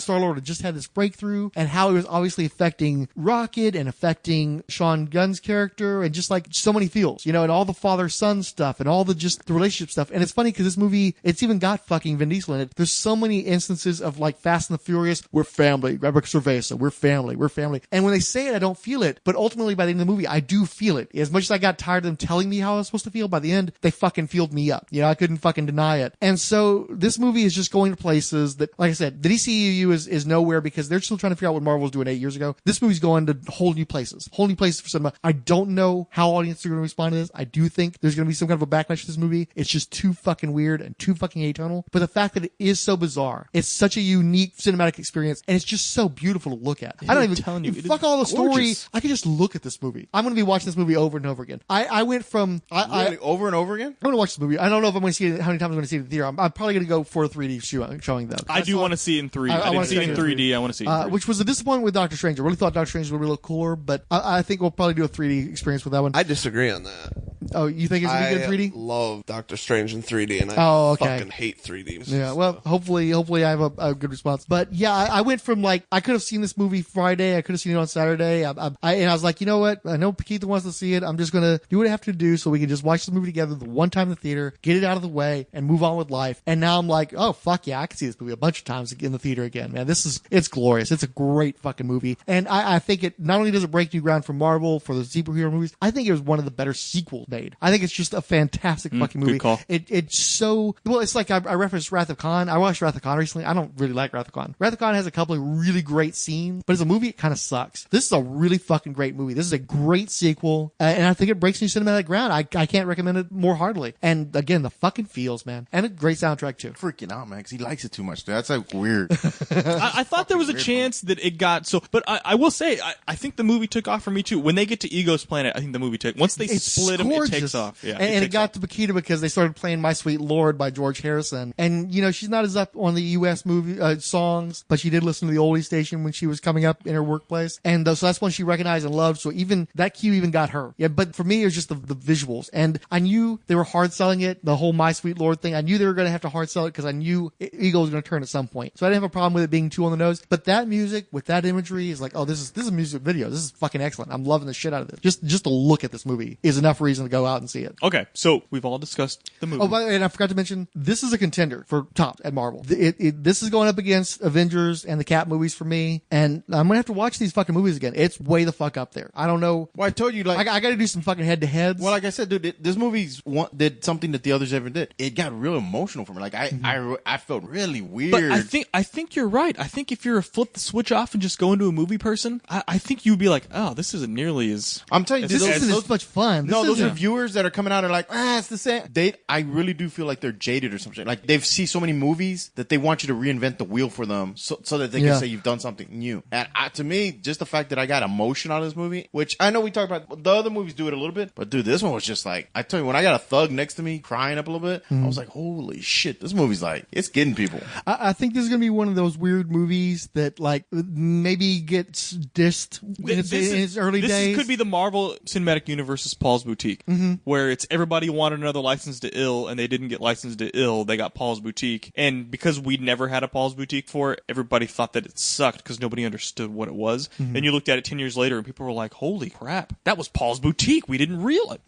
Star-Lord had just had this breakthrough, and how it was obviously affecting Rocket and affecting Sean Gunn's character, and just like so many feels, and all the father-son stuff and all the relationship stuff. And it's funny because this movie, it's even got fucking Vin Diesel in it. There's so many instances of like Fast and the Furious, we're family, Rebecca Cerveza, we're family. And when they say it, I don't feel it, but ultimately by the end of the movie, I do feel it. As much as I got tired of them telling me how I was supposed to feel, by the end, they fucking fueled me up. I couldn't fucking deny it. And so this movie is just going to places that, like I said, the DCEU is nowhere, because they're still trying to figure out what Marvel was doing 8 years ago. This movie's going to whole new places for cinema. I don't know how audiences are going to respond to this. I do think there's going to be some kind of a backlash to this movie. It's just too fucking weird and too fucking atonal. But the fact that it is so bizarre, it's such a unique cinematic experience, and it's just so beautiful to look at. I don't even telling you, fuck all the story. I could just look at this movie. I'm going to be watching this movie over and over again. I went from over and over again. I'm going to watch this movie. I don't know if I'm going to see it. How many times I'm going to see it in the theater? I'm probably going to go for a 3D showing though. I do want to see it in 3D. I didn't see it in 3D. 3D. I want to see it in 3D. Which was a disappointment with Doctor Strange. I really thought Doctor Strange would be a little cooler, but I think we'll probably do a 3D experience with that one. I disagree on that. Oh, you think it's going to be good in 3D? I love Doctor Strange in 3D, and I fucking hate 3D. Yeah, well, hopefully I have a good response. But yeah, I went from like, I could have seen this movie Friday, I could have seen it on Saturday, and I was like, you know what? I know Keith wants to see it. I'm just going to do what I have to do so we can just watch the movie together the one time in the theater, get it out of the way, and move on with life. And now I'm like, oh, fuck yeah, I can see this movie a bunch of times in the theater again, man. It's glorious. It's a great fucking movie. And I think it, not only does it break new ground for Marvel, for the superhero movies, I think it was one of the better sequels made. I think it's just a fantastic fucking movie. Good call. It's so, well, it's like I referenced Wrath of Khan. I watched Wrath of Khan recently. I don't really like Wrath of Khan. Wrath of Khan has a couple of really great scenes, but as a movie, it kind of sucks. This is a really fucking great movie. This is a great sequel, and I think it breaks new cinematic ground. I can't recommend it more heartily. And again, the fucking feels, man. And a great soundtrack, too. Freaking out, man, because he likes it too much. That's like weird. I thought there was a chance that it got so, but I will say, I think the movie took off for me, too. When they get to Ego's planet, I think the movie took, once they split them, it takes off. Yeah, and it got to Bakita because they started playing My Sweet Lord by George Harrison. And, you know, she's not as up on the U.S. movie songs, but she did listen to the oldie station when she was coming up in her workplace. And so that's one she recognized and loved. So even that cue even got her. Yeah, but for me, it was just the visuals. And I knew they were hard selling it, the whole My Sweet Lord thing. I knew they were going to have to hard sell it because I knew Ego was going to turn at some point. So I didn't have a problem with it being too on the nose. But that music with that imagery is like, oh, this is a music video. This is fucking excellent. I'm loving the shit out of this. Just to look at this movie is enough reason to go out and see it. Okay, so we've all discussed the movie. Oh, by the way, and I forgot to mention, this is a contender for top at Marvel. This is going up against Avengers and the Cap movies for me, and I'm gonna have to watch these fucking movies again. It's way the fuck up there. I don't know. Well, I told you, like, I got to do some fucking head-to-heads. Well, like I said, dude, this movie's did something that the others ever did. It got real emotional for me. Like I felt really weird. But I think you're right. I think if you're a flip the switch off and just go into a movie person, I think you'd be like, oh, this isn't nearly as. I'm telling you, this isn't as much fun. Those reviewers that are coming out are like, it's the same. I really do feel like they're jaded or something. Like they've seen so many movies that they want you to reinvent the wheel for them so that they can say you've done something new. And to me, just the fact that I got emotion out of this movie, which I know we talked about, the other movies do it a little bit, but dude, this one was just like, I tell you, when I got a thug next to me crying up a little bit, I was like, holy shit, this movie's like, it's getting people. I think this is going to be one of those weird movies that like maybe gets dissed in its early days. This could be the Marvel Cinematic Universe's Paul's Boutique, where it's everybody wanted another License to Ill, and they didn't get License to Ill, they got Paul's Boutique. And because we'd never had a Paul's Boutique before, everybody thought that it sucked because nobody understood what it was. And you looked at it 10 years later, and people were like, holy crap, that was Paul's Boutique. We didn't realize.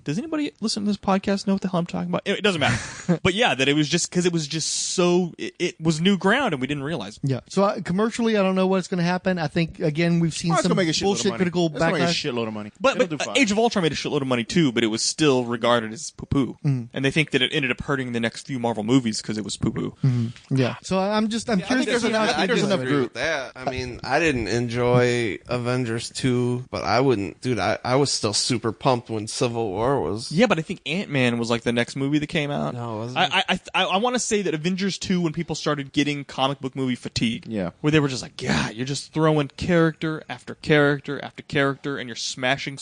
Does anybody listen to this podcast know what the hell I'm talking about? It doesn't matter. But yeah, that it was just because it was just so, it was new ground, and we didn't realize. Yeah. So commercially, I don't know what's going to happen. I think, again, we've seen some bullshit critical backlash. Make a shitload of money. But Age of Ultron made a shitload of money too, but it was still regarded as poo-poo. And they think that it ended up hurting the next few Marvel movies because it was poo-poo. Yeah. So I'm curious. I disagree with that. I mean, I didn't enjoy Avengers 2, but I wouldn't, dude, I was still super pumped when Civil War was. Yeah, but I think Ant-Man was like the next movie that came out. No, it wasn't. I want to say that Avengers 2, when people started getting comic book movie fatigue, where they were just like, yeah, you're just throwing character after character after character, and you're smashing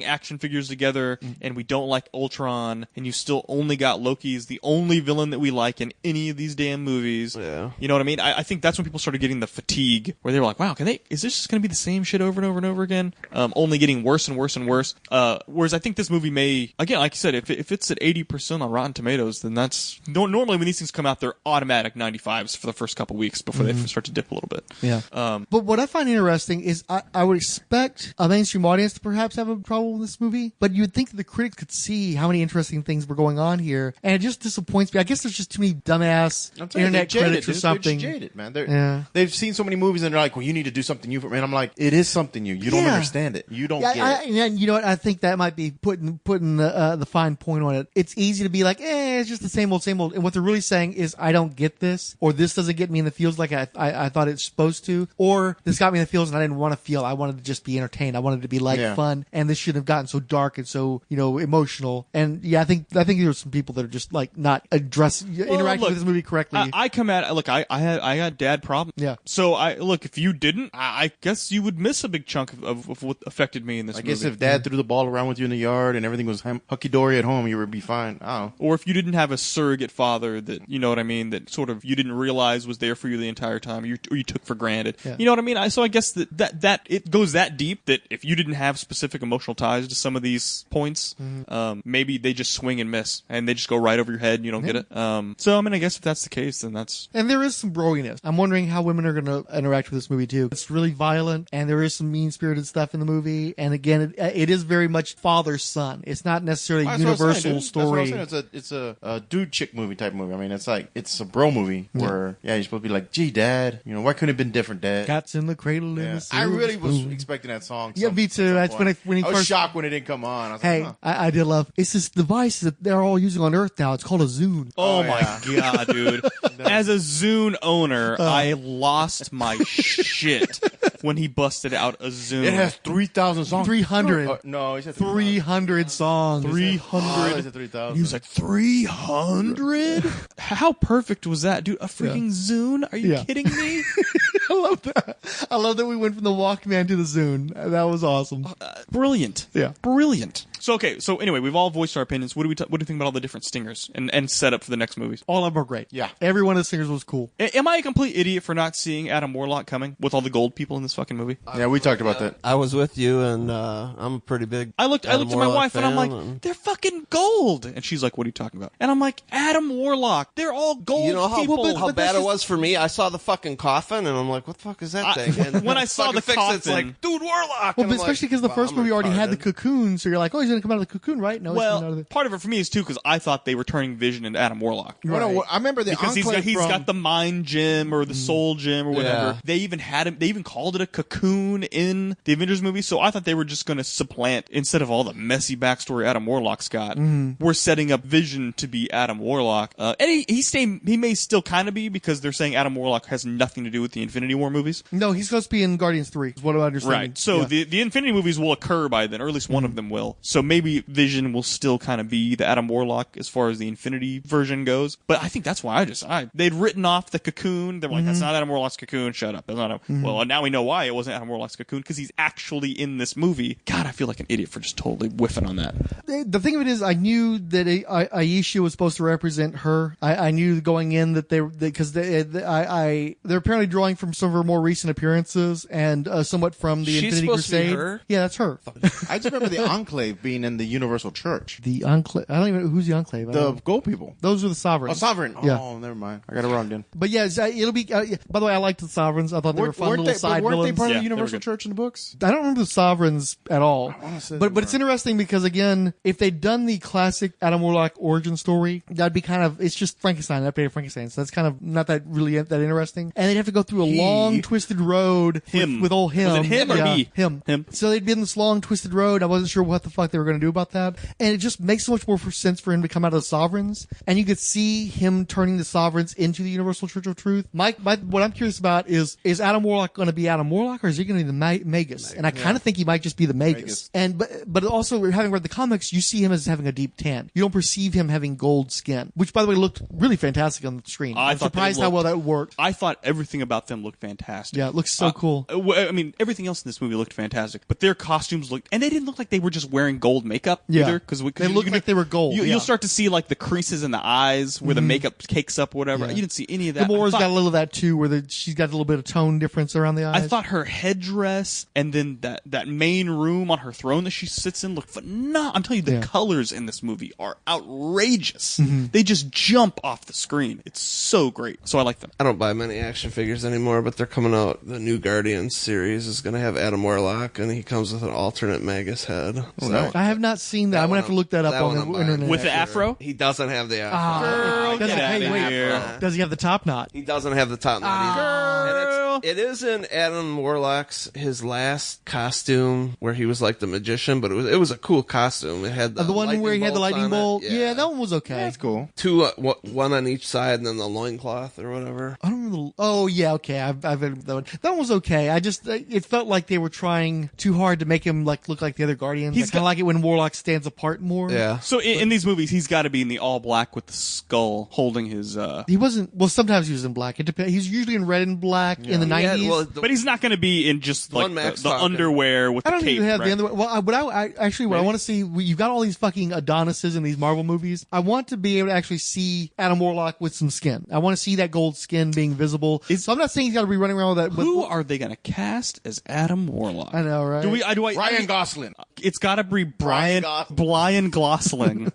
action figures together, and we don't like Ultron, and you still only got Loki as the only villain that we like in any of these damn movies. Yeah. You know what I mean? I think that's when people started getting the fatigue, where they were like, wow, is this just going to be the same shit over and over and over again? Only getting worse and worse and worse. Whereas I think this movie may, again, like you said, if it's at 80% on Rotten Tomatoes, then that's, normally when these things come out, they're automatic 95s for the first couple weeks before they start to dip a little bit. Yeah. But what I find interesting is I would expect a mainstream audience to perhaps have a problem with this movie, but you would think that the critics could see how many interesting things were going on here, and it just disappoints me. I guess there's just too many dumbass internet critics or something. They're jaded, man. They've seen so many movies and they're like, well, you need to do something new for me. And I'm like, it is something new. You don't understand it. You don't get it. And you know what? I think that might be putting the fine point on it. It's easy to be like, it's just the same old. And what they're really saying is, I don't get this, or this doesn't get me in the feels like I thought it's supposed to, or this got me in the feels and I didn't want to feel. I wanted to just be entertained. I wanted to be fun, and this shouldn't have gotten so dark dark and so, emotional. And yeah, I think there's some people that are just like not interacting with this movie correctly. I come at it, look, I got dad problems. Yeah. So if you didn't, I guess you would miss a big chunk of what affected me in this movie. I guess if dad threw the ball around with you in the yard and everything was hunky-dory at home, you would be fine. I don't know. Or if you didn't have a surrogate father that, you know what I mean, that sort of you didn't realize was there for you the entire time, or you took for granted. Yeah. You know what I mean? So I guess that it goes that deep that if you didn't have specific emotional ties to some of these points, maybe they just swing and miss, and they just go right over your head and you don't get it. So, I mean, I guess if that's the case, then that's... And there is some broiness. I'm wondering how women are going to interact with this movie, too. It's really violent, and there is some mean-spirited stuff in the movie, and again, it is very much father-son. It's not necessarily a universal story. That's what I'm saying. It's a dude-chick movie type movie. I mean, it's a bro movie where, you're supposed to be like, gee, Dad, why couldn't it have been different, Dad? Cats in the cradle in the I really was spoon. expecting that song. Yeah, me too. That's when he I was first... shocked when it didn't come on. I was Hey, like, I did love... It's this device that they're all using on Earth now. It's called a Zune. Oh my god, dude. As a Zune owner, I lost my shit when he busted out a Zune. It has 3,000 songs. 300. No, he said 300 songs. 300. 3,000. He was like, 300? How perfect was that, dude? A freaking Zune? Are you kidding me? I love that. I love that we went from the Walkman to the Zune. That was awesome. Brilliant. Yeah. Brilliant. So anyway, we've all voiced our opinions. What do you think about all the different stingers and setup for the next movies? All of them are great. Yeah. Every one of the singers was cool. Am I a complete idiot for not seeing Adam Warlock coming with all the gold people in this fucking movie? Yeah, we talked about that. I was with you, and I'm a pretty big. I looked Adam at my Warlock wife and I'm fan, like, they're fucking gold. And she's like, what are you talking about? And I'm like, Adam Warlock. They're all gold You know how, people. how bad it was for me? I saw the fucking coffin, and I'm like, what the fuck is that thing? And when I saw the Fixit's coffin, like, dude, Warlock. Well, And I'm especially like, because the first I'm movie already had the retarded. cocoon, so you're like, oh, he's going to come out of the cocoon, right? No, he's coming out of well, the... part of it for me is too because I thought they were turning Vision into Adam Warlock. Well, no, I remember the Because Enclave he's got the mind gem or the soul gem or whatever. Yeah. They even had him. They even called it a cocoon in the Avengers movie. So I thought they were just going to supplant instead of all the messy backstory Adam Warlock's got. We're setting up Vision to be Adam Warlock, and he may still kind of be because they're saying Adam Warlock has nothing to do with the Infinity War movies. No, he's supposed to be in Guardians 3, is what I understand. Right. So the Infinity movies will occur by then, or at least one of them will. So maybe Vision will still kind of be the Adam Warlock as far as the Infinity version goes. But I think that's why they'd written off the cocoon. They're like, that's not Adam Warlock's cocoon. Shut up. That's not Well, now we know why it wasn't Adam Warlock's cocoon, because he's actually in this movie. God, I feel like an idiot for just totally whiffing on that. The thing of it is, I knew that Aisha was supposed to represent her. I knew going in that because they're apparently drawing from some of her more recent appearances and somewhat from the She's Infinity supposed to be Crusade. her? Yeah, that's her. I just remember the Enclave being in the Universal Church. The Enclave. I don't even know who's the Enclave. The gold people. Those are the Sovereigns. Oh, Sovereign. Yeah. Oh, never mind. I got it wrong then. But yeah, it'll be. By the way, I liked the Sovereigns. I thought they were fun little side weren't they villains. part Yeah, of they the were Universal good. Church in the books? I don't remember the Sovereigns at all. wanna say But they it's were. interesting because, again, if they'd done the classic Adam Warlock origin story, that'd be kind of, it's just Frankenstein, updated Frankenstein. So that's kind of not that really that interesting. And they'd have to go through a long, twisted road with old him. Was it him or Yeah, he? Him. So they'd been this long, twisted road. I wasn't sure what the fuck they were going to do about that. And it just makes so much more sense for him to come out of the Sovereigns. And you could see him turning the Sovereigns into the Universal Church of Truth. What I'm curious about is Adam Warlock going to be Adam Warlock, or is he going to be the Magus? And I kind of think he might just be the Magus. And but also, having read the comics, you see him as having a deep tan. You don't perceive him having gold skin, which, by the way, looked really fantastic on the screen. I'm surprised how well that worked. I thought everything about them looked fantastic. Yeah, it looks so cool. I mean, everything else in this movie looked fantastic, but their costumes looked, and they didn't look like they were just wearing gold makeup either. Because they looked like they were gold. You'll start to see like the creases in the eyes where the makeup cakes up, or whatever. You didn't see any of that. Gamora's got a little of that too, where she's got a little bit of tone difference around the eyes. I thought her headdress and then that main room on her throne that she sits in looked phenomenal. I'm telling you, the colors in this movie are outrageous. They just jump off the screen. It's so great. So I like them. I don't buy many action figures anymore, but they're coming out. The new Guardians series is going to have Adam Warlock, and he comes with an alternate Magus head. So I have not seen that. I'm going to have to look that up on the internet. With the afro? He doesn't have the afro. Does he have the top knot? He doesn't have the top knot either. And It is in Adam Warlock's his last costume where he was like the magician, but it was a cool costume. It had The one where he had the lightning bolt. Yeah, that one was okay. That's cool. Two, one on each side, and then the loincloth or whatever. I don't remember. Oh yeah, okay. I've heard that one. That one was okay. I just it felt like they were trying too hard to make him like look like the other Guardians. I kind of like it when Warlock stands apart more. Yeah. So in these movies, he's got to be in the all black with the skull holding his. He wasn't. Well, sometimes he was in black. It depends. He's usually in red and black in the 90s. But he's not going to be in just like the talking. underwear with I the don't cape. even have right? the underwear. Well, what I want to see, you've got all these fucking Adonises in these Marvel movies. I want to be able to actually see Adam Warlock with some skin. I want to see that gold skin being visible. So I'm not saying he's got to be running around with that. Who are they going to cast as Adam Warlock? I know, right? Ryan Gosling. It's got to be Brian Gosling.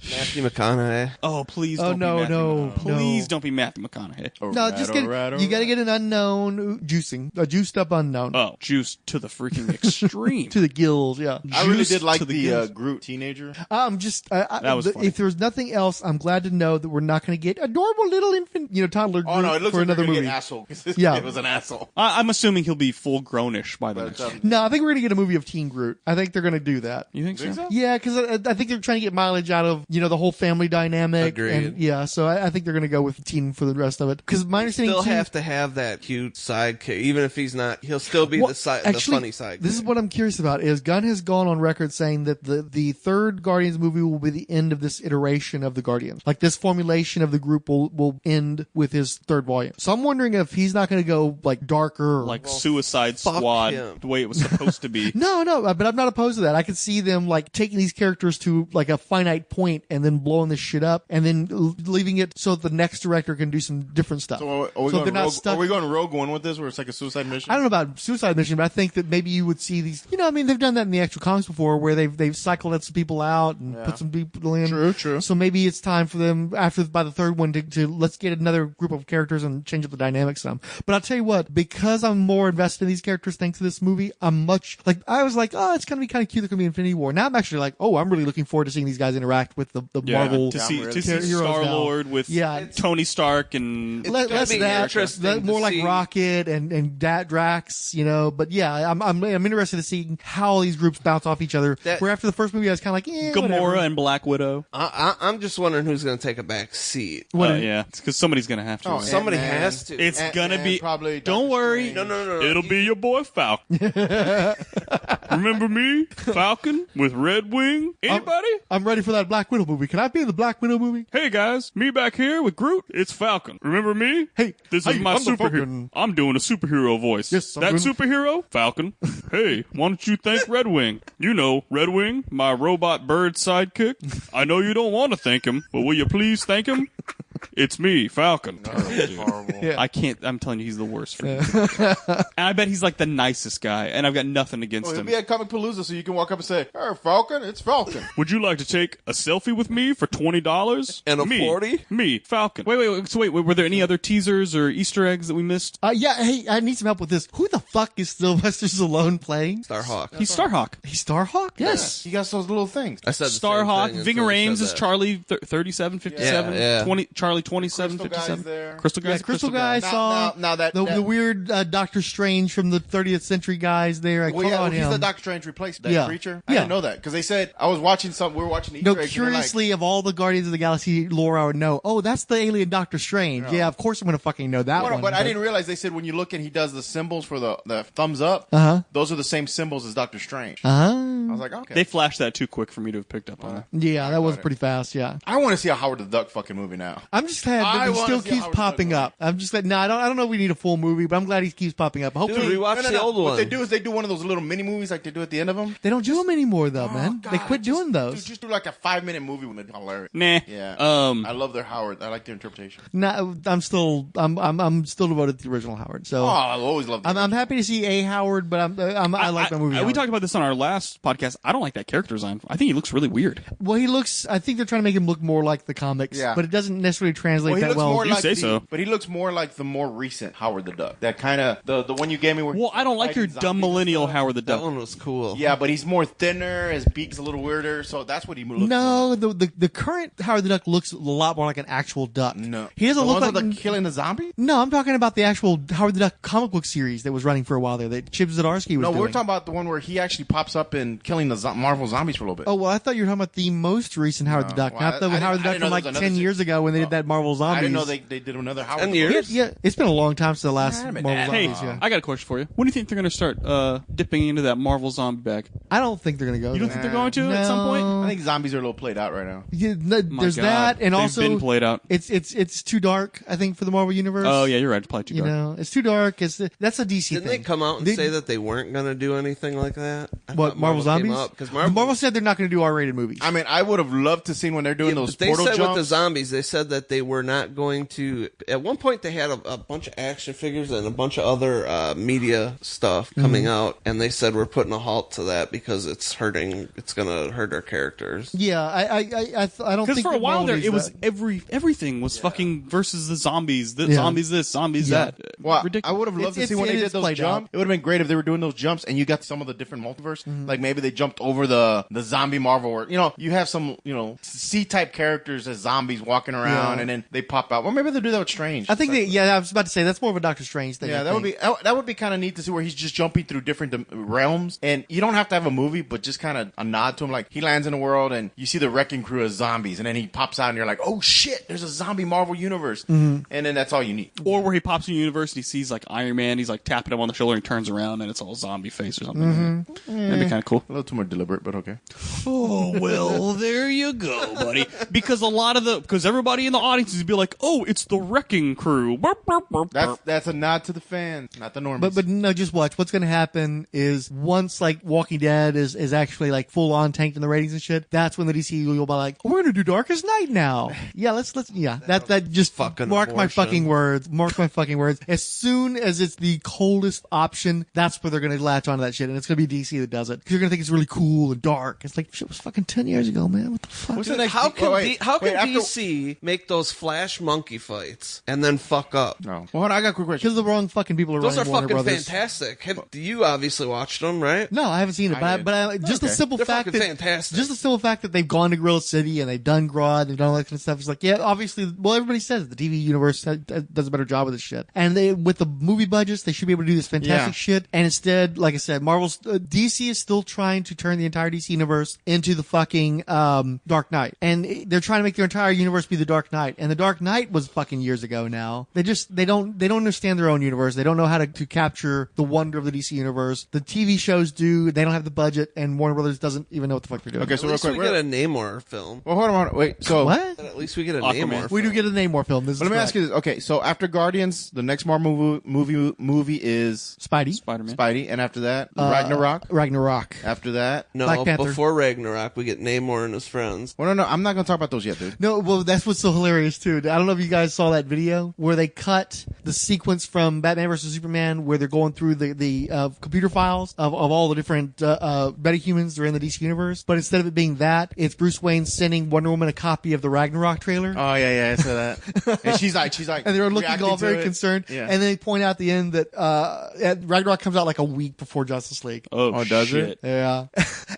Matthew McConaughey. Oh, please Oh, don't no, be Matthew no, McConaughey. Please don't be Matthew McConaughey. No, just get you got to get an unknown juicing, a juiced up unknown. Oh, juice to the freaking extreme. To the gills, yeah. I really Juice did like to the the gills. Groot teenager. I'm just, That was funny. if there's nothing else, I'm glad to know that we're not going to get adorable little infant, toddler Oh no, Groot it looks for like another another movie. asshole. Yeah. It was an asshole. I'm assuming he'll be full grownish by the But, next one. No, I think we're going to get a movie of Teen Groot. I think they're going to do that. You think so? Yeah, because I think they're trying to get mileage out of the whole family dynamic. Agreed. And yeah, so I think they're going to go with Teen for the rest of it. Because my understanding Still too, have to have that cute sidekick, even if he's not. He'll still be Well, the actually, funny sidekick. This is what I'm curious about. Is Gunn has gone on record saying that the third Guardians movie will be the end of this iteration of the Guardians. Like this formulation of the group will end with his third volume. So I'm wondering if he's not going to go like darker, Like Suicide fuck Squad, him. the way it was supposed to be. No, but I'm not opposed to that. I could see them like taking these characters to like a finite point and then blowing this shit up and then leaving it so that the next director can do some different stuff. So are we So going they're not Rogue, stuck. Are we going Rogue One with this, where it's like a suicide mission? I don't know about Suicide Mission, but I think that maybe you would see these. They've done that in the actual comics before, where they've cycled some people out and put some people in. True. So maybe it's time for them by the third one to let's get another group of characters and change up the dynamics some. But I'll tell you what, because I'm more invested in these characters thanks to this movie, I'm much like I was like, oh, it's gonna be kind of cute. There's gonna be Infinity War. Now I'm actually like, oh, I'm really looking forward to seeing these guys interact with the Marvel to see heroes Star-Lord now. with Yeah. Tony Stark and Less be that, interesting more to like see. Rocket and Drax, But yeah, I'm interested to see how all these groups bounce off each other. Where after the first movie, I was kind of like, Gamora whatever. and Black Widow. I'm just wondering who's going to take a back seat. Yeah, it's because somebody's going to have to. Oh, right? Somebody Ant-Man. has to. It's gonna be. probably. Don't Doctor worry. Strange. No. It'll be your boy Falcon. Remember me, Falcon with Red Wing? Anybody? I'm ready for that Black Widow movie. Can I be in the Black Widow movie? Hey guys, me back here with Groot. It's Falcon. Remember me? Hey, This is my I'm the superhero. Falcon. I'm doing a superhero voice. Yes, I'm that doing- superhero, Falcon. Hey, why don't you thank Red Wing? Red Wing, my robot bird sidekick. I know you don't want to thank him, but will you please thank him? It's me, Falcon. Horrible. Yeah. I can't. I'm telling you, he's the worst. For me. And I bet he's like the nicest guy, and I've got nothing against He'll him. be at Comic Palooza, so you can walk up and say, "Hey, Falcon, it's Falcon." Would you like to take a selfie with me for $20 And a me, 40? Me, Falcon. Wait. So were there any other teasers or Easter eggs that we missed? Yeah. Hey, I need some help with this. Who the fuck is Sylvester Stallone playing? Starhawk. He's Starhawk. He's Starhawk. Yes. He got those little things. I said the same Starhawk. thing Ving until he Rhames said is that. Charlie 3757. Yeah. 20 Charlie 2757. Crystal Guy's there. Crystal Yeah, Guy's Crystal Guy Now- saw now that- the weird Doctor Strange from the 30th century guys there. I Well, called yeah, on he's him. the Doctor Strange replaced that Yeah. creature. I Yeah. didn't know that because they said I was watching we were watching the Easter No, eggs, and they're like, curiously, of all the Guardians of the Galaxy lore, I would know. Oh, that's the alien Doctor Strange. Yeah, of course I'm gonna fucking know that Well, one. but I didn't realize they said when you look and he does the symbols for the thumbs up. Those are the same symbols as Doctor Strange. I was like, okay. They flashed that too quick for me to have picked up on it. Yeah, that was pretty fast. Yeah, I want to see a Howard the Duck fucking movie now. I'm just glad I that he wanna still see keeps Howard the Duck popping movie. up. I'm just like, no, I don't know if we need a full movie, but I'm glad he keeps popping up. Hopefully, Dude, rewatch the old What one. they do is they do one of those little mini movies like they do at the end of them. they don't do them anymore, though, man. God, they quit doing those. Dude, just do like a 5-minute movie with hilarious. Nah. Yeah. Um. I love their Howard. I like their interpretation. No, I'm still devoted to the original Howard. So Oh, I always loved. I'm happy to see a Howard, but I like my movie. We Howard. talked about this on our last podcast. I don't like that character design. I think he looks really weird. Well, he looks. I think they're trying to make him look more like the comics, Yeah. but it doesn't necessarily really translate Well, he that looks well. more You like say the, so. but he looks more like the more recent Howard the Duck. That kind of the one you gave me. Where Well, I don't like your fighting dumb zombies and millennial stuff. Howard the That Duck. one was cool. Yeah, but he's more thinner. His beak's a little weirder, so that's what he looks. No, the current Howard the Duck looks a lot more like an actual duck. No, he doesn't the look ones like with the killing the zombie. No, I'm talking about the actual Howard the Duck comic book series that was running for a while there that Chip Zdarsky was No, doing. we're talking about the one where he actually pops up and killing the Marvel zombies for a little bit. Oh, well, I thought you were talking about the most recent Howard the Duck, well, not the I Howard the didn't Duck know from like there was 10 another years ago when they did that Marvel Zombies. I didn't know they did another Howard. 10 the years? Duck. Yeah, it's been a long time since the last Damn it, Marvel Dad. Hey, Zombies. Yeah. I got a question for you. When do you think they're going to start dipping into that Marvel zombie bag? I don't think they're going to go You don't there. think they're going to at some point? I think zombies are a little played out right now. Yeah, no, My there's God. that, and They've also been played out. It's too dark. I think for the Marvel universe. Oh yeah, you're right. It's probably too You dark. know, it's too dark. That's a DC Didn't thing. they come out and They- say that they weren't going to do anything like that? I What thought Marvel came Zombies? up, 'cause Marvel, Marvel said they're not going to do R-rated movies. I mean, I would have loved to see when they're doing Yeah, those but they portal said jumps. with the zombies, they said that they were not going to. At one point, they had a bunch of action figures and a bunch of other media stuff coming out, and they said we're putting a halt to that because it's hurting. It's going to hurt our characters. Yeah, I don't Because think for a that while Marvel there, needs it was that. everything was fucking versus the zombies. Yeah. Zombies this, zombies Yeah. that. Well, Ridiculous. I would have loved to It's- see when it they is did those played jumps. out. It would have been great if they were doing those jumps and you got some of the different multiverse. Like maybe they jumped over the zombie Marvel, or you have some C-type characters as zombies walking around, Yeah. and then they pop out. Well, maybe they'll do that with Strange. I think I was about to say that's more of a Doctor Strange thing. Yeah, I that would think. be kind of neat to see where he's just jumping through different realms, and you don't have to have a movie, but just kind of a nod to him. Like he lands in a world, and you see the wrecking crew as zombies, and then he pops out, and you're like, "Oh shit, there's a zombie Marvel universe," and then that's all you need. Or where he pops in the universe and he sees like Iron Man, he's like tapping him on the shoulder and turns around and it's all zombie face or something. That'd be kind of cool. A little too more deliberate, but okay. Oh well, there you go, buddy. Because because everybody in the audience is be like, "Oh, it's the Wrecking Crew." Burp, burp, burp, burp. That's a nod to the fans, not the normies. But no, just watch. What's going to happen is once like Walking Dead is actually like full on tanked in the ratings and shit. That's when the DCU will be like, we're going to do Darkest Night now. Yeah, let's that just Fucking mark my abortion. fucking words. Mark my fucking words. As soon as it's the coldest option, that's where they're going to latch onto that shit, and it's going to be DC that does it because you're going to think it's really cool and dark. It's like shit was fucking 10 years ago, man. What the fuck? What's the Dude, next? how can wait, after- DC make those Flash monkey fights and then fuck up? No. Well, hold on, I got a quick question. Because the wrong fucking people are Those are running Warner fucking Brothers. fantastic. You obviously watched them, right? No, I haven't seen it, I but did. just the Okay. simple They're fact fucking that fantastic. just the simple fact that they've gone to Gorilla City and they've done Grodd, they've done all that kind of stuff. It's like, yeah, obviously, well, everybody says it. The TV universe does a better job with this shit, and with the movie budgets, they should be able to do this fantastic Yeah. shit. And instead, like I said, Marvel's DC is still trying to turn the entire DC universe into the fucking Dark Knight, and they're trying to make their entire universe be the Dark Knight. And the Dark Knight was fucking years ago now. They don't understand their own universe. They don't know how to capture the wonder of the DC universe. The TV shows do. They don't have the budget, and Warner Brothers doesn't even know what the fuck they're doing. Okay, At so real least quick, we get a Namor film. well, hold on, wait. So What? At least we get a Aquaman. Namor film. We do get a Namor film. This But is let me ask correct. you this. Okay, so after Guardians, the next Marvel movie is Spidey. Spider-Man. Spidey, and after that, Ragnarok. Ragnarok. After that, No, Black Panther. before Ragnarok, we get Namor and his friends. well, no, I'm not gonna talk about those yet, dude. No, well, that's what's so hilarious too. I don't know if you guys saw that video where they cut the sequence from Batman vs Superman, where they're going through the computer files of all the different metahumans that are in the DC universe. But instead of it being that, it's Bruce Wayne sending Wonder Woman a copy of the Ragnarok trailer. Oh yeah, I saw that. And she's like, And they're looking reacting all to very it. concerned. Yeah. And then they point out at the end that Ragnarok comes out like a week before Justice League. Oh, does shit. it? Yeah.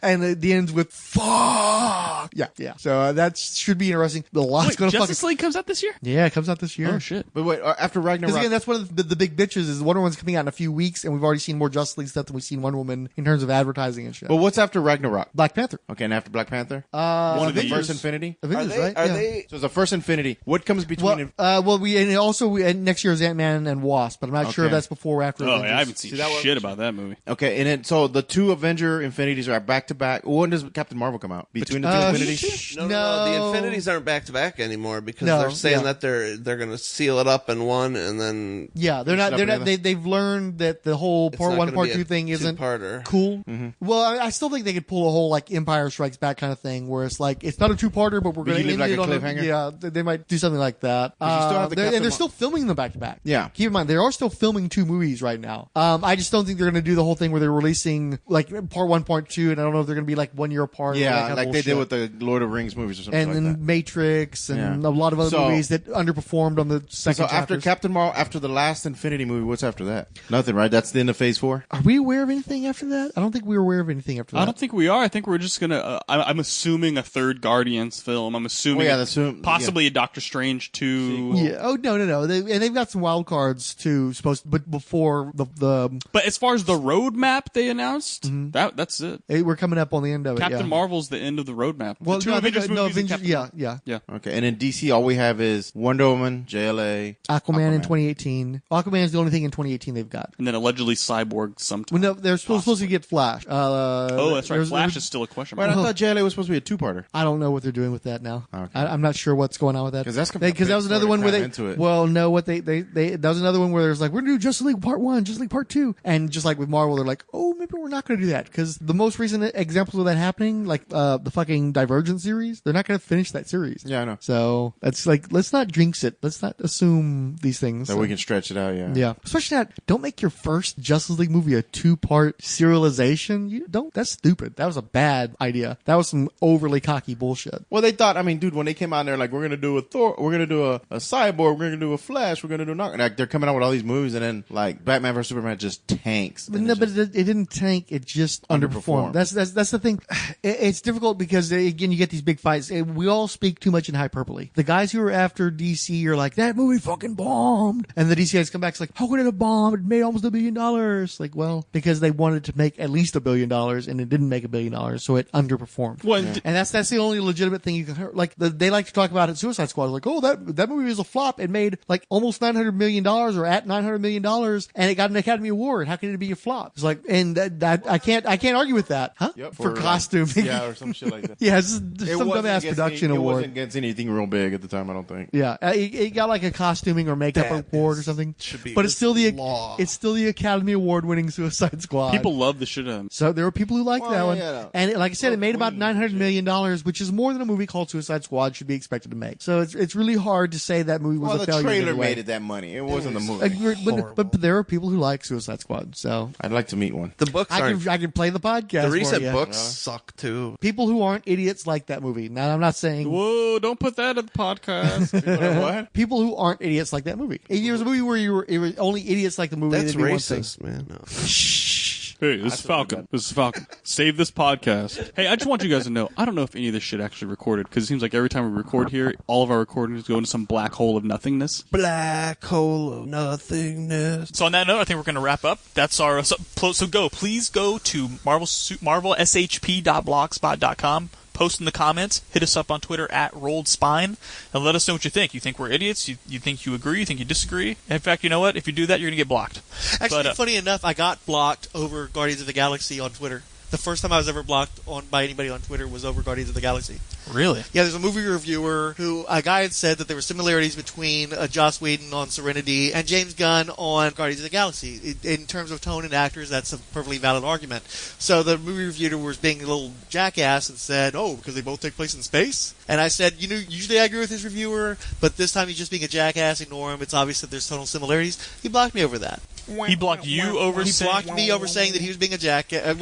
And the ends with fuck. Yeah. So that should be interesting. The lot's Wait, going to Justice fucking. League comes out this year? Yeah, it comes out this year. Oh shit. But wait, after Because Ragnarok, again, that's one of the big bitches is Wonder Woman's coming out in a few weeks, and we've already seen more Justice League stuff than we've seen Wonder Woman in terms of advertising and shit. but what's after Ragnarok? Black Panther. Okay, and after Black Panther, One of the these. first Infinity. Avengers, right? Yeah. So it's the first Infinity. What comes between? And next year is Ant-Man and Wasp, but I'm not sure if Okay. that's before or after. Oh, Avengers. yeah, I haven't seen shit about that movie. Okay, and then so the two Avenger Infinities are back to back. When does Captain Marvel come out? Between the two Infinities? No, the Infinities aren't back to back anymore because No, they're saying yeah. that they're going to seal it up in one, and then Yeah, they're not. up They're not. together. They've learned that the whole It's part not one, gonna part be two a thing isn't two-parter. cool. Well, I still think they could pull a whole like Empire Strikes Back kind of thing, where it's like it's not a two-parter, but we're But going to you end leave like it a on cliffhanger? Yeah, they might do something like that. you still have the Captain And they're Mar- still filming them back to back. Yeah. Keep in mind they are still filming two movies right now. I just don't think they're going to do the whole thing where they're releasing like part one, part two, and I don't know if they're going to be like 1 year apart. or that Yeah, kind of like they did bullshit. with the Lord of the Rings movies or something and like then that. Matrix and Yeah. a lot of other movies that underperformed on the second. So after Captain Marvel, after the last Infinity movie, what's after that? Nothing, right? That's the end of Phase 4. Are we aware of anything after that? I don't think we were aware of anything after that. I don't think we are. I think we're just gonna. I'm assuming a third Guardians film. I'm assuming possibly a Doctor Strange 2. Yeah. Oh no. They've got some wild cards too. But before the. But as far as the roadmap they announced, that's it. We're coming up on the end of it. Captain Marvel's the end of the roadmap. Well, the Avengers. Yeah. Okay, and in DC, all we have is Wonder Woman, JLA, Aquaman in 2018. Aquaman's the only thing in 2018 they've got. And then allegedly Cyborg sometime. Well, no, they're supposed to get Flash. That's right. Flash is still a question mark. Wait, I thought JLA was supposed to be a two-parter. I don't know what they're doing with that now. Okay. I'm not sure what's going on with that. Because that was another one where they. Into it. Well, no, what they that was another one where there's like, we're gonna do Justice League Part 1, Justice League Part 2, and just like with Marvel, they're like, oh, maybe we're not gonna do that because the most recent examples of that happening, like the fucking Divergent series, they're not gonna finish that series. Yeah, I know. So that's like, let's not jinx it. Let's not assume these things. So we can stretch it out. Yeah. Especially that. Don't make your first Justice League movie a 2-part serialization. You don't. That's stupid. That was a bad idea. That was some overly cocky bullshit. Well, they thought. I mean, dude, when they came out and they're like, we're gonna do a Thor, we're gonna do a Cyborg, we're gonna do a Flash, we're gonna do like they're coming out with all these movies, and then like Batman vs Superman just tanks. But it didn't tank. It just underperformed. That's the thing. It's difficult because again, you get these big fights. We all speak too much in hyperbole. The guys who are after DC are like, that movie fucking bombed, and the DC guys come back, it's like, how could it have bombed? It made almost $1 billion. Like, well, because they wanted to make at least $1 billion, and it didn't make $1 billion, so it underperformed. Well, and that's the only legitimate thing you can hear. Like, they like to talk about it. Suicide Squad, like, oh, that movie was a flop. It made like almost $900 million, or at $900 million, and it got an Academy Award. How can it be a flop? It's like, and that I can't argue with that, huh? Yep, for costuming, or some shit like that. Yeah, it's just some dumbass production award. It wasn't against anything real big at the time, I don't think. Yeah, it got like a costuming or makeup award or something. But it's still the Academy Award winning Suicide Squad. People love the shit out of it. So there were people who liked that one. Yeah. And like I said, it made about $900 million, which is more than a movie called Suicide Squad should be expected to make. So it's really hard to say that movie was a failure. The trailer made it that money. It wasn't the movie. But there are people who like Suicide Squad. So I'd like to meet one. The books I can play the podcast. The recent for you. books suck too. People who aren't idiots like that movie. Now I'm not saying. Whoa! Don't put that in the podcast. What? People who aren't idiots like that movie. It was a movie where it was only idiots like the movie. That's racist, man. No. Hey, this is Falcon. Save this podcast. Hey, I just want you guys to know, I don't know if any of this shit actually recorded, because it seems like every time we record here, all of our recordings go into some black hole of nothingness. Black hole of nothingness. So on that note, I think we're going to wrap up. That's our... So please go to marvelshp.blogspot.com. Post in the comments, hit us up on Twitter at @RolledSpine, and let us know what you think. You think we're idiots? You think you agree? You think you disagree? In fact, you know what? If you do that, you're going to get blocked. Actually, funny enough, I got blocked over Guardians of the Galaxy on Twitter. The first time I was ever blocked by anybody on Twitter was over Guardians of the Galaxy. Really? Yeah, there's a movie reviewer a guy had said that there were similarities between Joss Whedon on Serenity and James Gunn on Guardians of the Galaxy. In terms of tone and actors, that's a perfectly valid argument. So the movie reviewer was being a little jackass and said, oh, because they both take place in space? And I said, usually I agree with this reviewer, but this time he's just being a jackass, ignore him. It's obvious that there's tonal similarities. He blocked me over that. He blocked you over He saying... blocked me over saying that he was being a jackass. I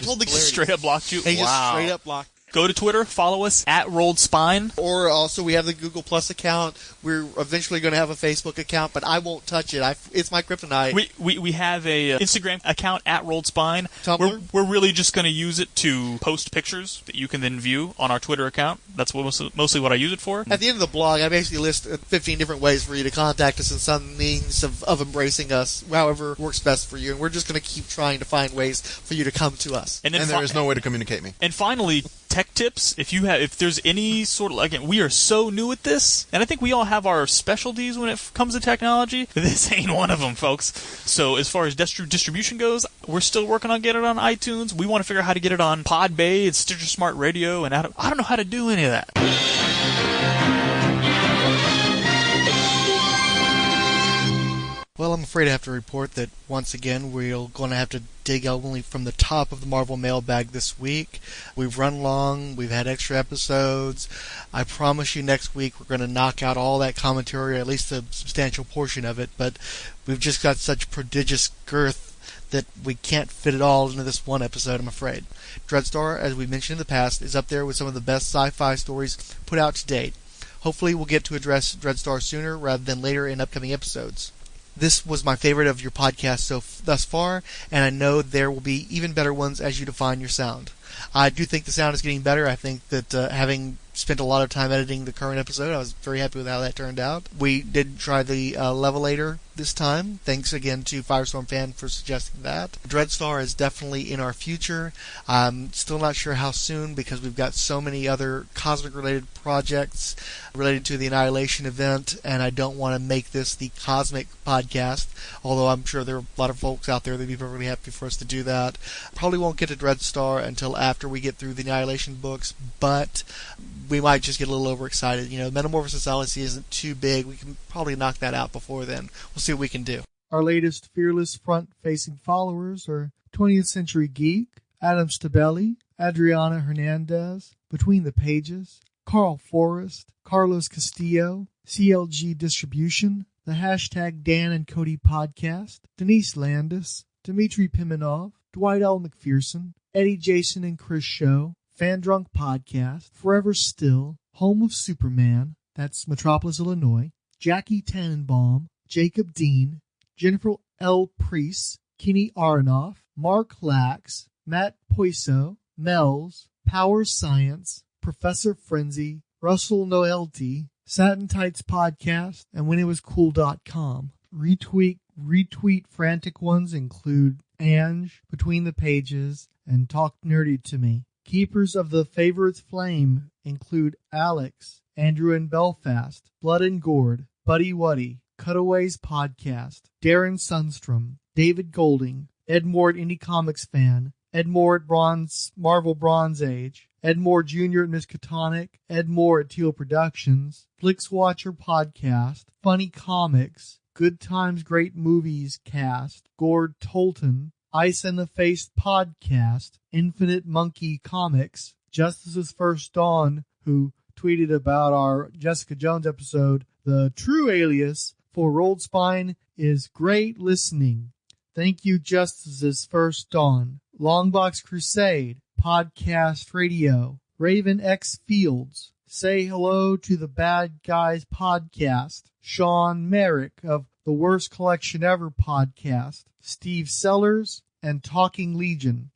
told the straight up blocked you? He just straight up blocked. Go to Twitter, follow us at RolledSpine. Or also we have the Google Plus account. We're eventually going to have a Facebook account, but I won't touch it. It's my kryptonite. We have a Instagram account at RolledSpine. Tumblr? We're really just going to use it to post pictures that you can then view on our Twitter account. That's mostly what I use it for. At the end of the blog, I basically list 15 different ways for you to contact us and some means of embracing us, however works best for you. And we're just going to keep trying to find ways for you to come to us. And there is no way to communicate me. And finally, tech tips. If there's any sort of, again, we are so new at this, and I think we all have our specialties when it comes to technology. This ain't one of them, folks. So as far as distribution goes, we're still working on getting it on iTunes. We want to figure out how to get it on Podbay and Stitcher Smart Radio, and I don't know how to do any of that. Well, I'm afraid I have to report that once again we're going to have to dig only from the top of the Marvel mailbag this week. We've run long, we've had extra episodes. I promise you next week we're going to knock out all that commentary, or at least a substantial portion of it, but we've just got such prodigious girth that we can't fit it all into this one episode, I'm afraid. Dreadstar, as we mentioned in the past, is up there with some of the best sci-fi stories put out to date. hopefully we'll get to address Dreadstar sooner rather than later in upcoming episodes. This was my favorite of your podcasts thus far, and I know there will be even better ones as you define your sound. I do think the sound is getting better. I think that having spent a lot of time editing the current episode, I was very happy with how that turned out. We did try the levelator this time. Thanks again to Firestorm Fan for suggesting that. Dreadstar is definitely in our future. I'm still not sure how soon because we've got so many other cosmic-related projects related to the Annihilation event, and I don't want to make this the cosmic podcast, although I'm sure there are a lot of folks out there that would be perfectly happy for us to do that. Probably won't get to Dreadstar until after we get through the Annihilation books, but we might just get a little overexcited. Metamorphosis Odyssey isn't too big. We can probably knock that out before then. We'll see what we can do. Our latest fearless front-facing followers are 20th Century Geek, Adam Stabelli, Adriana Hernandez, Between the Pages, Carl Forrest, Carlos Castillo, CLG Distribution, the hashtag Dan and Cody Podcast, Denise Landis, Dmitry Pimenov, Dwight L. McPherson, Eddie Jason and Chris Show, Fan Drunk Podcast, Forever Still, Home of Superman, that's Metropolis, Illinois, Jackie Tannenbaum, Jacob Dean, Jennifer L. Priest, Kenny Aronoff, Mark Lax, Matt Poiso, Mel's, Power Science, Professor Frenzy, Russell Noelty, Satin Tights Podcast, and WhenItWasCool.com. Retweet frantic ones include Ange, Between the Pages, and Talk Nerdy to Me. Keepers of the Favorites Flame include Alex, Andrew in Belfast, Blood and Gourd, Buddy Wuddy, Cutaways Podcast, Darren Sundstrom, David Golding, Edmore at Indie Comics Fan, Edmore at Marvel Bronze Age, Edmore Jr. at Miskatonic, Edmore at Teal Productions, Flix Watcher Podcast, Funny Comics, Good Times Great Movies Cast, Gord Tolton, Ice and the Face Podcast, Infinite Monkey Comics, Justice's First Dawn, who tweeted about our Jessica Jones episode, The True Alias for Rolled Spine is great listening. Thank you, Justice's First Dawn. Longbox Crusade, Podcast Radio, Raven X Fields, Say Hello to the Bad Guys Podcast, Sean Merrick of the Worst Collection Ever Podcast, Steve Sellers, and Talking Legion.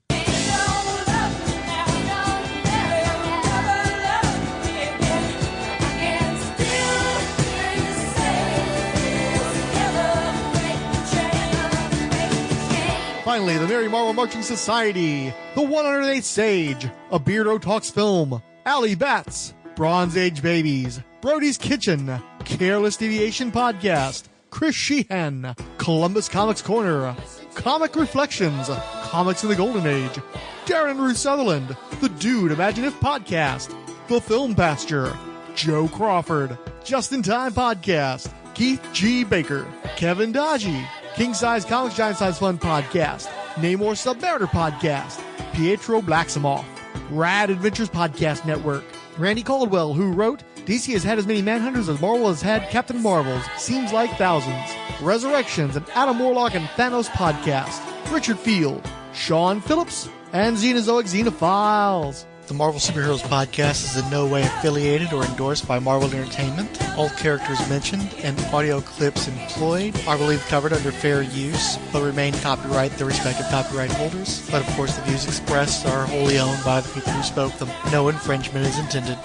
Finally, the Merry Marvel Marching Society, the 108th Stage, A Beardo Talks Film, Alley Bats, Bronze Age Babies, Brody's Kitchen, Careless Deviation Podcast, Chris Sheehan, Columbus Comics Corner, Comic Reflections, Comics in the Golden Age, Darren Ruth Sutherland, The Dude Imagine If Podcast, The Film Pasture, Joe Crawford, Just in Time Podcast, Keith G. Baker, Kevin Dodgy, King Size Comics Giant Size Fun Podcast, Namor Submariner Podcast, Pietro Blacksimoff, Rad Adventures Podcast Network, Randy Caldwell, who wrote, DC has had as many Manhunters as Marvel has had Captain Marvels, seems like thousands, Resurrections, and Adam Warlock and Thanos Podcast, Richard Field, Sean Phillips, and Xenozoic Xenophiles. The Marvel Superheroes Podcast is in no way affiliated or endorsed by Marvel Entertainment. All characters mentioned and audio clips employed are believed covered under fair use, but remain copyright their respective copyright holders. But of course the views expressed are wholly owned by the people who spoke them. No infringement is intended.